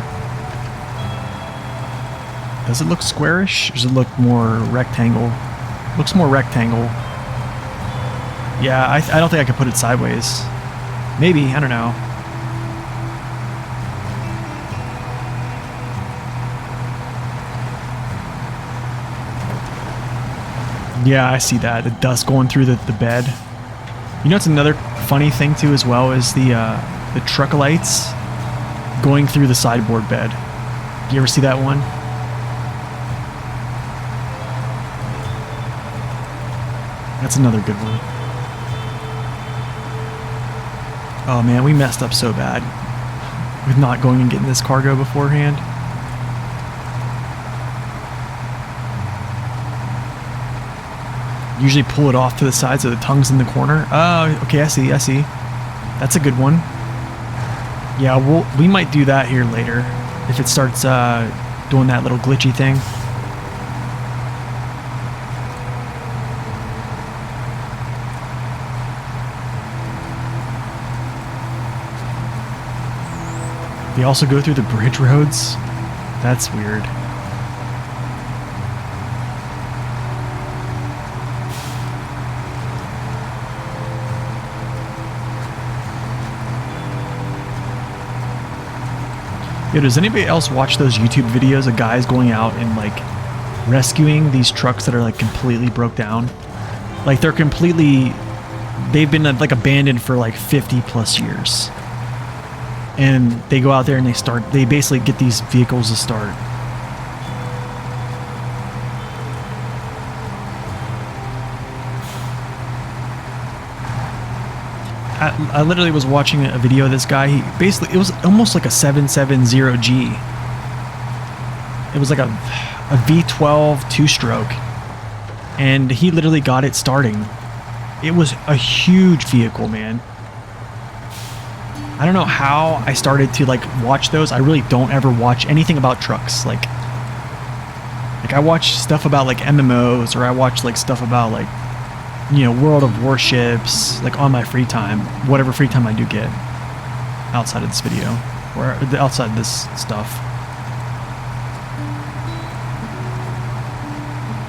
Does it look squarish? Or does it look more rectangle? Looks more rectangle. Yeah, I don't think I could put it sideways. Maybe, I don't know. Yeah, I see that. The dust going through the bed. You know what's another funny thing too as well is the truck lights going through the sideboard bed. You ever see that one? That's another good one. Oh man, we messed up so bad with not going and getting this cargo beforehand. Usually pull it off to the side so the tongue's in the corner. Oh, okay, I see. That's a good one. Yeah, we might do that here later if it starts doing that little glitchy thing. They also go through the bridge roads. That's weird. Yo, does anybody else watch those YouTube videos of guys going out and like rescuing these trucks that are like completely broke down? Like they've been like abandoned for like 50 plus years. And they go out there and they basically get these vehicles to start. I literally was watching a video of this guy. It was almost like a 770G. It was like a V12 two-stroke. And he literally got it starting. It was a huge vehicle, man. I don't know how I started to like watch those. I really don't ever watch anything about trucks. Like I watch stuff about like MMOs, or I watch like stuff about like, you know, World of Warships, like on my free time, whatever free time I do get outside of this video or outside this stuff.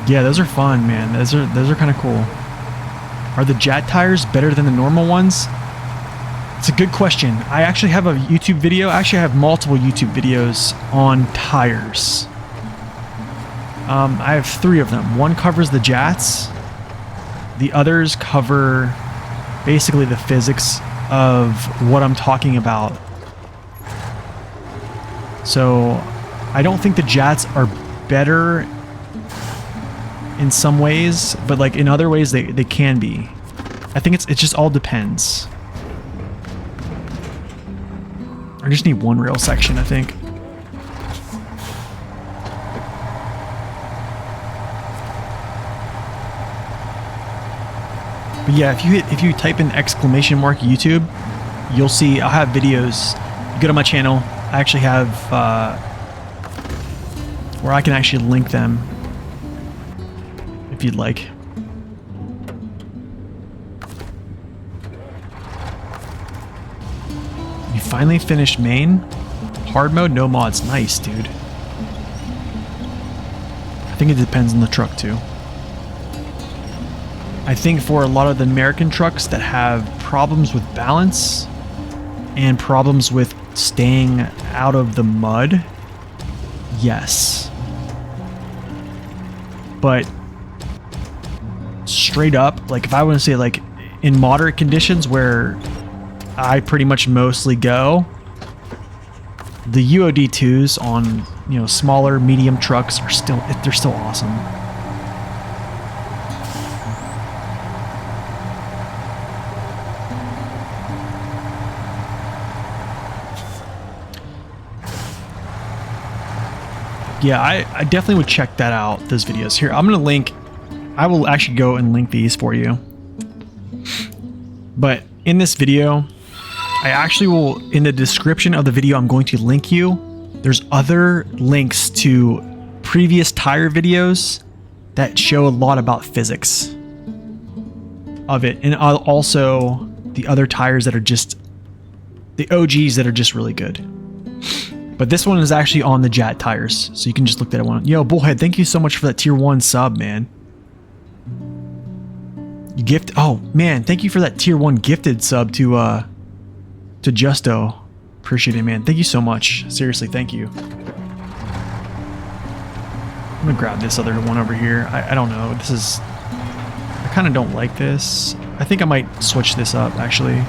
Yeah, those are fun, man. Those are kind of cool. Are the Jet tires better than the normal ones? It's a good question. I actually have a YouTube video. Actually, I have multiple YouTube videos on tires. I have 3 of them. One covers the Jats. The others cover basically the physics of what I'm talking about. So I don't think the Jats are better in some ways, but like in other ways they can be. I think it just all depends. I just need one rail section, I think. But yeah, if you type in !YouTube, you'll see I'll have videos. You go to my channel. I actually have where I can actually link them if you'd like. You finally finished main? Hard mode, no mods. Nice, dude. I think it depends on the truck too. I think for a lot of the American trucks that have problems with balance and problems with staying out of the mud, yes. But straight up, like if I want to say like in moderate conditions where I pretty much mostly go, the UOD2s on, you know, smaller medium trucks are they're still awesome. Yeah, I definitely would check that out, those videos. Here, I'm going to link, I will actually go and link these for you. But in this video, I actually will, in the description of the video, I'm going to link you. There's other links to previous tire videos that show a lot about physics of it. And also the other tires that are just, the OGs that are just really good. But this one is actually on the Jat tires, so you can just look at one. Yo, Bullhead, thank you so much for that tier 1 sub, man. You gift. Oh man, thank you for that tier 1 gifted sub to Justo. Appreciate it, man. Thank you so much. Seriously, thank you. I'm gonna grab this other one over here. I don't know. This is. I kind of don't like this. I think I might switch this up actually.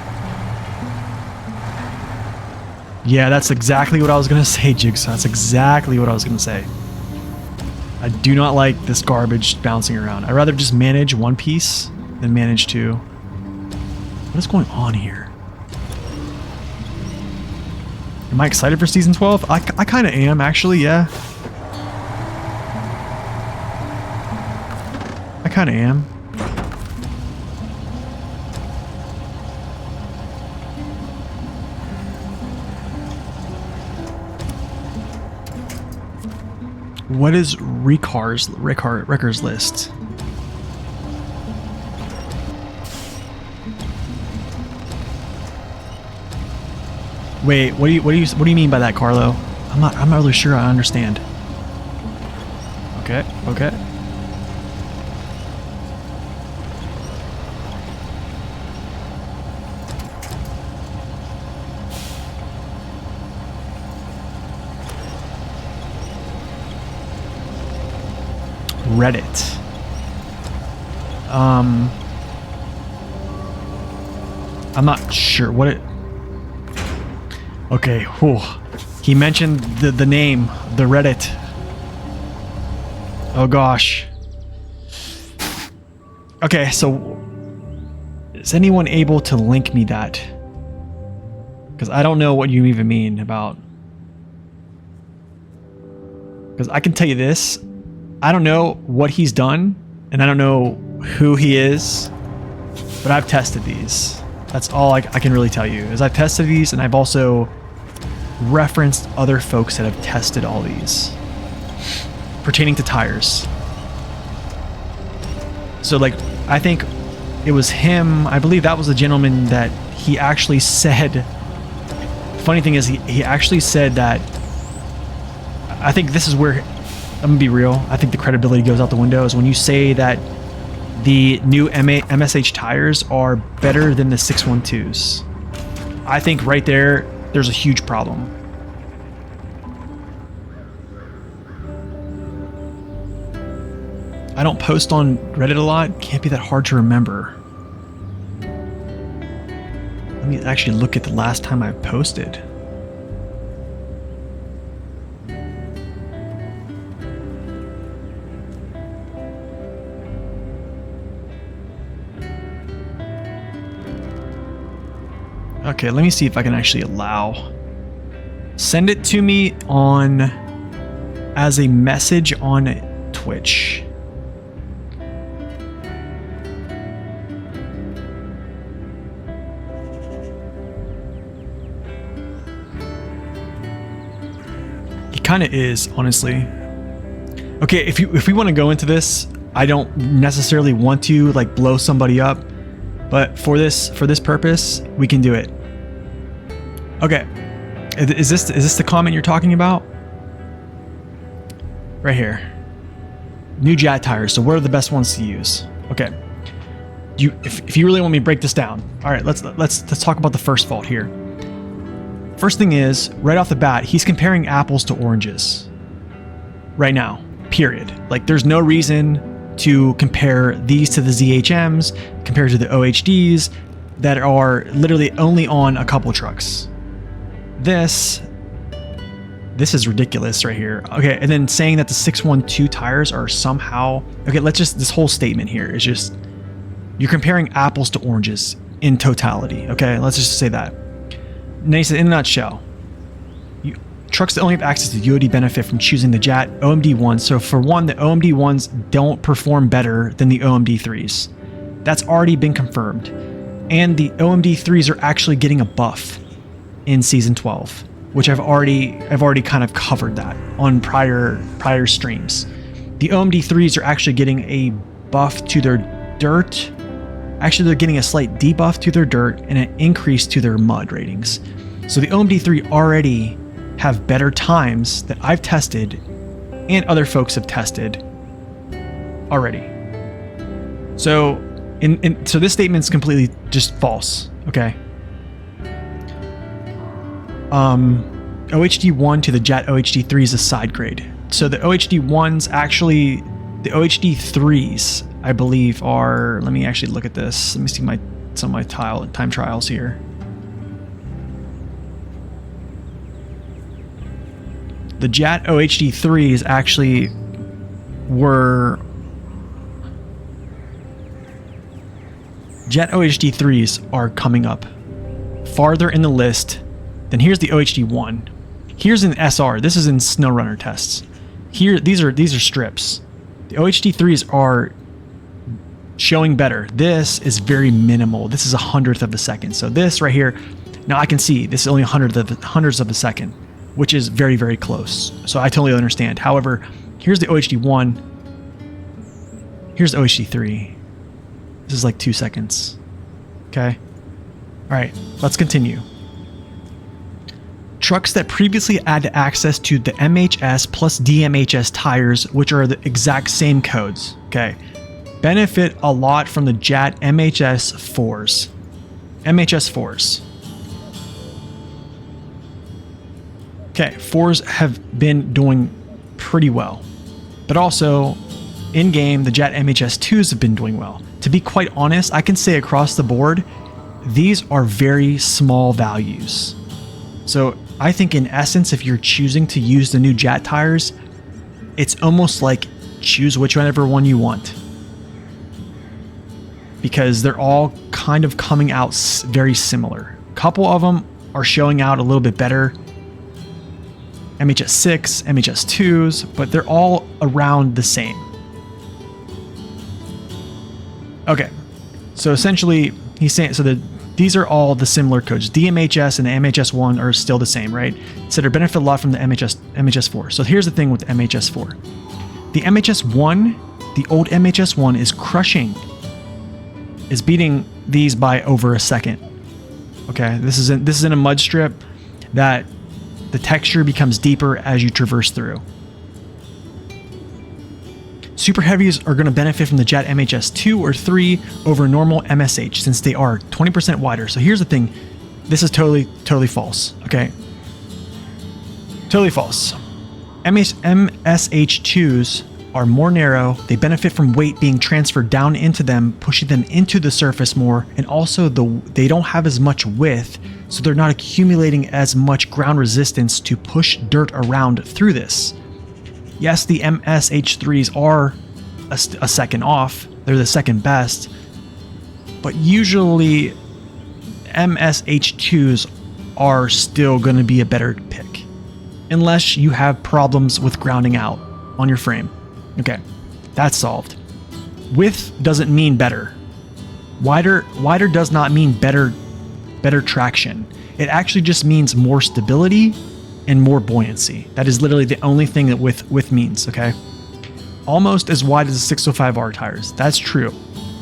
Yeah, that's exactly what I was gonna say, Jigsaw. That's exactly what I was gonna say. I do not like this garbage bouncing around. I'd rather just manage one piece than manage two. What is going on here? Am I excited for season 12? I kind of am, actually, yeah. I kind of am. What is Wrecker's list? Wait, what do you mean by that, Carlo? I'm not really sure I understand. Okay. Reddit. I'm not sure what it. Okay, whew. He mentioned the name, the Reddit. Oh gosh. Okay, so is anyone able to link me that? Because I don't know what you even mean about. Because I can tell you this. I don't know what he's done, and I don't know who he is, but I've tested these. That's all I can really tell you, is I've tested these, and I've also referenced other folks that have tested all these pertaining to tires. So like, I think it was him, I believe that was the gentleman that he actually said, funny thing is he actually said that, I think this is where, I'm gonna be real, I think the credibility goes out the window, is when you say that the new MSH tires are better than the 612s. I think right there, there's a huge problem. I don't post on Reddit a lot, can't be that hard to remember. Let me actually look at the last time I posted. Okay, let me see if I can actually allow. Send it to me on as a message on Twitch. He kind of is, honestly. Okay, if we want to go into this, I don't necessarily want to like blow somebody up. But for this purpose, we can do it. Okay, is this the comment you're talking about? Right here. New Jat tires. So what are the best ones to use? Okay. If you really want me to break this down, all right. Let's talk about the first fault here. First thing is, right off the bat, he's comparing apples to oranges. Right now, period. Like, there's no reason to compare these to the ZHMs, compared to the OHDs that are literally only on a couple trucks. This is ridiculous right here. Okay, and then saying that the 612 tires are somehow... Okay, this whole statement here is just... You're comparing apples to oranges in totality, okay? Let's just say that. And then he said, in a nutshell, trucks that only have access to UOD benefit from choosing the JAT OMD ones. So for one, the OMD ones don't perform better than the OMD 3s. That's already been confirmed. And the OMD 3s are actually getting a buff in season 12, which I've already kind of covered that on prior streams. The OMD 3s are actually getting a buff to their dirt. Actually, they're getting a slight debuff to their dirt and an increase to their mud ratings. So the OMD3 already have better times that I've tested and other folks have tested already. So so this statement's completely just false, okay? OHD1 to the Jet OHD3 is a side grade. So the OHD1s actually, the OHD3s, I believe are, let me actually look at this. Let me see some of my time trials here. The Jet OHD3s actually were, Jet OHD3s are coming up farther in the list. Then here's the OHD1. Here's an SR. This is in SnowRunner tests. Here, these are strips. The OHD3s are showing better. This is very minimal. This is 100th of a second. So this right here, now I can see this is only 100ths of a second, which is very, very close. So I totally understand. However, here's the OHD1. Here's the OHD3. This is like 2 seconds. Okay. All right, let's continue. Trucks that previously had access to the MHS plus DMHS tires, which are the exact same codes, okay, benefit a lot from the JAT MHS 4s. MHS 4s. Okay, 4s have been doing pretty well. But also, in-game, the JAT MHS 2s have been doing well. To be quite honest, I can say across the board, these are very small values. So I think in essence, if you're choosing to use the new JAT tires, it's almost like choose whichever one you want. Because they're all kind of coming out very similar. A couple of them are showing out a little bit better. MHS 6, MHS 2s, but they're all around the same. Okay, so essentially he's saying, so these are all the similar codes. DMHS and the MHS1 are still the same, right? So they benefit a lot from the MHS4. So here's the thing with the MHS4. The MHS1, the old MHS1 is crushing, is beating these by over a second. Okay, this is in a mud strip that the texture becomes deeper as you traverse through. Super heavies are going to benefit from the JAT MHS 2 or 3 over normal MSH since they are 20% wider. So here's the thing. This is totally false. Okay. Totally false. MSH2s are more narrow. They benefit from weight being transferred down into them, pushing them into the surface more. And also they don't have as much width, so they're not accumulating as much ground resistance to push dirt around through this. Yes, the MSH3s are a second off. They're the second best. But usually MSH2s are still going to be a better pick. Unless you have problems with grounding out on your frame. Okay, that's solved. Width doesn't mean better. Wider does not mean better traction. It actually just means more stability and more buoyancy. That is literally the only thing that width means, okay? Almost as wide as the 605R tires. That's true.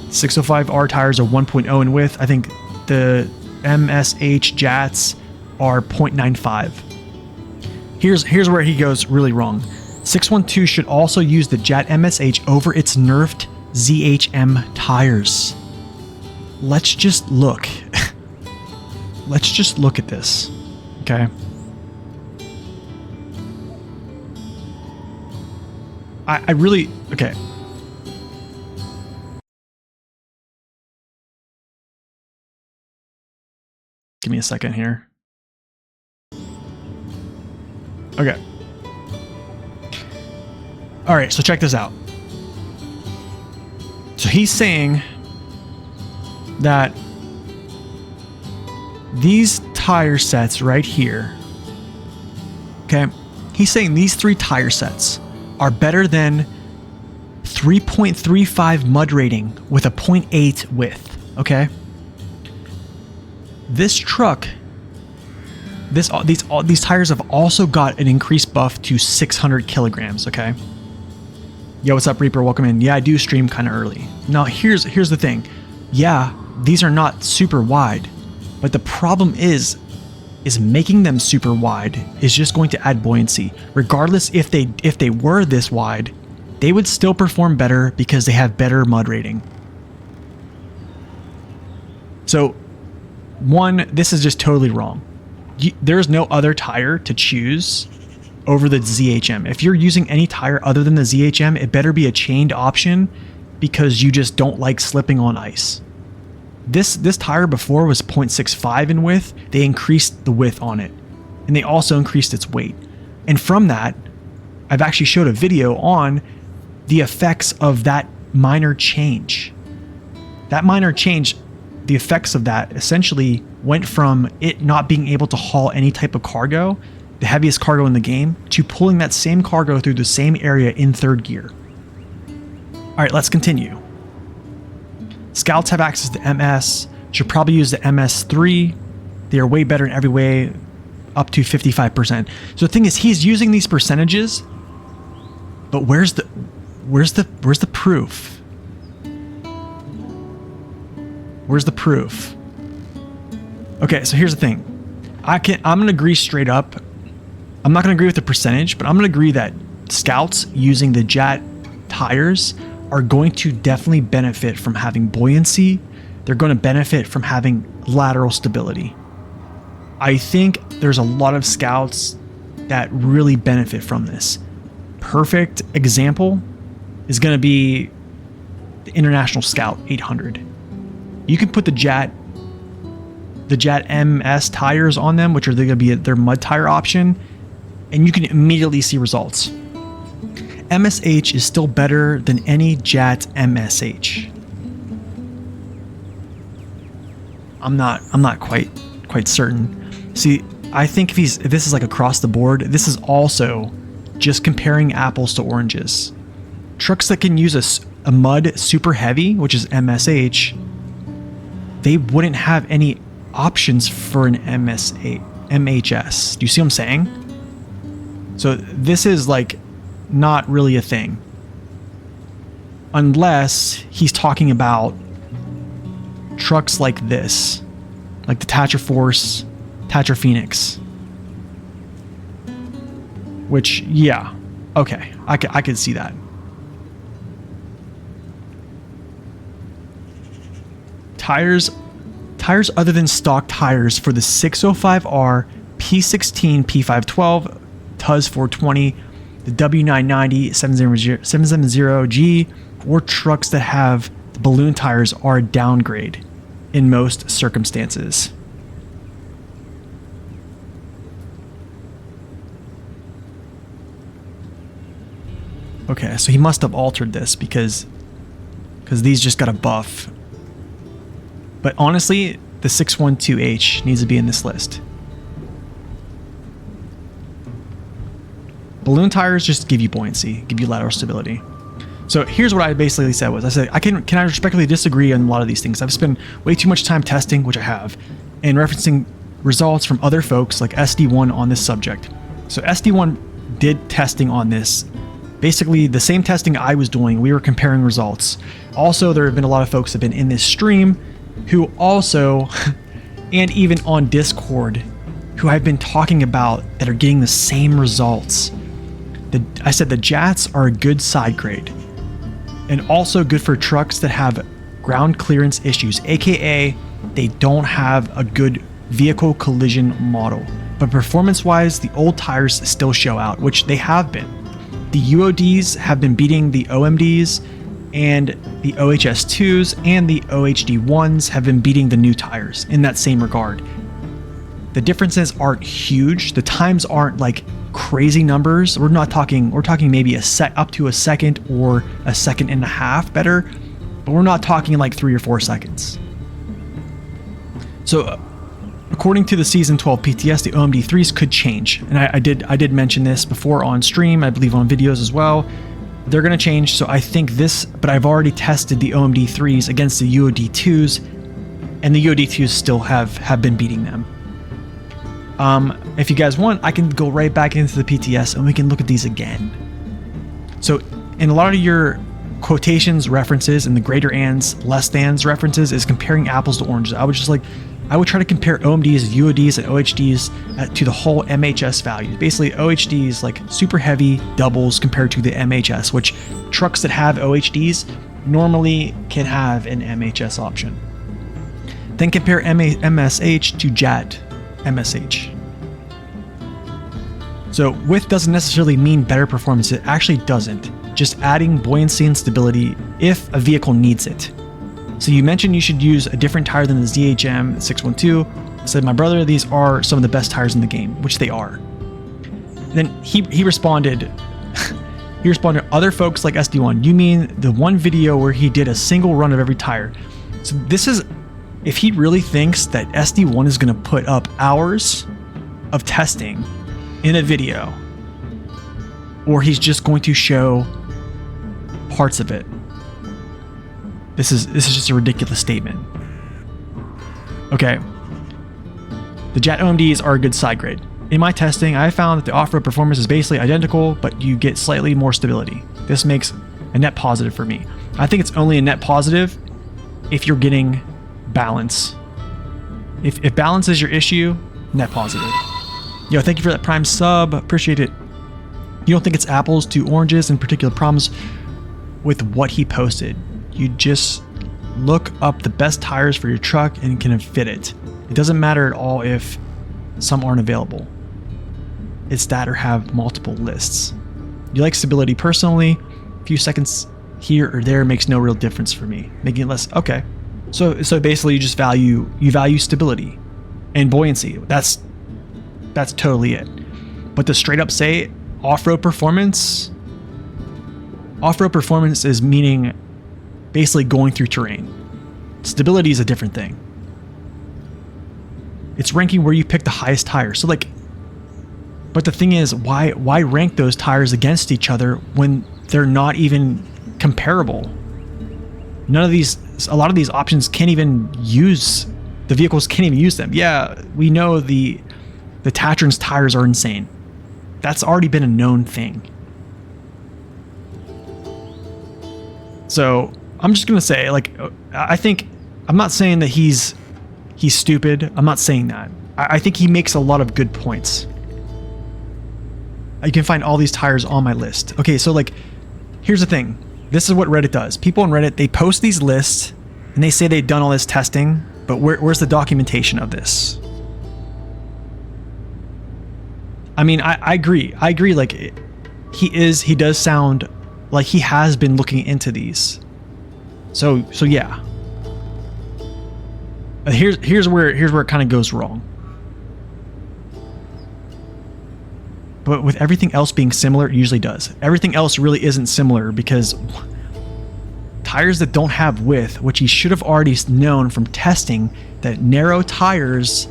605R tires are 1.0 in width. I think the MSH Jats are 0.95. Here's where he goes really wrong. 612 should also use the JAT MSH over its nerfed ZHM tires. Let's just look. Let's just look at this, okay? I really, okay. Give me a second here. Okay. All right, so check this out. So he's saying that these tire sets right here, okay, he's saying these 3 tire sets are better than 3.35 mud rating with a 0.8 width, okay? This truck, these tires have also got an increased buff to 600 kilograms, okay? Yo, what's up, Reaper? Welcome in. Yeah, I do stream kind of early. Now, here's the thing. Yeah, these are not super wide, but the problem is is making them super wide is just going to add buoyancy. Regardless if they were this wide, they would still perform better because they have better mud rating. So, one, this is just totally wrong. There's no other tire to choose over the ZHM. If you're using any tire other than the ZHM, it better be a chained option because you just don't like slipping on ice. This tire before was 0.65 in width. They increased the width on it, and they also increased its weight. And from that, I've actually showed a video on the effects of that minor change. That minor change, the effects of that essentially went from it not being able to haul any type of cargo, the heaviest cargo in the game, to pulling that same cargo through the same area in third gear. All right, let's continue. Scouts have access to MS. Should probably use the MS3. They are way better in every way, up to 55%. So the thing is, he's using these percentages, but where's the proof? Where's the proof? Okay, so here's the thing. I'm gonna agree straight up. I'm not gonna agree with the percentage, but I'm gonna agree that Scouts using the Jet tires are going to definitely benefit from having buoyancy. They're going to benefit from having lateral stability. I think there's a lot of Scouts that really benefit from this. Perfect example is going to be the International Scout 800. You can put the Jet MS tires on them, which are going to be their mud tire option, and you can immediately see results. MSH is still better than any Jet MSH. I'm not quite certain. See, I think if this is like across the board, this is also just comparing apples to oranges. Trucks that can use a mud super heavy, which is MSH, they wouldn't have any options for an MHS. Do you see what I'm saying? So this is like not really a thing, unless he's talking about trucks like this, like the Tatra Force, Tatra Phoenix, which, yeah, okay, I could see that. Tires other than stock tires for the 605R, P16, P512, TUZ 420, the W990, 770G, or trucks that have the balloon tires are a downgrade in most circumstances. Okay, so he must have altered this because these just got a buff. But honestly, the 612H needs to be in this list. Balloon tires just give you buoyancy, give you lateral stability. So here's what I basically said was, I said, can I respectfully disagree on a lot of these things? I've spent way too much time testing, which I have, and referencing results from other folks like SD1 on this subject. So SD1 did testing on this. Basically the same testing I was doing, we were comparing results. Also, there have been a lot of folks that have been in this stream who also, and even on Discord, who I've been talking about that are getting the same results. I said the Jats are a good side grade and also good for trucks that have ground clearance issues, aka they don't have a good vehicle collision model. But performance wise, the old tires still show out, which they have been. The UODs have been beating the OMDs, and the OHS2s and the OHD1s have been beating the new tires in that same regard. The differences aren't huge. The times aren't like crazy numbers. We're talking maybe up to a second or a second and a half better, but we're not talking like 3 or 4 seconds. So according to the season 12 PTS, the OMD3s could change. And I did mention this before on stream, I believe on videos as well. They're going to change. So I think this, but I've already tested the OMD3s against the UOD2s, and the UOD2s still have been beating them. If you guys want, I can go right back into the PTS and we can look at these again. So in a lot of your quotations, references, and the greater ands, less thans references is comparing apples to oranges. I I would try to compare OMDs, UODs, and OHDs to the whole MHS value. Basically, OHD is like super heavy doubles compared to the MHS, which trucks that have OHDs normally can have an MHS option. Then compare MSH to JAT MSH. So width doesn't necessarily mean better performance. It actually doesn't. Just adding buoyancy and stability if a vehicle needs it. So you mentioned you should use a different tire than the ZHM 612. I said, my brother, these are some of the best tires in the game, which they are. Then he responded, other folks like SD1, you mean the one video where he did a single run of every tire. So this is, if he really thinks that SD1 is going to put up hours of testing in a video, or he's just going to show parts of it. This is just a ridiculous statement. Okay. The JAT OMDs are a good side grade. In my testing, I found that the off-road performance is basically identical, but you get slightly more stability. This makes a net positive for me. I think it's only a net positive if you're getting balance. If balance is your issue, net positive. Yo, thank you for that Prime sub. Appreciate it. You don't think it's apples to oranges and particular problems with what he posted. You just look up the best tires for your truck and can fit it. It doesn't matter at all if some aren't available. It's that or have multiple lists. You like stability personally. A few seconds here or there makes no real difference for me. Making it less, okay. So basically you value stability and buoyancy. That's totally it. But to straight up say off-road performance is meaning basically going through terrain. Stability is a different thing. It's ranking where you pick the highest tire. So like, but the thing is, why rank those tires against each other when they're not even comparable? A lot of these options can't even use, the vehicles can't even use them. Yeah, we know the Tatron's tires are insane. That's already been a known thing. So I'm just gonna say, like, I'm not saying that he's stupid. I'm not saying that. I think he makes a lot of good points. You can find all these tires on my list. Okay, so like, here's the thing. This is what Reddit does. People on Reddit, they post these lists and they say they've done all this testing, but where's the documentation of this? I mean, I agree. Like, he does sound like he has been looking into these. So yeah. Here's where it kind of goes wrong. But with everything else being similar, it usually does. Everything else really isn't similar because tires that don't have width, which he should have already known from testing, that narrow tires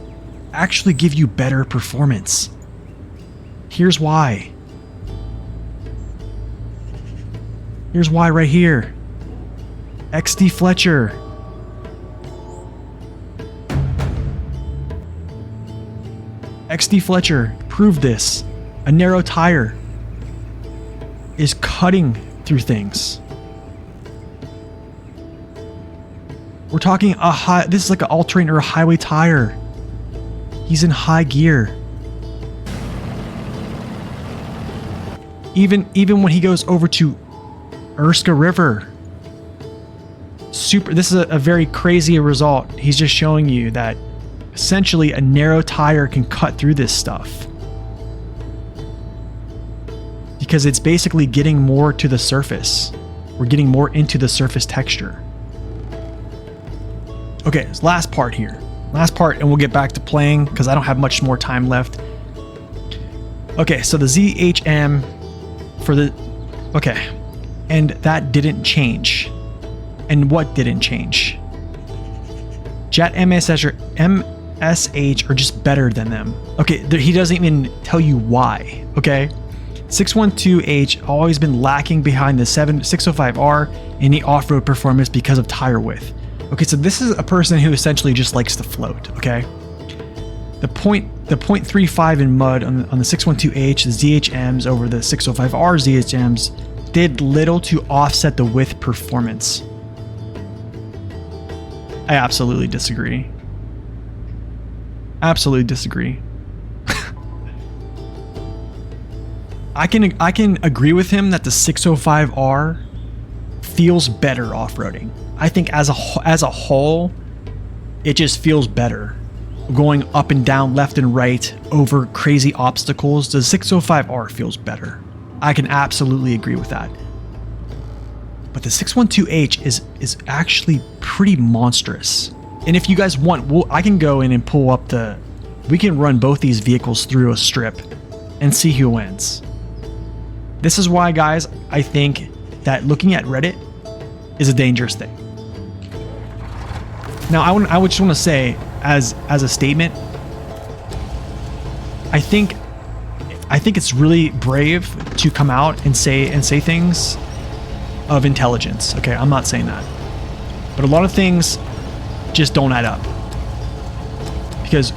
actually give you better performance. Here's why. Here's why right here. XD Fletcher. XD Fletcher proved this. A narrow tire is cutting through things. We're talking this is like an all-terrain or a highway tire. He's in high gear. Even when he goes over to Erska River. This is a very crazy result. He's just showing you that essentially a narrow tire can cut through this stuff. Because it's basically getting more to the surface. We're getting more into the surface texture. Okay, this last part here. Last part, and we'll get back to playing because I don't have much more time left. Okay, so the ZHM for the... Okay, and that didn't change. And what didn't change? JAT MSH are just better than them. Okay, he doesn't even tell you why, okay? 612H always been lacking behind the 605R in the off-road performance because of tire width. Okay, so this is a person who essentially just likes to float, okay? The 0.35 in mud on the 612H, the ZHMs over the 605R ZHMs did little to offset the width performance. I absolutely disagree. Absolutely disagree. I can agree with him that the 605R feels better off-roading. I think as a whole, it just feels better. Going up and down, left and right, over crazy obstacles, the 605R feels better. I can absolutely agree with that. But the 612H is actually pretty monstrous. And if you guys want, I can go in and pull up we can run both these vehicles through a strip and see who wins. This is why, guys, I think that looking at Reddit is a dangerous thing. Now, I would just want to say, as a statement, I think it's really brave to come out and say things of intelligence. Okay, I'm not saying that, but a lot of things just don't add up. Because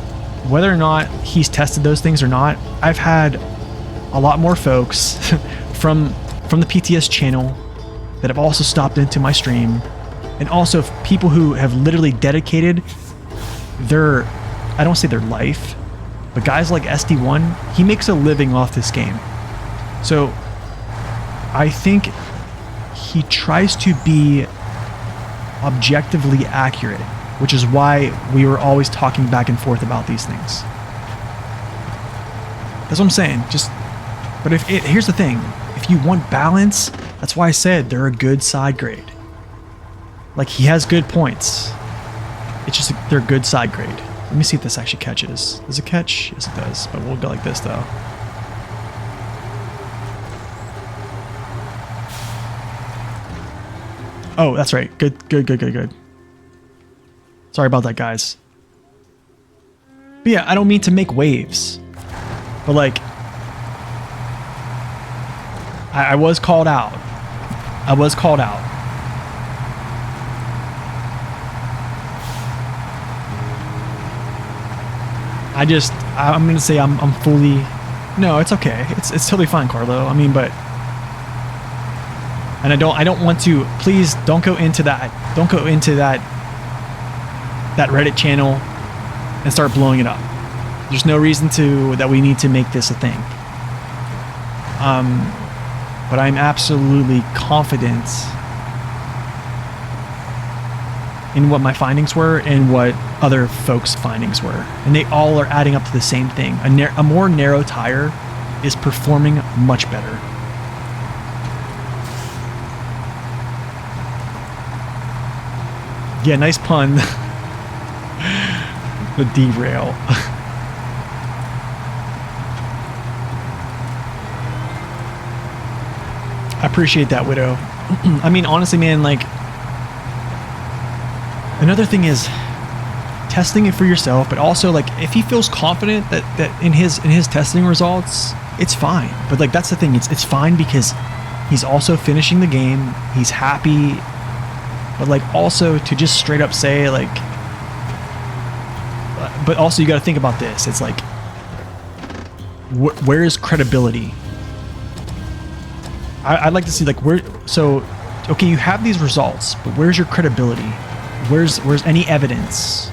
whether or not he's tested those things or not, I've had a lot more folks from the PTS channel that have also stopped into my stream, and also people who have literally dedicated their, I don't say their life, but guys like SD1, he makes a living off this game. So I think he tries to be objectively accurate, which is why we were always talking back and forth about these things. That's what I'm saying. But here's the thing. If you want balance, that's why I said they're a good side grade. Like, he has good points. It's just they're a good side grade. Let me see if this actually catches. Does it catch? Yes, it does. But we'll go like this, though. Oh, that's right. Good. Sorry about that, guys. But yeah, I don't mean to make waves. But, like, I was called out. I'm going to say I'm fully... No, it's okay. It's totally fine, Carlo. I mean, but... And I don't want to... Please don't go into that. Don't go into that Reddit channel and start blowing it up. There's no reason that we need to make this a thing. But I'm absolutely confident in what my findings were and what other folks' findings were. And they all are adding up to the same thing. A more narrow tire is performing much better. Yeah, nice pun. The derail. I appreciate that, Widow. I mean, honestly, man, like, another thing is testing it for yourself, but also, like, if he feels confident that in his testing results, it's fine. But, like, that's the thing. It's fine because he's also finishing the game. He's happy. But, like, also to just straight up say, like, but also you got to think about this. It's like, where is credibility? I'd like to see, like, okay, you have these results, but where's your credibility? Where's any evidence?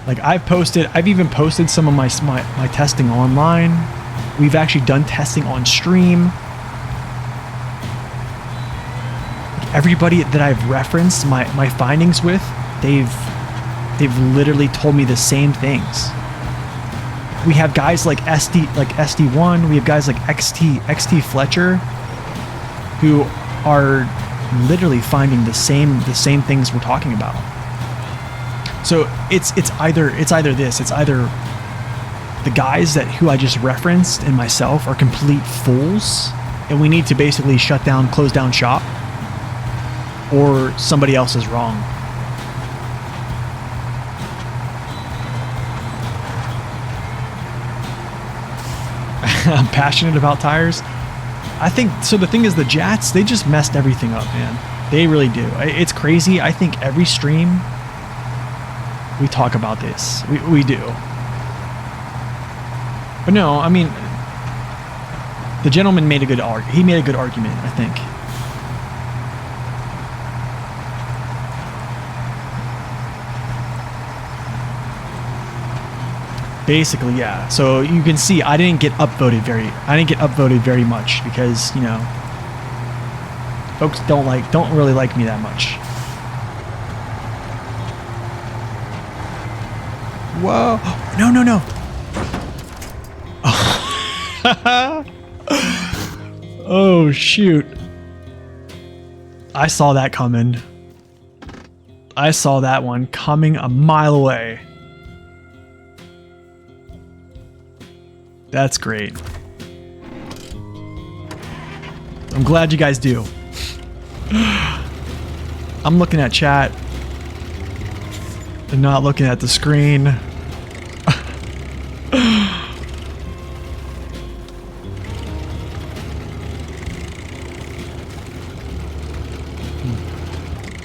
Like, I've even posted some of my testing online. We've actually done testing on stream. Everybody that I've referenced my findings with, they've literally told me the same things. We have guys like SD1, we have guys like XT Fletcher, who are literally finding the same things we're talking about. So it's either the guys who I just referenced and myself are complete fools, and we need to basically close down shop, or somebody else is wrong. I'm passionate about tires. I think so. The thing is, the Jats, they just messed everything up, man. They really do. It's crazy. I think every stream we talk about this. We do. But no, I mean, the gentleman made a good argument. He made a good argument, I think. Basically, yeah. So you can see I didn't get upvoted very much because, you know, folks don't really like me that much. Whoa. No. Oh. Oh, shoot. I saw that coming. I saw that one coming a mile away. That's great. I'm glad you guys do. I'm looking at chat and not looking at the screen.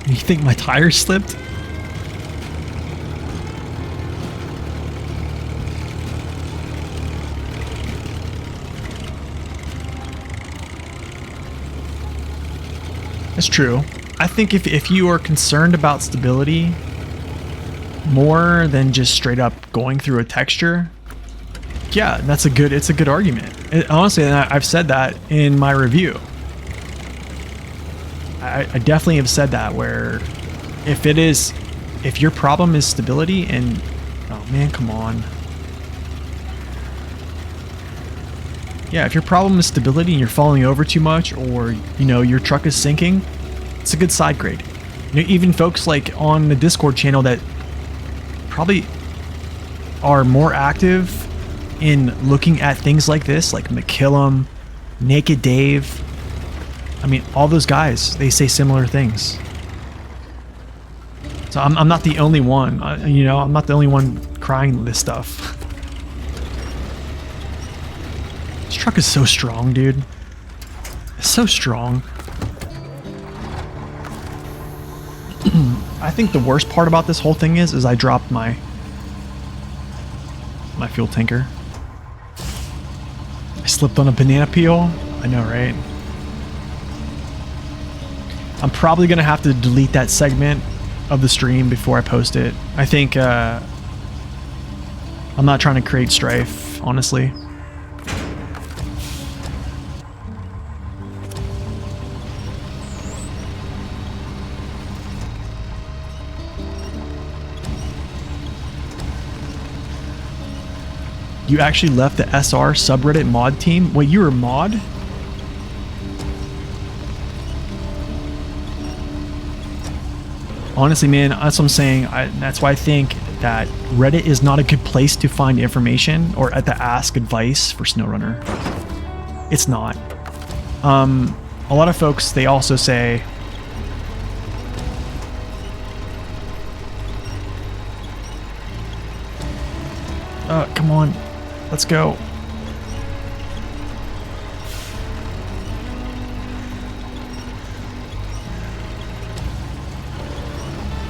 You think my tire slipped? That's true. I think if you are concerned about stability more than just straight up going through a texture, yeah, it's a good argument. Honestly, and I've said that in my review. I definitely have said that, where if your problem is stability and, oh man, come on. Yeah, if your problem is stability and you're falling over too much, or, you know, your truck is sinking, it's a good side grade. You know, even folks like on the Discord channel that probably are more active in looking at things like this, like McKillum, Naked Dave, I mean, all those guys, they say similar things. So I'm not the only one, you know, I'm not the only one crying this stuff. This truck is so strong, dude. It's so strong. I think the worst part about this whole thing is I dropped my fuel tanker. I slipped on a banana peel. I know, right? I'm probably gonna have to delete that segment of the stream before I post it. I think I'm not trying to create strife, honestly. You actually left the SR subreddit mod team? Wait, you were a mod? Honestly, man, that's what I'm saying. That's why I think that Reddit is not a good place to find information or to ask advice for SnowRunner. It's not. A lot of folks, they also say, come on, let's go.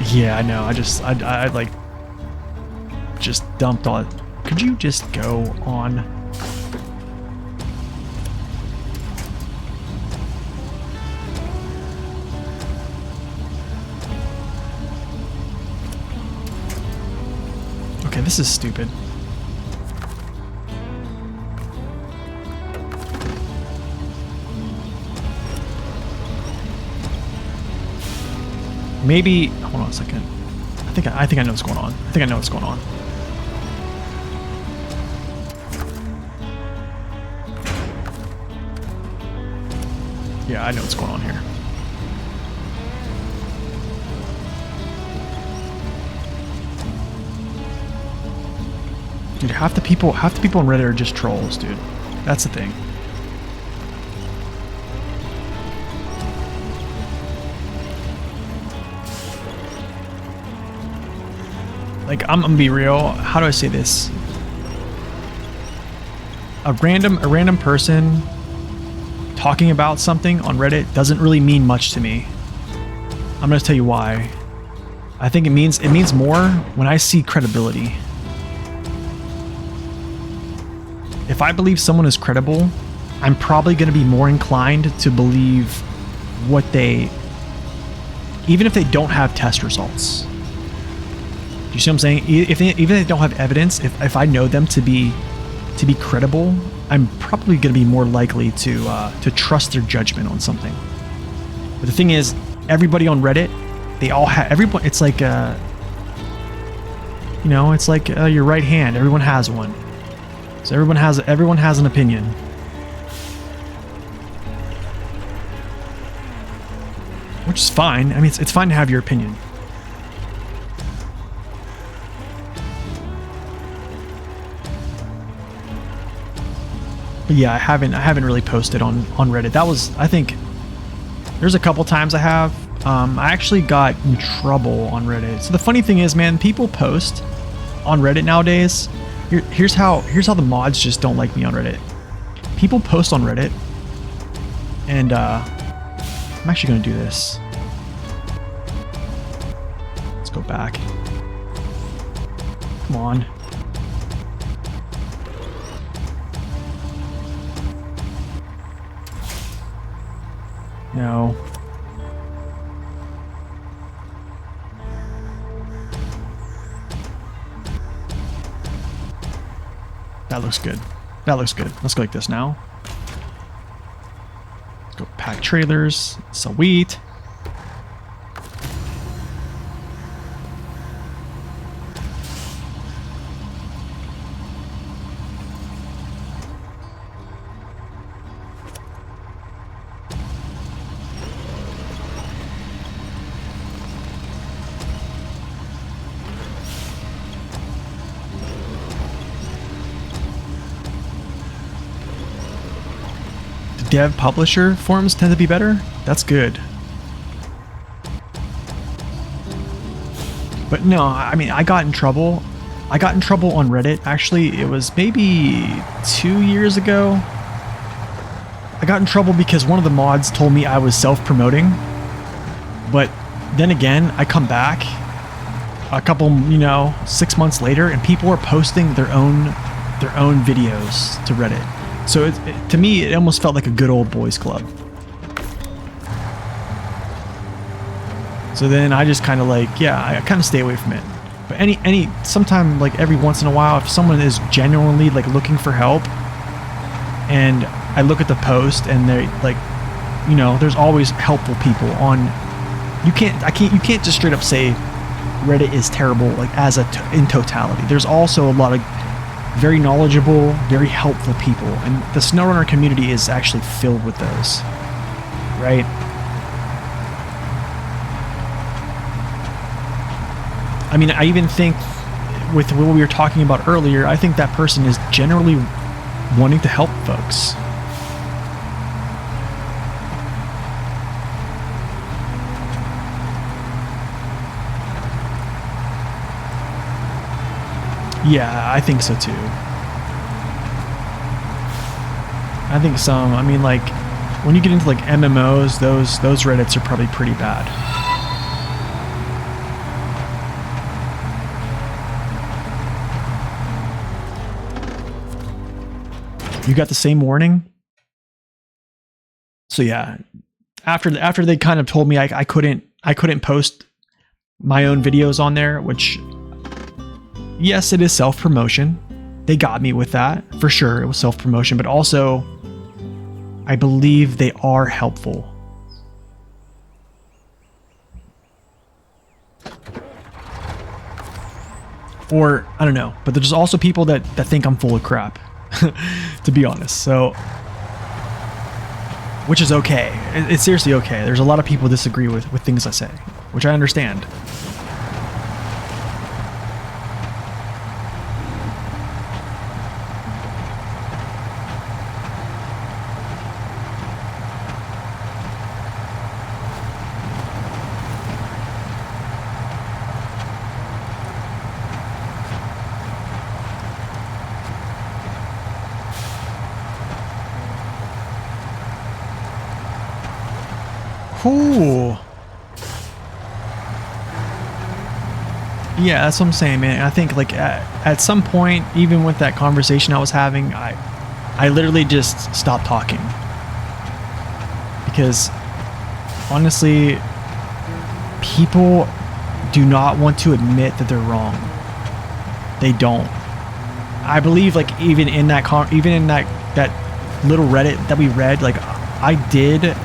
Yeah, I know. I like just dumped all it. Could you just go on? Okay, this is stupid. Maybe, hold on a second. I think I know what's going on. I think I know what's going on. Yeah, I know what's going on here. Dude, half the people on Reddit are just trolls, dude. That's the thing. Like, I'm gonna be real. How do I say this? A random person talking about something on Reddit doesn't really mean much to me. I'm gonna tell you why. I think it means more when I see credibility. If I believe someone is credible, I'm probably gonna be more inclined to believe what they, even if they don't have test results. Do You see what I'm saying? Even if they don't have evidence, if I know them to be credible, I'm probably going to be more likely to trust their judgment on something. But the thing is, everybody on Reddit, they all have everyone. It's like you know, it's like your right hand. Everyone has one. So everyone has an opinion. Which is fine. I mean, it's fine to have your opinion. But yeah, I haven't really posted on Reddit. That was, I think, there's a couple times I have. I actually got in trouble on Reddit. So the funny thing is, man, people post on Reddit nowadays. Here's how the mods just don't like me on Reddit. People post on Reddit, and I'm actually gonna do this. Let's go back. Come on. No. That looks good. That looks good. Let's go like this now. Let's go pack trailers. Sweet. Dev publisher forums tend to be better. That's good. But no, I mean, I got in trouble. I got in trouble on Reddit. Actually, it was maybe 2 years ago. I got in trouble because one of the mods told me I was self-promoting. But then again, I come back a couple, 6 months later, and people are posting their own videos to Reddit. So to me, it almost felt like a good old boys club. So then I just kind of I kind of stay away from it. But sometime like every once in a while, if someone is genuinely like looking for help, and I look at the post and they're like, there's always helpful people on. You can't just straight up say Reddit is terrible like in totality. There's also a lot of very knowledgeable, very helpful people, and the SnowRunner community is actually filled with those, right? I mean, I even think with what we were talking about earlier, I think that person is generally wanting to help folks. Yeah, I think so too. I think like when you get into like MMOs, those Reddits are probably pretty bad. You got the same warning? So yeah, after they kind of told me I couldn't post my own videos on there, which yes, it is self-promotion. They got me with that, for sure. It was self-promotion, but also I believe they are helpful. Or, I don't know, but there's also people that think I'm full of crap, to be honest. So, which is okay. It's seriously okay. There's a lot of people disagree with things I say, which I understand. Cool. Yeah, that's what I'm saying, man. I think like at some point, even with that conversation I was having, I literally just stopped talking. Because honestly, people do not want to admit that they're wrong. They don't. I believe, like, even in that little Reddit that we read, like, I did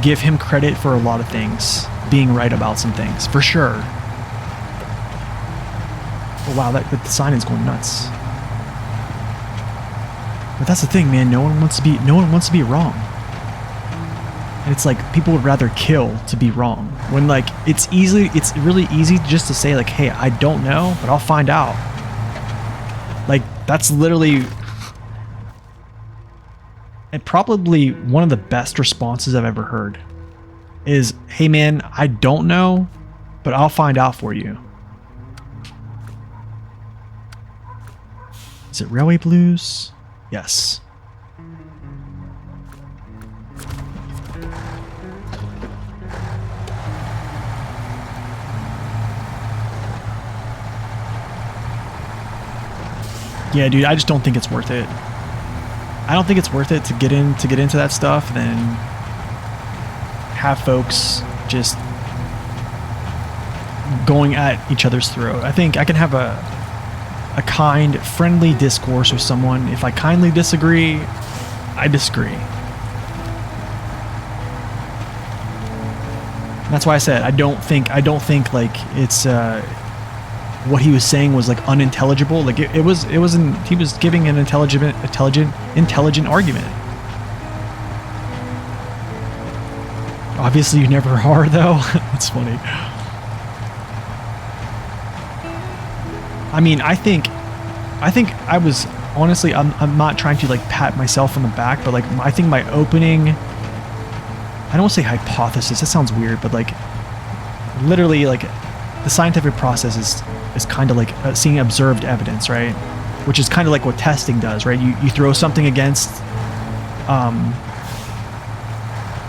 give him credit for a lot of things, being right about some things, for sure. Oh, wow, the sign is going nuts. But that's the thing, man. No one wants to be wrong. And it's like people would rather kill to be wrong. When, like, it's really easy just to say, like, hey, I don't know, but I'll find out. Like, that's literally, and probably one of the best responses I've ever heard is, hey man, I don't know, but I'll find out for you. Is it Railway Blues? Yes. Yeah, dude, I just don't think it's worth it. I don't think it's worth it to get into that stuff, and then have folks just going at each other's throat. I think I can have a kind, friendly discourse with someone. If I kindly disagree, I disagree. And that's why I said I don't think like it's what he was saying was like unintelligible. Like he was giving an intelligent argument. Obviously you never are, though. It's funny. I mean, I think I was, honestly, I'm not trying to like pat myself on the back, but like I think my opening, I don't want to say hypothesis, that sounds weird, but like literally like the scientific process is kind of like seeing observed evidence, right? Which is kind of like what testing does, right? You throw something against,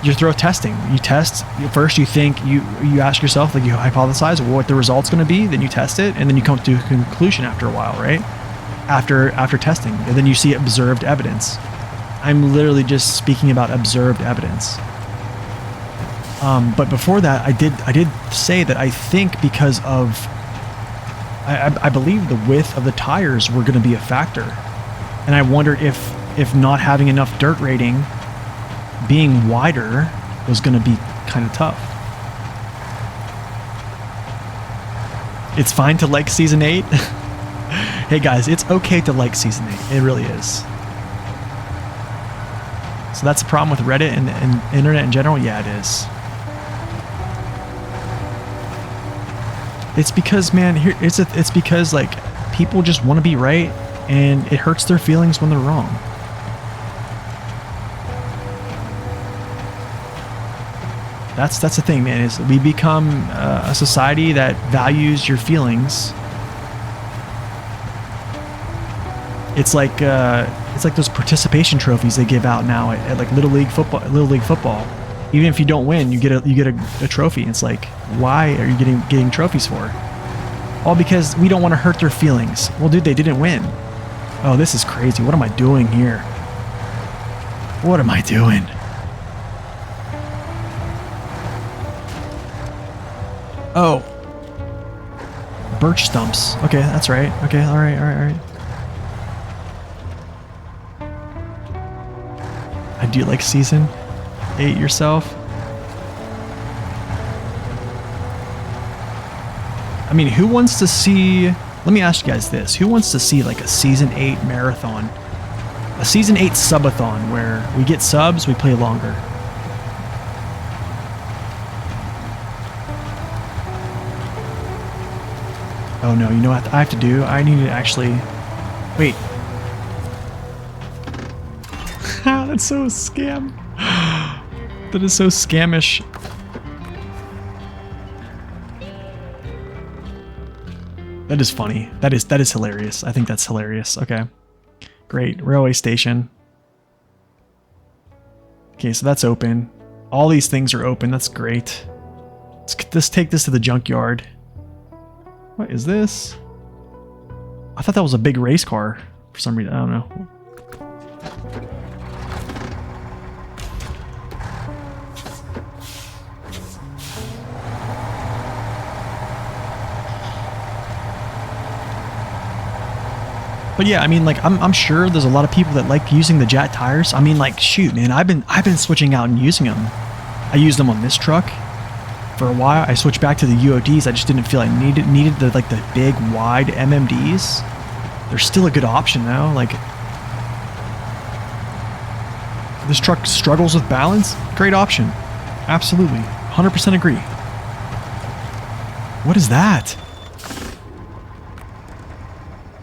you throw testing. You test first. You think you ask yourself, like you hypothesize what the result's going to be. Then you test it, and then you come to a conclusion after a while, right? After testing, and then you see observed evidence. I'm literally just speaking about observed evidence. But before that, I did say that I think because of, I believe the width of the tires were going to be a factor, and I wondered if not having enough dirt rating, being wider, was going to be kind of tough. It's fine to like Season 8. Hey guys, it's okay to like Season 8. It really is. So that's the problem with Reddit and internet in general? Yeah, it is. It's because, man, it's because like people just want to be right, and it hurts their feelings when they're wrong. That's the thing, man, is we become a society that values your feelings. It's like those participation trophies they give out now at like Little League football. Even if you don't win, you get a trophy. It's like, why are you getting trophies for? All because we don't want to hurt their feelings. Well, dude, they didn't win. Oh, this is crazy. What am I doing here? What am I doing? Oh. Birch stumps. Okay, that's right. Okay, all right. I do like Season 8 yourself. I mean, who wants to see... Let me ask you guys this. Who wants to see like a Season 8 marathon? A Season 8 subathon where we get subs, we play longer. Oh no, you know what I have to do? I need to actually... Wait. That's so scam. That is so scamish. That is funny. That is hilarious. I think that's hilarious. Okay. Great. Railway station. Okay, so that's open. All these things are open. That's great. Let's take this to the junkyard. What is this? I thought that was a big race car for some reason. I don't know. But yeah, I mean, like, I'm sure there's a lot of people that like using the Jet tires. I mean, like, shoot, man, I've been switching out and using them. I used them on this truck for a while. I switched back to the UODs. I just didn't feel I needed the big wide MMDs. They're still a good option though. Like, this truck struggles with balance. Great option. Absolutely, 100% agree. What is that?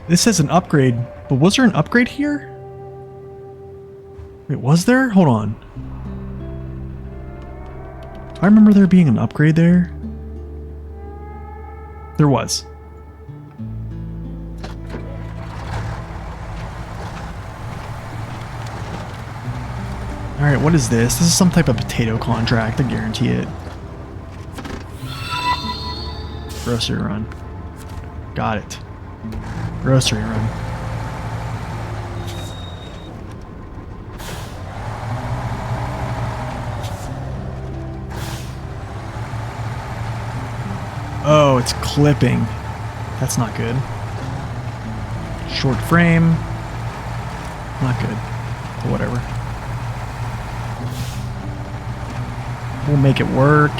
This says an upgrade, but was there an upgrade here? Wait, was there? Hold on. Do I remember there being an upgrade there? There was. Alright, what is this? This is some type of potato contract, I guarantee it. Grocery run. Got it. Grocery run. Oh, it's clipping. That's not good. Short frame. Not good. But whatever. We'll make it work.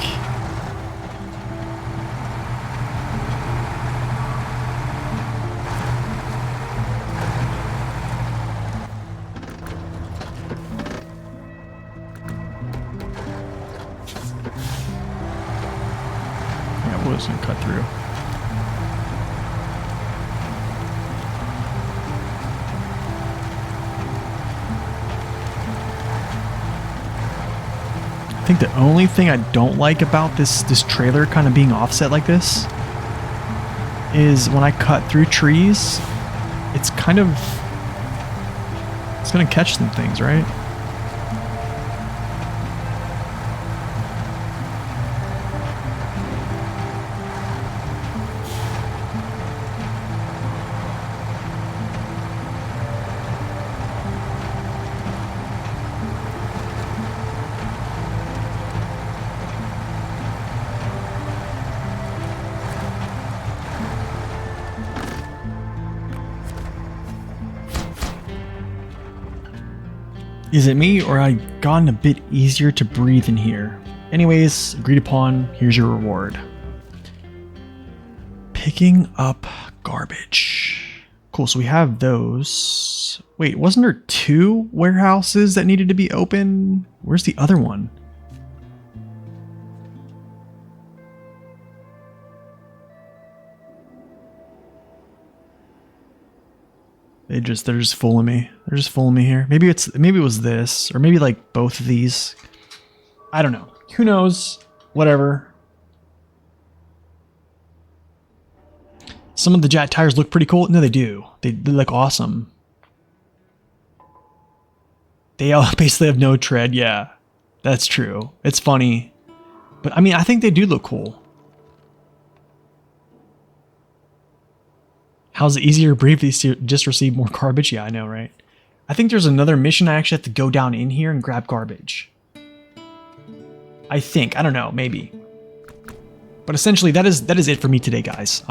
Yeah, we're just gonna cut through. I think the only thing I don't like about this trailer kind of being offset like this is when I cut through trees, it's gonna catch some things, right? Is it me, or I gotten a bit easier to breathe in here? Anyways, agreed upon, here's your reward. Picking up garbage. Cool, so we have those. Wait, wasn't there 2 warehouses that needed to be open? Where's the other one? They're just fooling me. They're just fooling me here. Maybe it was this, or maybe like both of these. I don't know. Who knows? Whatever. Some of the Jet tires look pretty cool. No, they do. They look awesome. They all basically have no tread. Yeah, that's true. It's funny, but I mean, I think they do look cool. How's it easier to breathe if you just receive more garbage? Yeah, I know, right? I think there's another mission I actually have to go down in here and grab garbage. I think. I don't know. Maybe. But essentially, that is it for me today, guys.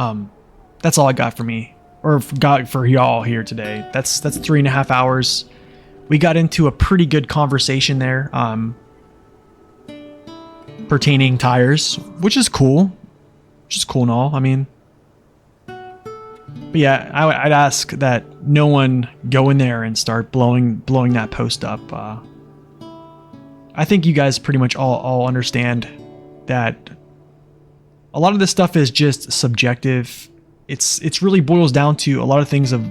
That's all I got for me. Or got for y'all here today. That's 3.5 hours. We got into a pretty good conversation there. Pertaining tires. Which is cool. Which is cool and all. I mean... But yeah, I'd ask that no one go in there and start blowing that post up. I think you guys pretty much all understand that a lot of this stuff is just subjective. It's really boils down to a lot of things of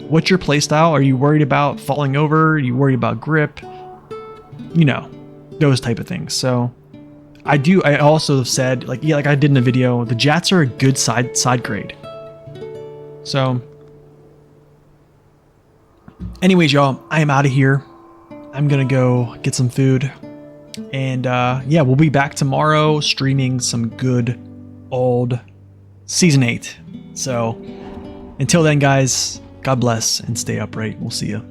what's your playstyle. Are you worried about falling over? Are you worried about grip? You know, those type of things. So I also said, like I did in the video, the Jats are a good side grade. So, anyways, y'all, I am out of here. I'm gonna go get some food, and yeah, we'll be back tomorrow streaming some good old Season 8. So, until then, guys, God bless and stay upright. We'll see you.